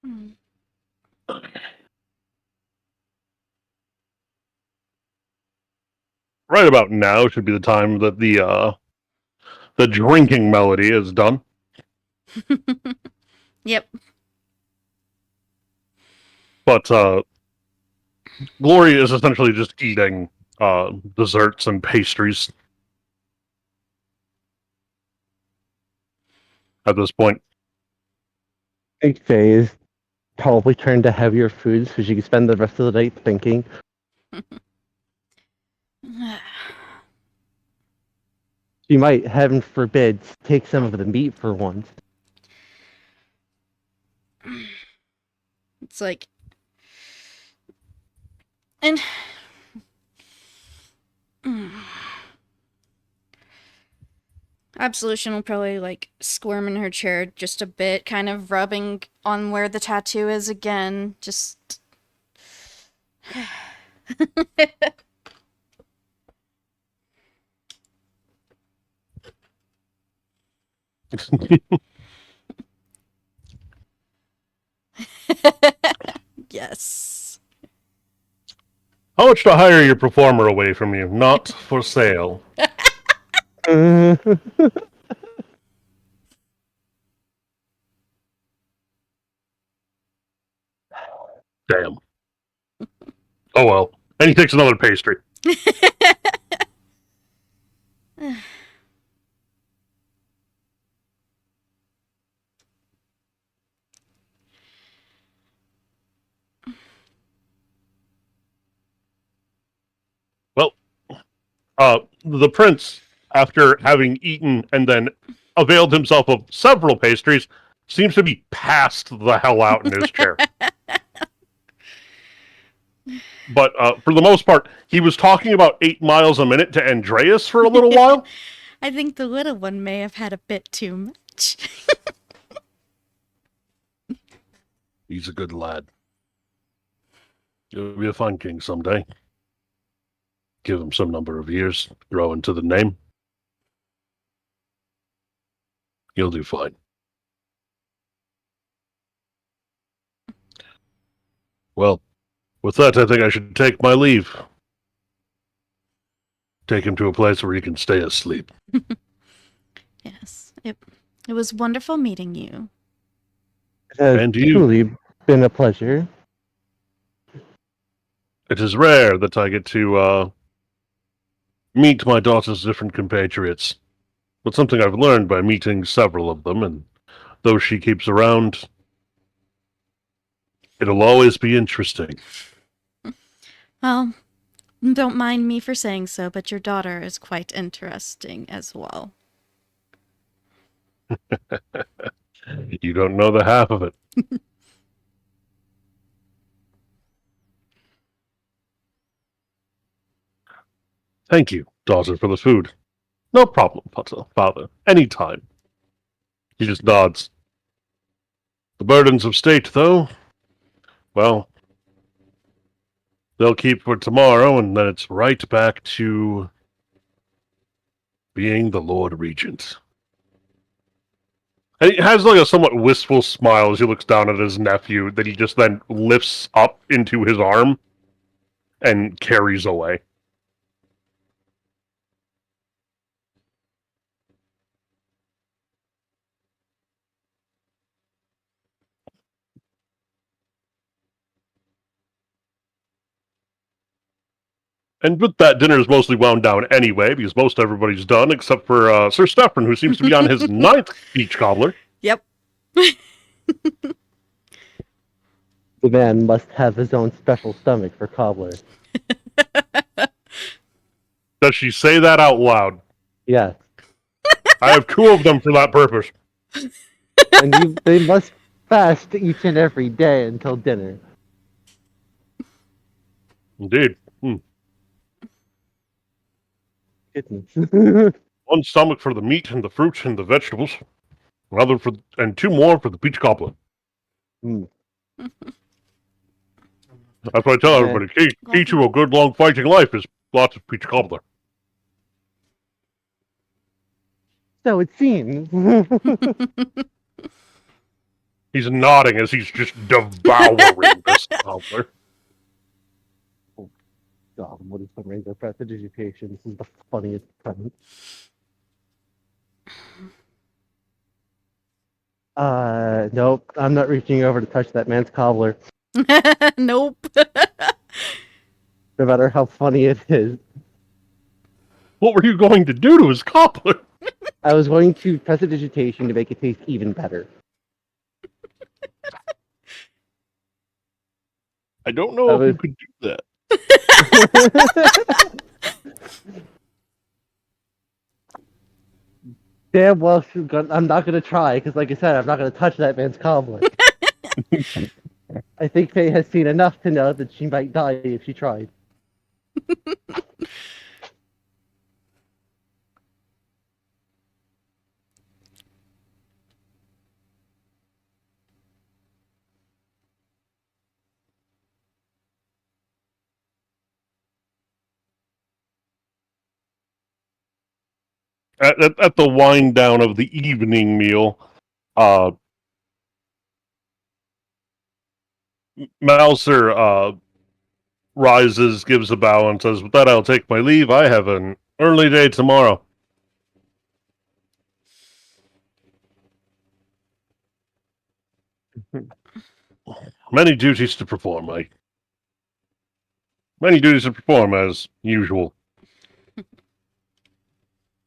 Mm. Right about now should be the time that the drinking melody is done. Yep. But Glory is essentially just eating desserts and pastries at this point. I think Faye is probably turned to heavier foods so she can spend the rest of the night thinking. She might, heaven forbid, take some of the meat for once. It's like, and Absolution will probably like squirm in her chair just a bit, kind of rubbing on where the tattoo is again. Just yes. How much to hire your performer away from you? Not for sale. Damn. Oh well. And he takes another pastry. The prince, after having eaten and then availed himself of several pastries, seems to be passed the hell out in his chair. But for the most part, he was talking about 8 miles a minute to Andreas for a little while. I think the little one may have had a bit too much. He's a good lad. He'll be a fine king someday. Give him some number of years, grow into the name. He'll do fine. Well, with that, I think I should take my leave. Take him to a place where he can stay asleep. Yes, it was wonderful meeting you. It has And you. truly been a pleasure. It is rare that I get to meet my daughter's different compatriots, but something I've learned by meeting several of them, and though she keeps around, it'll always be interesting. Well, don't mind me for saying so, but your daughter is quite interesting as well. You don't know the half of it. Thank you, daughter, for the food. No problem, father. Any time. He just nods. The burdens of state, though, well, they'll keep for tomorrow, and then it's right back to being the Lord Regent. And he has like a somewhat wistful smile as he looks down at his nephew that he just then lifts up into his arm and carries away. And with that, dinner is mostly wound down anyway, because most everybody's done, except for Sir Stefan, who seems to be on his 9th beach cobbler. Yep. The man must have his own special stomach for cobbler. Does she say that out loud? Yes. I have 2 of them for that purpose. And they must fast each and every day until dinner. Indeed. Goodness. 1 stomach for the meat and the fruit and the vegetables, and 2 more for the beach cobbler. Mm. That's what I tell Yeah. everybody. Key to a good long fighting life is lots of beach cobbler. So it seems. He's nodding as he's just devouring this cobbler. God, what is the range of prestidigitation? This is the funniest premise. Nope. I'm not reaching over to touch that man's cobbler, Nope. no matter how funny it is. What were you going to do to his cobbler? I was going to prestidigitation to make it taste even better. I don't know if you could do that. Damn well, I'm not gonna try, because like I said, I'm not gonna touch that man's cobbler. I think Faye has seen enough to know that she might die if she tried. At the wind down of the evening meal, Mouser rises, gives a bow, and says, "With that, I'll take my leave. I have an early day tomorrow." Many duties to perform, Many duties to perform, as usual.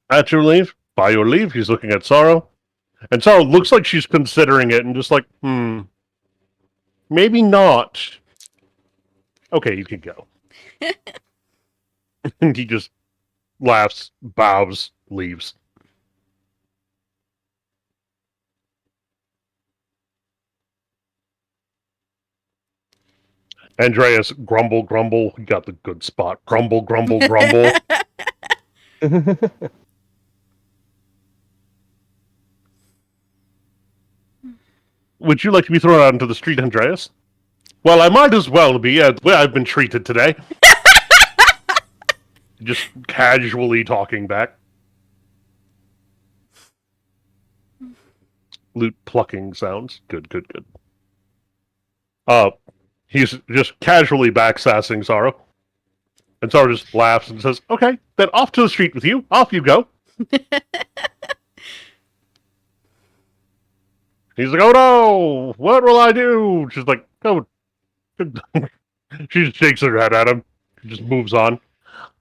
At your leave? By your leave? He's looking at Sorrow. And Sorrow looks like she's considering it and just like, maybe not. Okay, you can go. And he just laughs, bows, leaves. Andreas, grumble, grumble. You got the good spot. Grumble, grumble, grumble. Would you like to be thrown out into the street, Andreas? Well, I might as well be. The way I've been treated today. Just casually talking back. Lute plucking sounds. Good, good, good. He's just casually backsassing Sorrow. And Sorrow just laughs and says, okay, then off to the street with you. Off you go. He's like, oh no, what will I do? She's like, oh. She just shakes her head at him. She just moves on.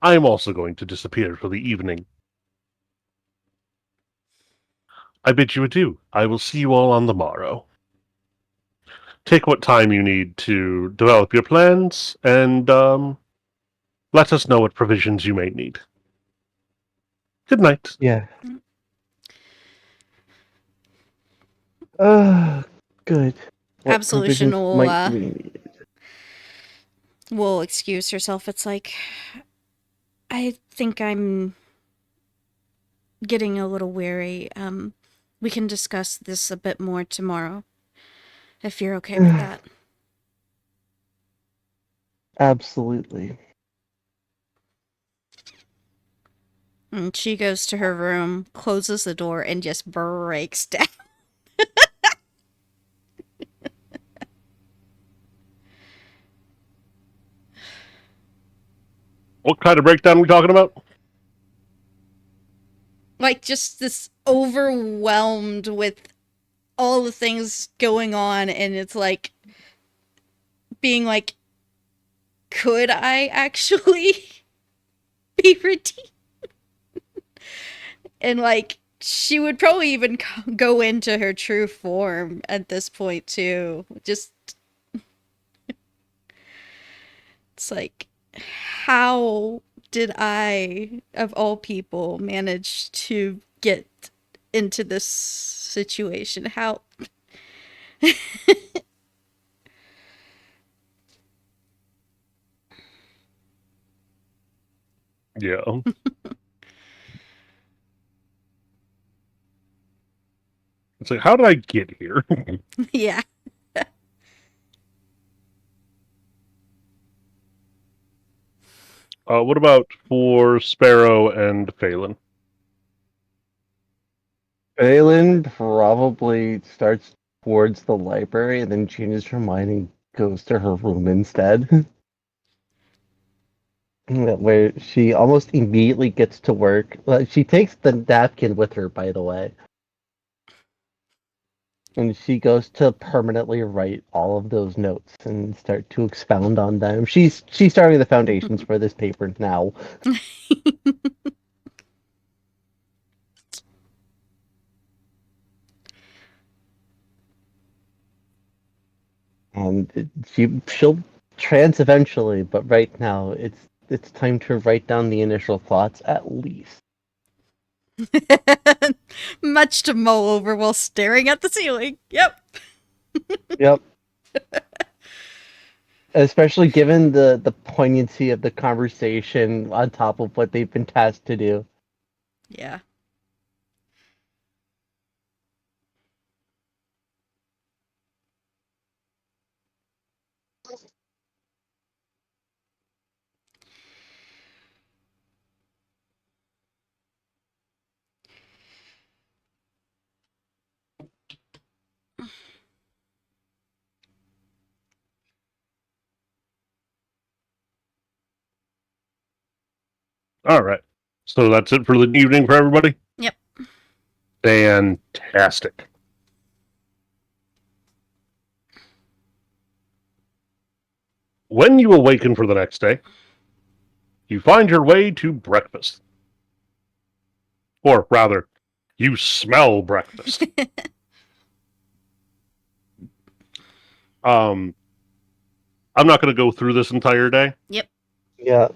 I am also going to disappear for the evening. I bid you adieu. I will see you all on the morrow. Take what time you need to develop your plans, and let us know what provisions you may need. Good night. Yeah. Good. What Absolution provisions will, might we need? will excuse herself. It's like, I think I'm getting a little weary. We can discuss this a bit more tomorrow, if you're okay with that. Absolutely. And she goes to her room, closes the door, and just breaks down. What kind of breakdown are we talking about? Like, just this overwhelmed with all the things going on, and it's like, being like, could I actually be redeemed? And like, she would probably even go into her true form at this point too. Just, it's like, how did I, of all people, manage to get into this situation? How? Yeah. It's like, how did I get here? Yeah. What about for Sparrow and Phelan? Balin probably starts towards the library and then changes her mind and goes to her room instead. Where she almost immediately gets to work. Well, she takes the napkin with her, by the way. And she goes to permanently write all of those notes and start to expound on them. She's starting the foundations for this paper now. And she'll trans eventually, but right now it's time to write down the initial thoughts at least. Much to mull over while staring at the ceiling. Yep. Yep. Especially given the poignancy of the conversation on top of what they've been tasked to do. Yeah. All right. So that's it for the evening for everybody? Yep. Fantastic. When you awaken for the next day, you find your way to breakfast. Or rather, you smell breakfast. I'm not going to go through this entire day. Yep. Yeah.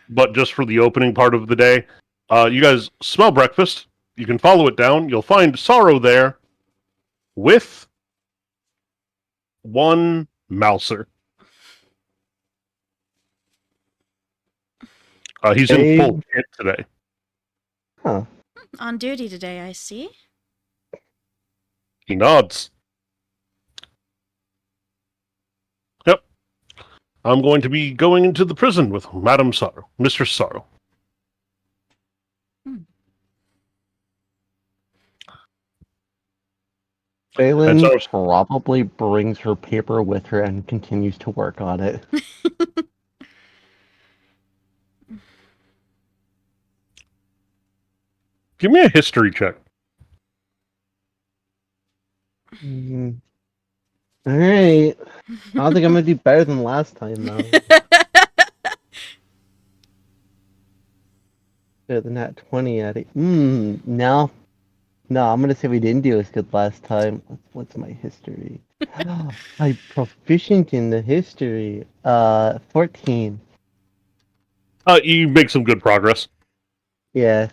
But just for the opening part of the day, You guys smell breakfast. You can follow it down. You'll find Sorrow there with one mouser. He's in Hey. full kit today. Huh. On duty today, I see. He nods. Yep. I'm going to be going into the prison with Madame Sorrow, Mistress Sorrow. Phelan so- probably brings her paper with her and continues to work on it. Give me a history check. Mm. Alright. I don't think I'm gonna do better than last time, though. Better than that 20 at it. No. No, I'm gonna say we didn't do as good last time. What's my history? I'm proficient in the history. 14. You make some good progress. Yeah.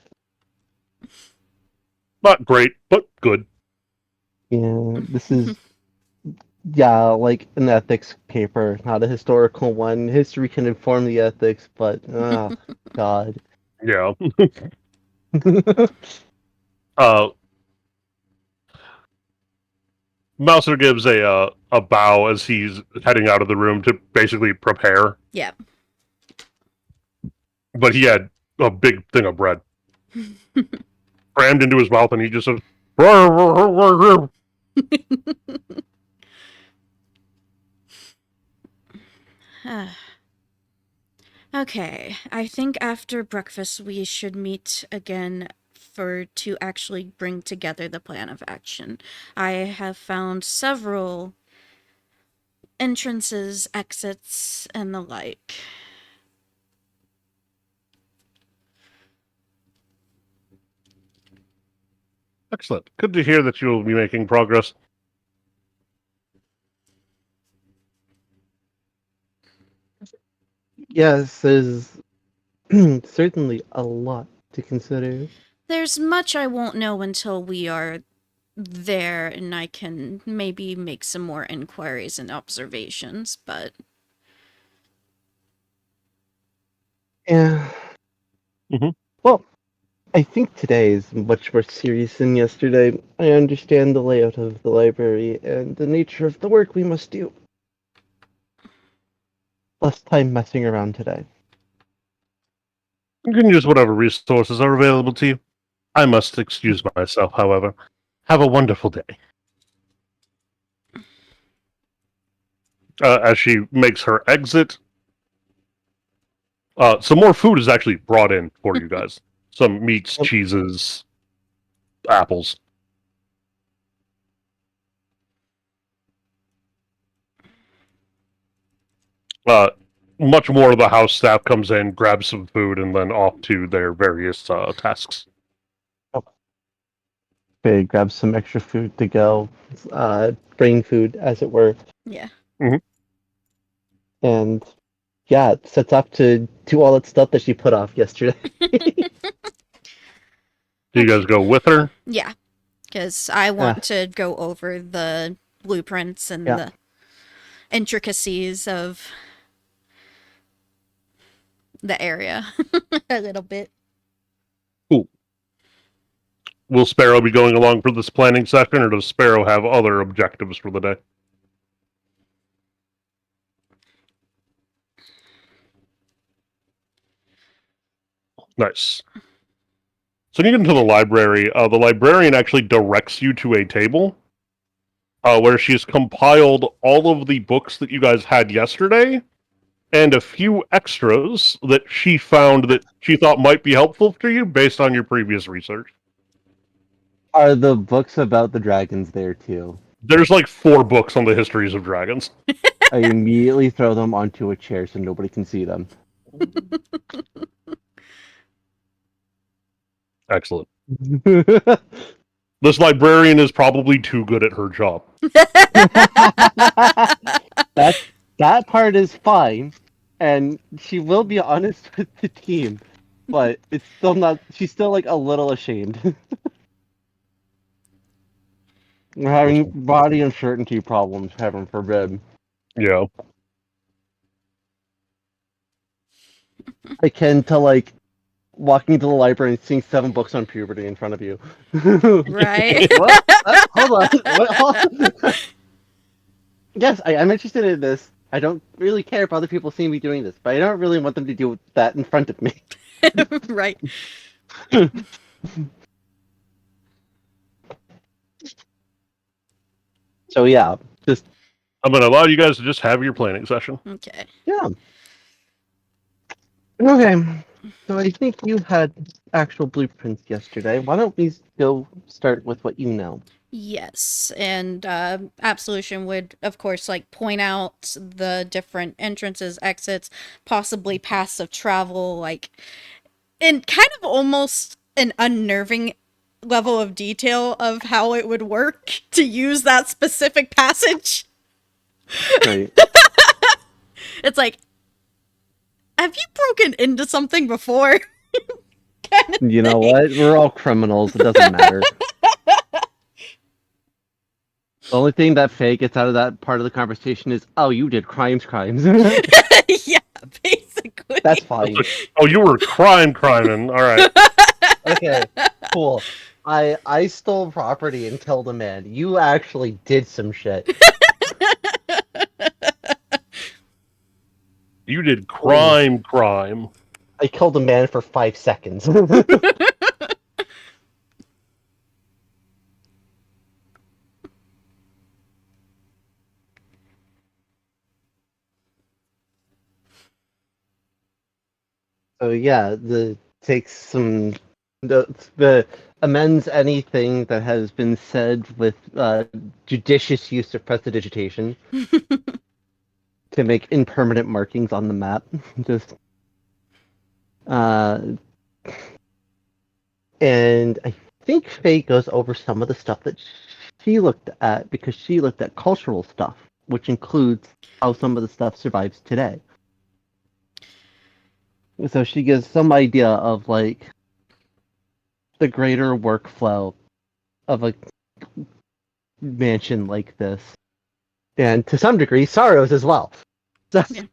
Not great, but good. Yeah, this is like an ethics paper, not a historical one. History can inform the ethics, but God. Yeah. Mouser gives a bow as he's heading out of the room to basically prepare. Yeah. But he had a big thing of bread crammed into his mouth, and he just says, Okay, I think after breakfast we should meet again to actually bring together the plan of action. I have found several entrances, exits, and the like. Excellent. Good to hear that you'll be making progress. Yes, there's certainly a lot to consider. There's much I won't know until we are there and I can maybe make some more inquiries and observations, but Yeah. Mhm. Well, I think today is much more serious than yesterday. I understand the layout of the library and the nature of the work we must do. Less time messing around today. You can use whatever resources are available to you. I must excuse myself, however. Have a wonderful day. As she makes her exit, some more food is actually brought in for you guys. Some meats, Yep. cheeses, apples. Much more of the house staff comes in, grabs some food, and then off to their various tasks. Okay, grab some extra food to go. Brain food, as it were. yeah. And yeah, it sets off to do all that stuff that she put off yesterday. Do you guys go with her? Yeah, because I want to go over the blueprints and Yeah. the intricacies of the area a little bit. Cool. Will Sparrow be going along for this planning session, or does Sparrow have other objectives for the day? Nice. So you get into the library. The librarian actually directs you to a table where she's compiled all of the books that you guys had yesterday and a few extras that she found that she thought might be helpful to you based on your previous research. Are the books about the dragons there too? There's like 4 books on the histories of dragons. I immediately throw them onto a chair so nobody can see them. Excellent. This librarian is probably too good at her job. that part is fine, and she will be honest with the team. but it's still not. She's still like a little ashamed. We're having body uncertainty problems, heaven forbid. Yeah. Akin to like walking to the library and seeing 7 books on puberty in front of you. Right. What? Hold on. What? Hold on. Yes, I'm interested in this. I don't really care if other people see me doing this, but I don't really want them to do that in front of me. Right. So yeah, just I'm going to allow you guys to just have your planning session. Okay. yeah. Okay. So I think you had actual blueprints yesterday. Why don't we go start with what you know? Yes, and Absolution would, of course, like point out the different entrances, exits, possibly paths of travel, like in kind of almost an unnerving level of detail of how it would work to use that specific passage. Right. It's like, have you broken into something before? Kind of You know thing. what? We're all criminals. It doesn't matter. The only thing that Faye gets out of that part of the conversation is, "Oh, you did crimes." Yeah, basically. That's fine. Oh, you were criming. All right. Okay, cool. I stole property and killed a man. You actually did some shit. You did crime. I killed a man for 5 seconds. So yeah, the takes some the amends anything that has been said with judicious use of prestidigitation to make impermanent markings on the map. Just uh, and I think Faye goes over some of the stuff that she looked at because she looked at cultural stuff, which includes how some of the stuff survives today. So she gives some idea of like the greater workflow of a mansion like this, and to some degree, Sorrows as well. So Yeah.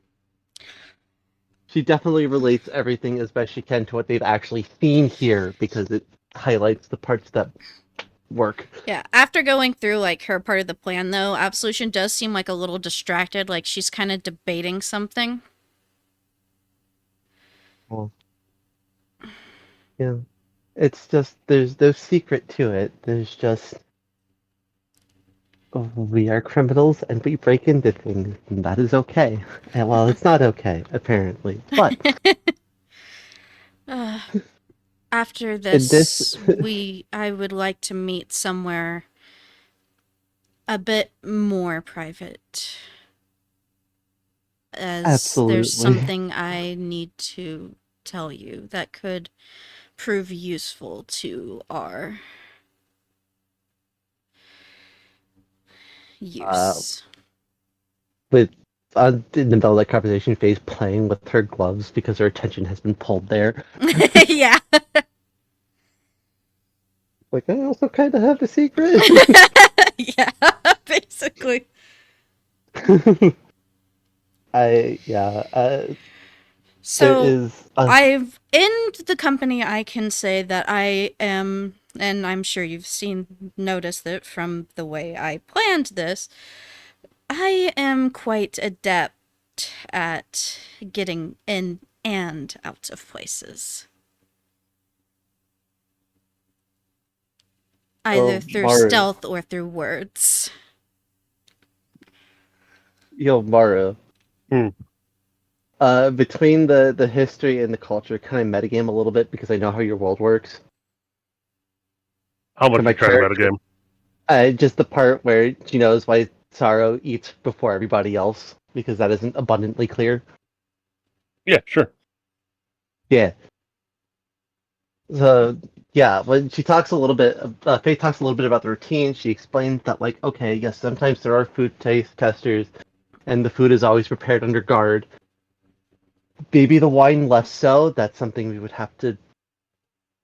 she definitely relates everything as best she can to what they've actually seen here because it highlights the parts that work. Yeah, after going through like her part of the plan though, Absolution does seem like a little distracted, like she's kind of debating something. Well, yeah, it's just there's no secret to it. There's just we are criminals and we break into things, and that is okay. And well, it's not okay apparently, but Uh, After in this, this, I would like to meet somewhere a bit more private, as there's absolutely. something I need to tell you that could prove useful to our Uh, use. with in the middle of that conversation, Faye's playing with her gloves because her attention has been pulled there. Yeah. Like, I also kind of have a secret. Yeah, basically. Yeah. There So, is a in the company, I can say that I am, and I'm sure you've noticed it from the way I planned this, I am quite adept at getting in and out of places. Either through Maru. stealth or through words. Yo, Maru. Hmm. Between the history and the culture, can I metagame a little bit because I know how your world works? How much Can my you trying to character, metagame? just the part where she knows why Sorrow eats before everybody else because that isn't abundantly clear. Yeah, sure. Yeah. So yeah, when she talks a little bit, Faith talks a little bit about the routine. She explains that like, okay, yes, sometimes there are food taste testers, and the food is always prepared under guard. Maybe the wine less so. That's something we would have to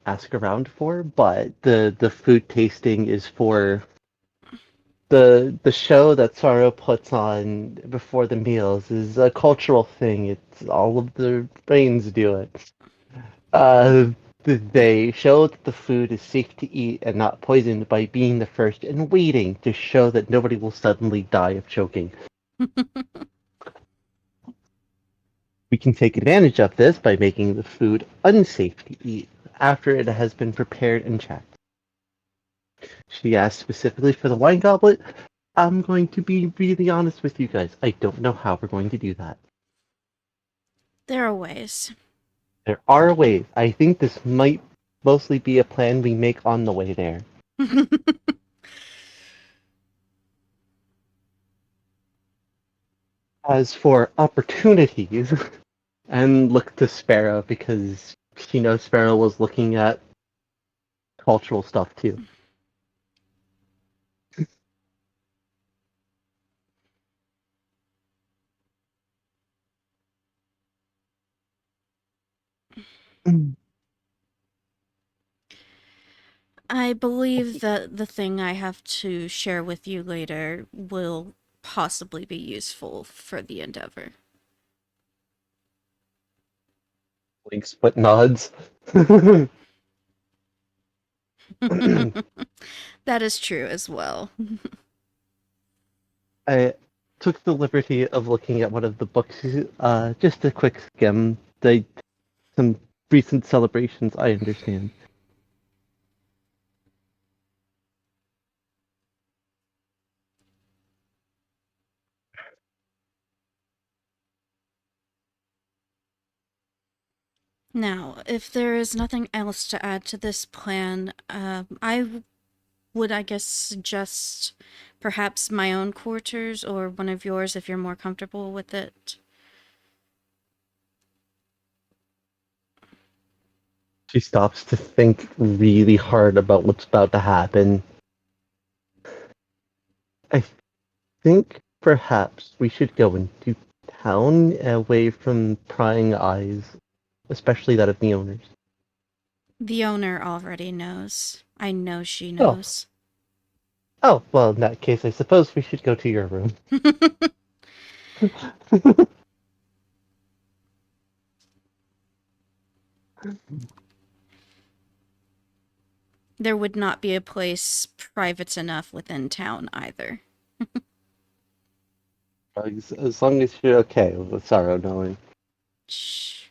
ask around for. But the food tasting is for the show that Sorrow puts on before the meals is a cultural thing. It's all of the brains do it. Uh, they show that the food is safe to eat and not poisoned by being the first and waiting to show that nobody will suddenly die of choking. We can take advantage of this by making the food unsafe to eat after it has been prepared and checked. She asked specifically for the wine goblet. I'm going to be really honest with you guys. I don't know how we're going to do that. There are ways. There are ways. I think this might mostly be a plan we make on the way there. As for opportunities, and look to Sparrow because she knows Sparrow was looking at cultural stuff too. I believe that the thing I have to share with you later will possibly be useful for the endeavor. Winks but nods. That is true as well. I took the liberty of looking at one of the books, just a quick skim. Some recent celebrations, I understand. Now, if there is nothing else to add to this plan, would, I guess, suggest perhaps my own quarters or one of yours if you're more comfortable with it. She stops to think really hard about what's about to happen. I think perhaps we should go into town away from prying eyes, especially that of the owners. The owner already knows. I know she Oh, knows. oh, well, in that case, I suppose we should go to your room. There would not be a place private enough within town either. As long as you're okay with Sorrow knowing. Shh.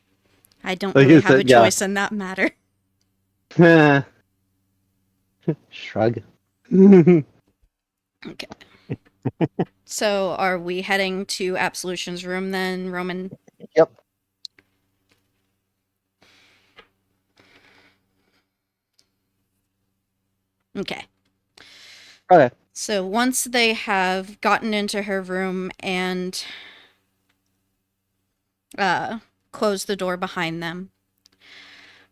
I don't Like really you have a said, yeah. choice in that matter. Shrug. Okay. So, are we heading to Absolution's room then, Roman? Yep. Okay. Okay. So, once they have gotten into her room and closed the door behind them,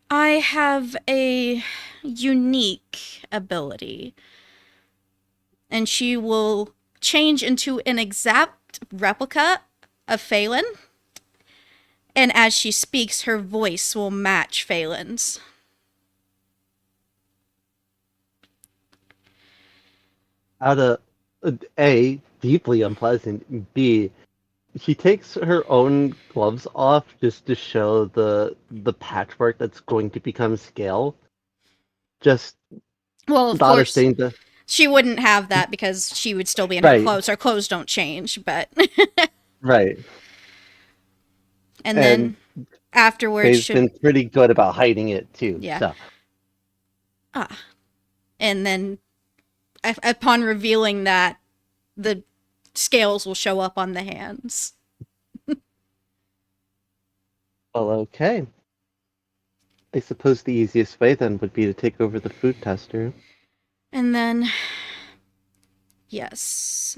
I have a unique ability, and she will change into an exact replica of Phelan. And as she speaks, her voice will match Phelan's. Out of A, deeply unpleasant. B, she takes her own gloves off just to show the patchwork that's going to become scale. Just Well, of not a course, thing to she wouldn't have that because she would still be in her right, clothes. Her clothes don't change, but. right. And And then afterwards, they've should. been pretty good about hiding it too. Yeah. So Ah. And then upon revealing that, the scales will show up on the hands. well, okay. I suppose the easiest way then would be to take over the food tester. And then, yes.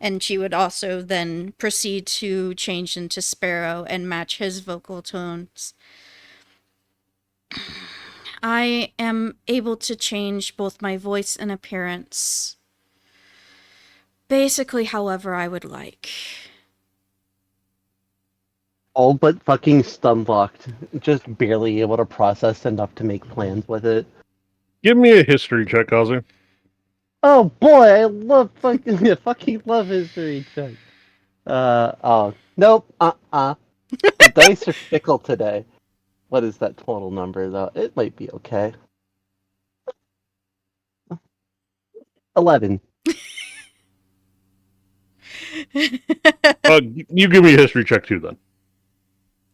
And she would also then proceed to change into Sparrow and match his vocal tones. I am able to change both my voice and appearance basically however I would like. all but fucking stun locked, just barely able to process enough to make plans with it. Give me a history check, Kazu. Oh boy, I love fucking I fucking love history check. Oh nope, the dice are fickle today. What is that total number though? It might be okay. 11. You give me a history check too, then.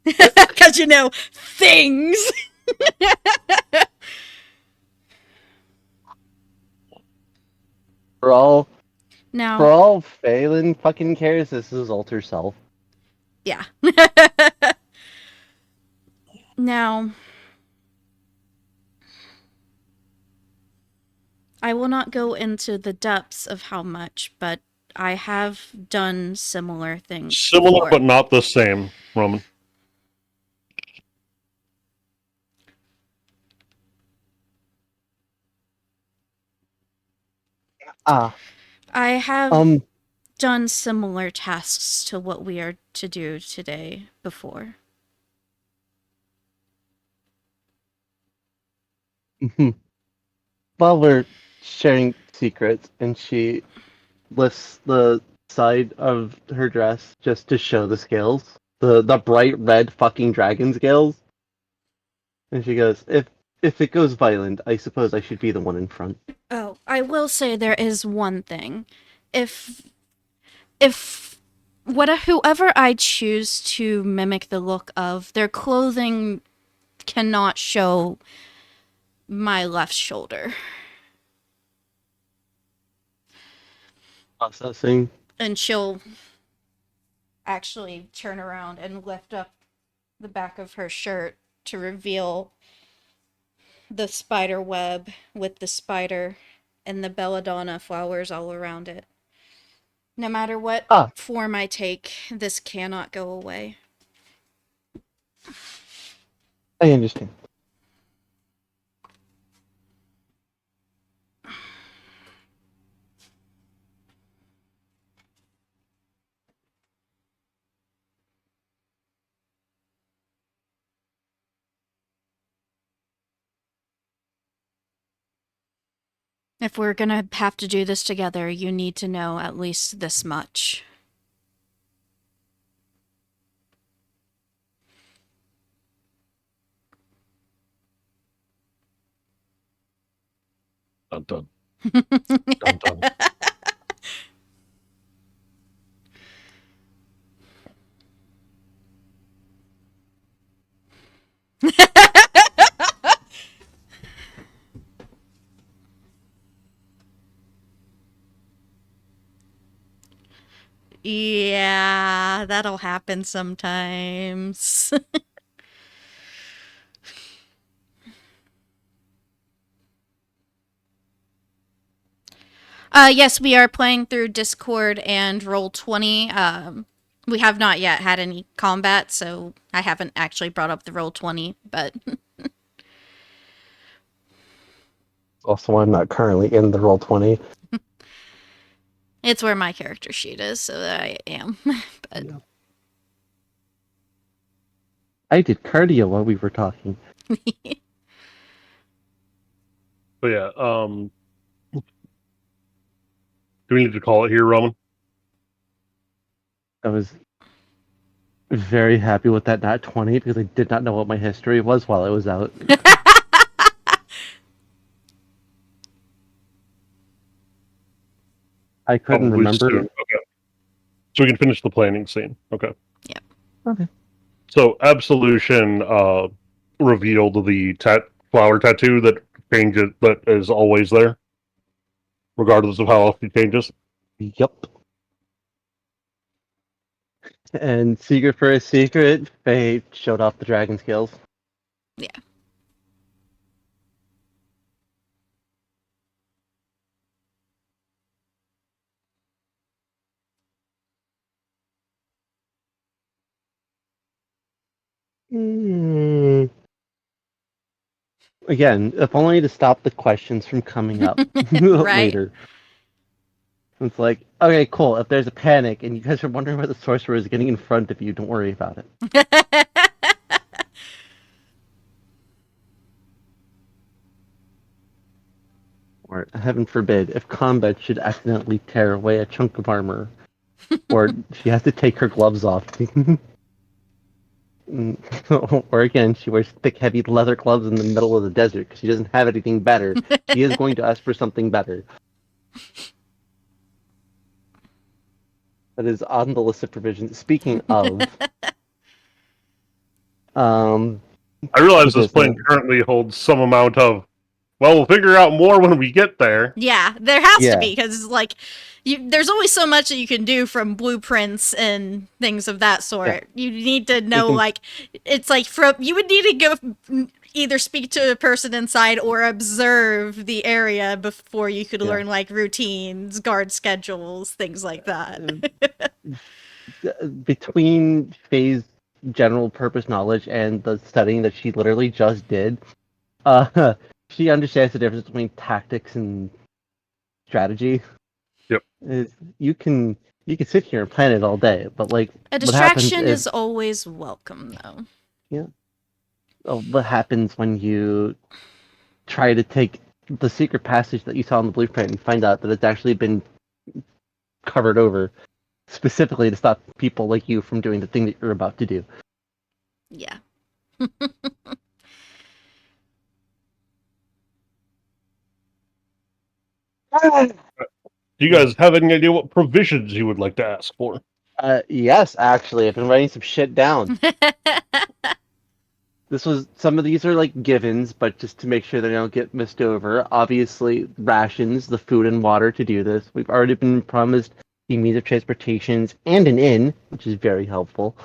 Because you know things. For all Now, for all Phelan fucking cares, this is Alter Self. yeah. Now, I will not go into the depths of how much, but I have done similar things Similar, before. but not the same, Roman. Ah, I have um, done similar tasks to what we are to do today before. while we're sharing secrets, and she lifts the side of her dress just to show the scales, the bright red fucking dragon scales, and she goes, "If it goes violent, I suppose I should be the one in front." Oh, I will say there is one thing. If whoever I choose to mimic the look of, their clothing cannot show my left shoulder. Processing. And she'll actually turn around and lift up the back of her shirt to reveal the spider web with the spider and the belladonna flowers all around it. No matter what Ah, form I take, this cannot go away. I understand. If we're gonna have to do this together, you need to know at least this much. Dun dun. Dun dun. Yeah, that'll happen sometimes. Yes, we are playing through Discord and Roll20. We have not yet had any combat, so I haven't actually brought up the Roll20, but Also, I'm not currently in the Roll20. it's where my character sheet is, so I am. But Yeah. I did cardio while we were talking. But yeah, do we need to call it here, Roman? I was very happy with that nat 20 because I did not know what my history was while I was out. I couldn't Probably remember. soon. Okay. So we can finish the planning scene. Okay. Yep. Okay. So Absolution revealed the flower tattoo that changes, that is always there, regardless of how often it changes. Yup. And secret for a secret, Faye showed off the dragon skills. Yeah. Again, if only to stop the questions from coming up Right. later. It's like, okay, cool. If there's a panic and you guys are wondering where the sorcerer is getting in front of you, don't worry about it. Or, heaven forbid, if combat should accidentally tear away a chunk of armor, or she has to take her gloves off. Or again, she wears thick, heavy leather gloves in the middle of the desert because she doesn't have anything better. She is going to ask for something better. That is on the list of provisions. Speaking of, um, I realize this plan medicinal. currently holds some amount of, well, we'll figure out more when we get there. Yeah, there has to Yeah. be because like there's only so much that you can do from blueprints and things of that sort. You need to know can- like it's like from you would need to go either speak to a person inside or observe the area before you could learn like routines, guard schedules, things like that. Between Faye's general purpose knowledge and the studying that she literally just did, uh, she understands the difference between tactics and strategy. Yep. You can sit here and plan it all day, but like A what happens distraction if is always welcome though. what happens when you try to take the secret passage that you saw in the blueprint and find out that it's actually been covered over specifically to stop people like you from doing the thing that you're about to do. Yeah. Do you guys have any idea what provisions you would like to ask for? Yes, actually, I've been writing some shit down. Some of these are like givens, but just to make sure they don't get missed over. Obviously, rations, the food and water to do this. We've already been promised the means of transportations and an inn, which is very helpful.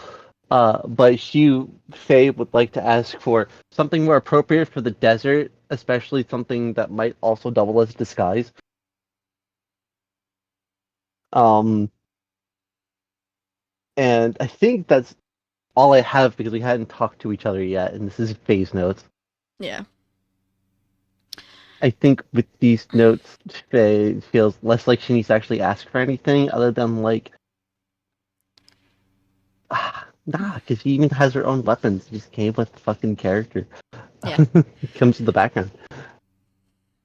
But Faye, would like to ask for something more appropriate for the desert, especially something that might also double as disguise. Um, and I think that's all I have because we hadn't talked to each other yet, and this is Faye's notes. Yeah. I think with these notes, Faye feels less like she needs to actually ask for anything other than like, nah, because she even has her own weapons. It just came with the fucking character. Yeah. It comes with the background.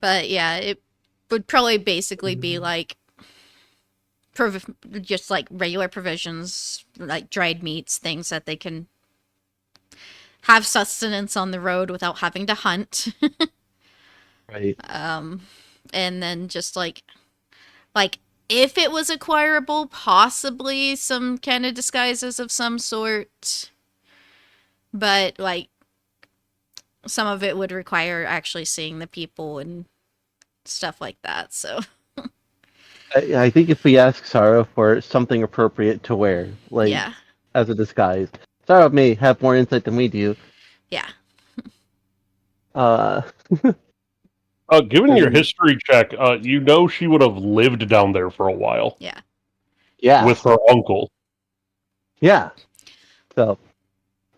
But yeah, it would probably basically be like just like regular provisions, like dried meats, things that they can have sustenance on the road without having to hunt. Right. And then just like if it was acquirable, possibly some kind of disguises of some sort. But like some of it would require actually seeing the people and stuff like that. So I think if we ask Sarah for something appropriate to wear, like yeah. as a disguise, Sarah may have more insight than we do. Yeah. Uh, Given your then- history check, you know she would have lived down there for a while Yeah. yeah, with her uncle. yeah. So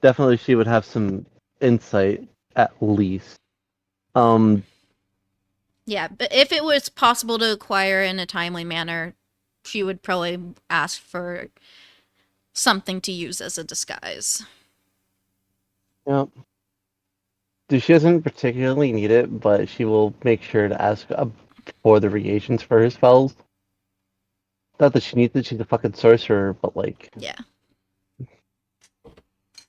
definitely, she would have some insight at least. Yeah, but if it was possible to acquire in a timely manner, she would probably ask for something to use as a disguise. Yeah. She doesn't particularly need it, but she will make sure to ask for the reagents for her spells. Not that she needs it; she's a fucking sorcerer, but like, Yeah.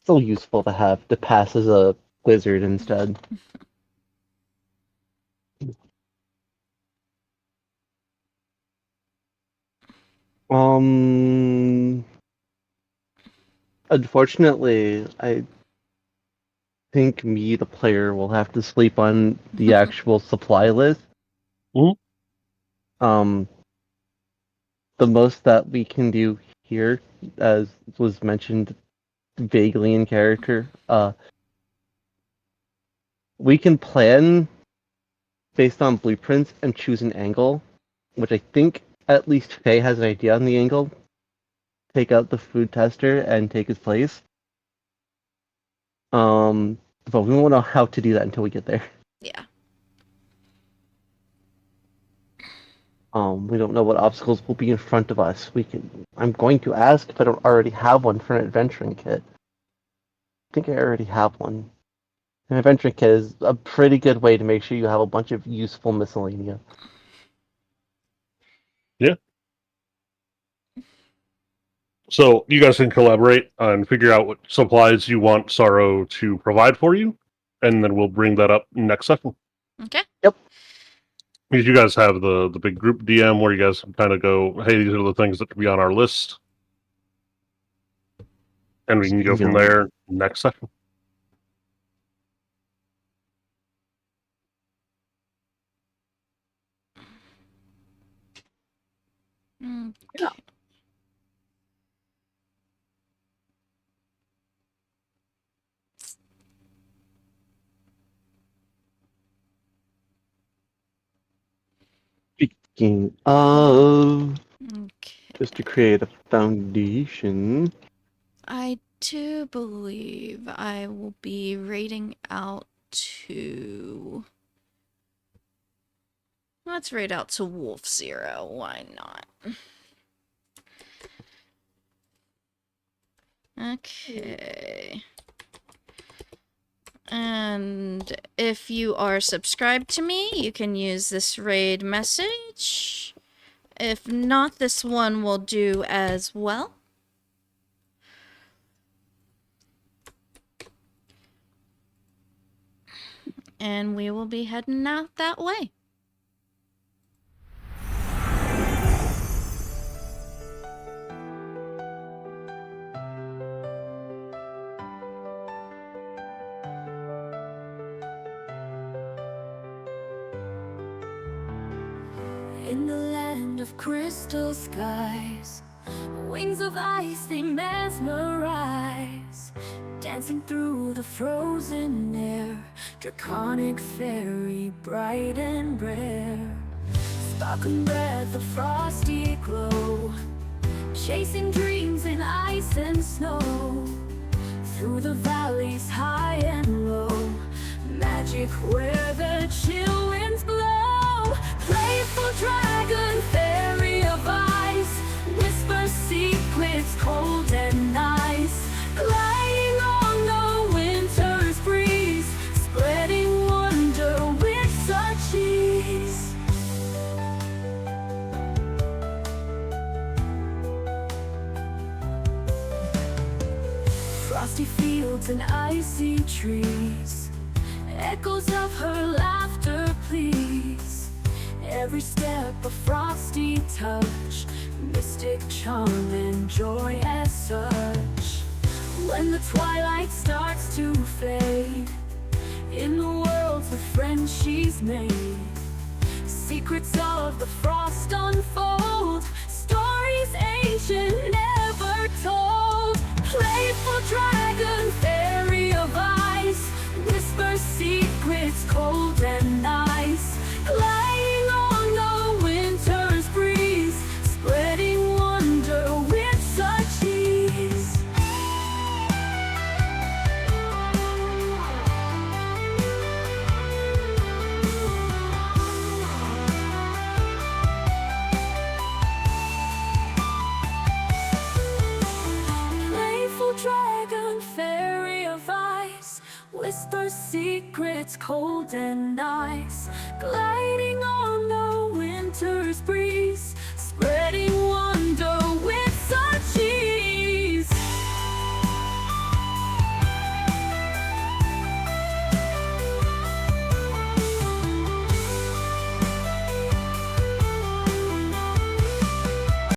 still useful to have to pass as a wizard instead. Um, Unfortunately, I think me, the player, will have to sleep on the actual supply list. Mhm. Um, the most that we can do here, as was mentioned vaguely in character, we can plan based on blueprints and choose an angle, which I think at least Faye has an idea on the angle. Take out the food tester and take his place. But we won't know how to do that until we get there. Yeah. We don't know what obstacles will be in front of us. I'm going to ask if I don't already have one for an adventuring kit. I think I already have one. An adventuring kit is a pretty good way to make sure you have a bunch of useful miscellanea. So you guys can collaborate and figure out what supplies you want Sorrow to provide for you, and then we'll bring that up next session. Okay. Because you guys have the big group DM where you guys can kind of go, hey, these are the things that could be on our list, and we can go from there next session. Okay. Speaking of, Okay. just to create a foundation. I do believe I will be raiding out to... Let's raid out to Wolf Zero. Why not? Okay. And if you are subscribed to me, you can use this raid message. If not, this one will do as well. And we will be heading out that way. In the land of crystal skies, wings of ice they mesmerize, dancing through the frozen air, draconic fairy bright and rare, sparkling breath of frosty glow, chasing dreams in ice and snow, through the valleys high and low, magic where the chill winds blow. Playful dragon, fairy of ice, whisper secrets cold and nice, gliding on the winter's breeze, spreading wonder with such ease. Frosty fields and icy trees, echoes of her laughter please. Every step a frosty touch, mystic charm and joy as such. When the twilight starts to fade, in the worlds of friends she's made, secrets of the frost unfold, stories ancient never told. Playful dragon, fairy of ice, whisper secrets cold and nice, gliding on the winter's breeze, spreading wonder with such ease. Playful dragon, fairy of ice, whisper secrets cold and nice, gliding on the winter's breeze, spreading wonder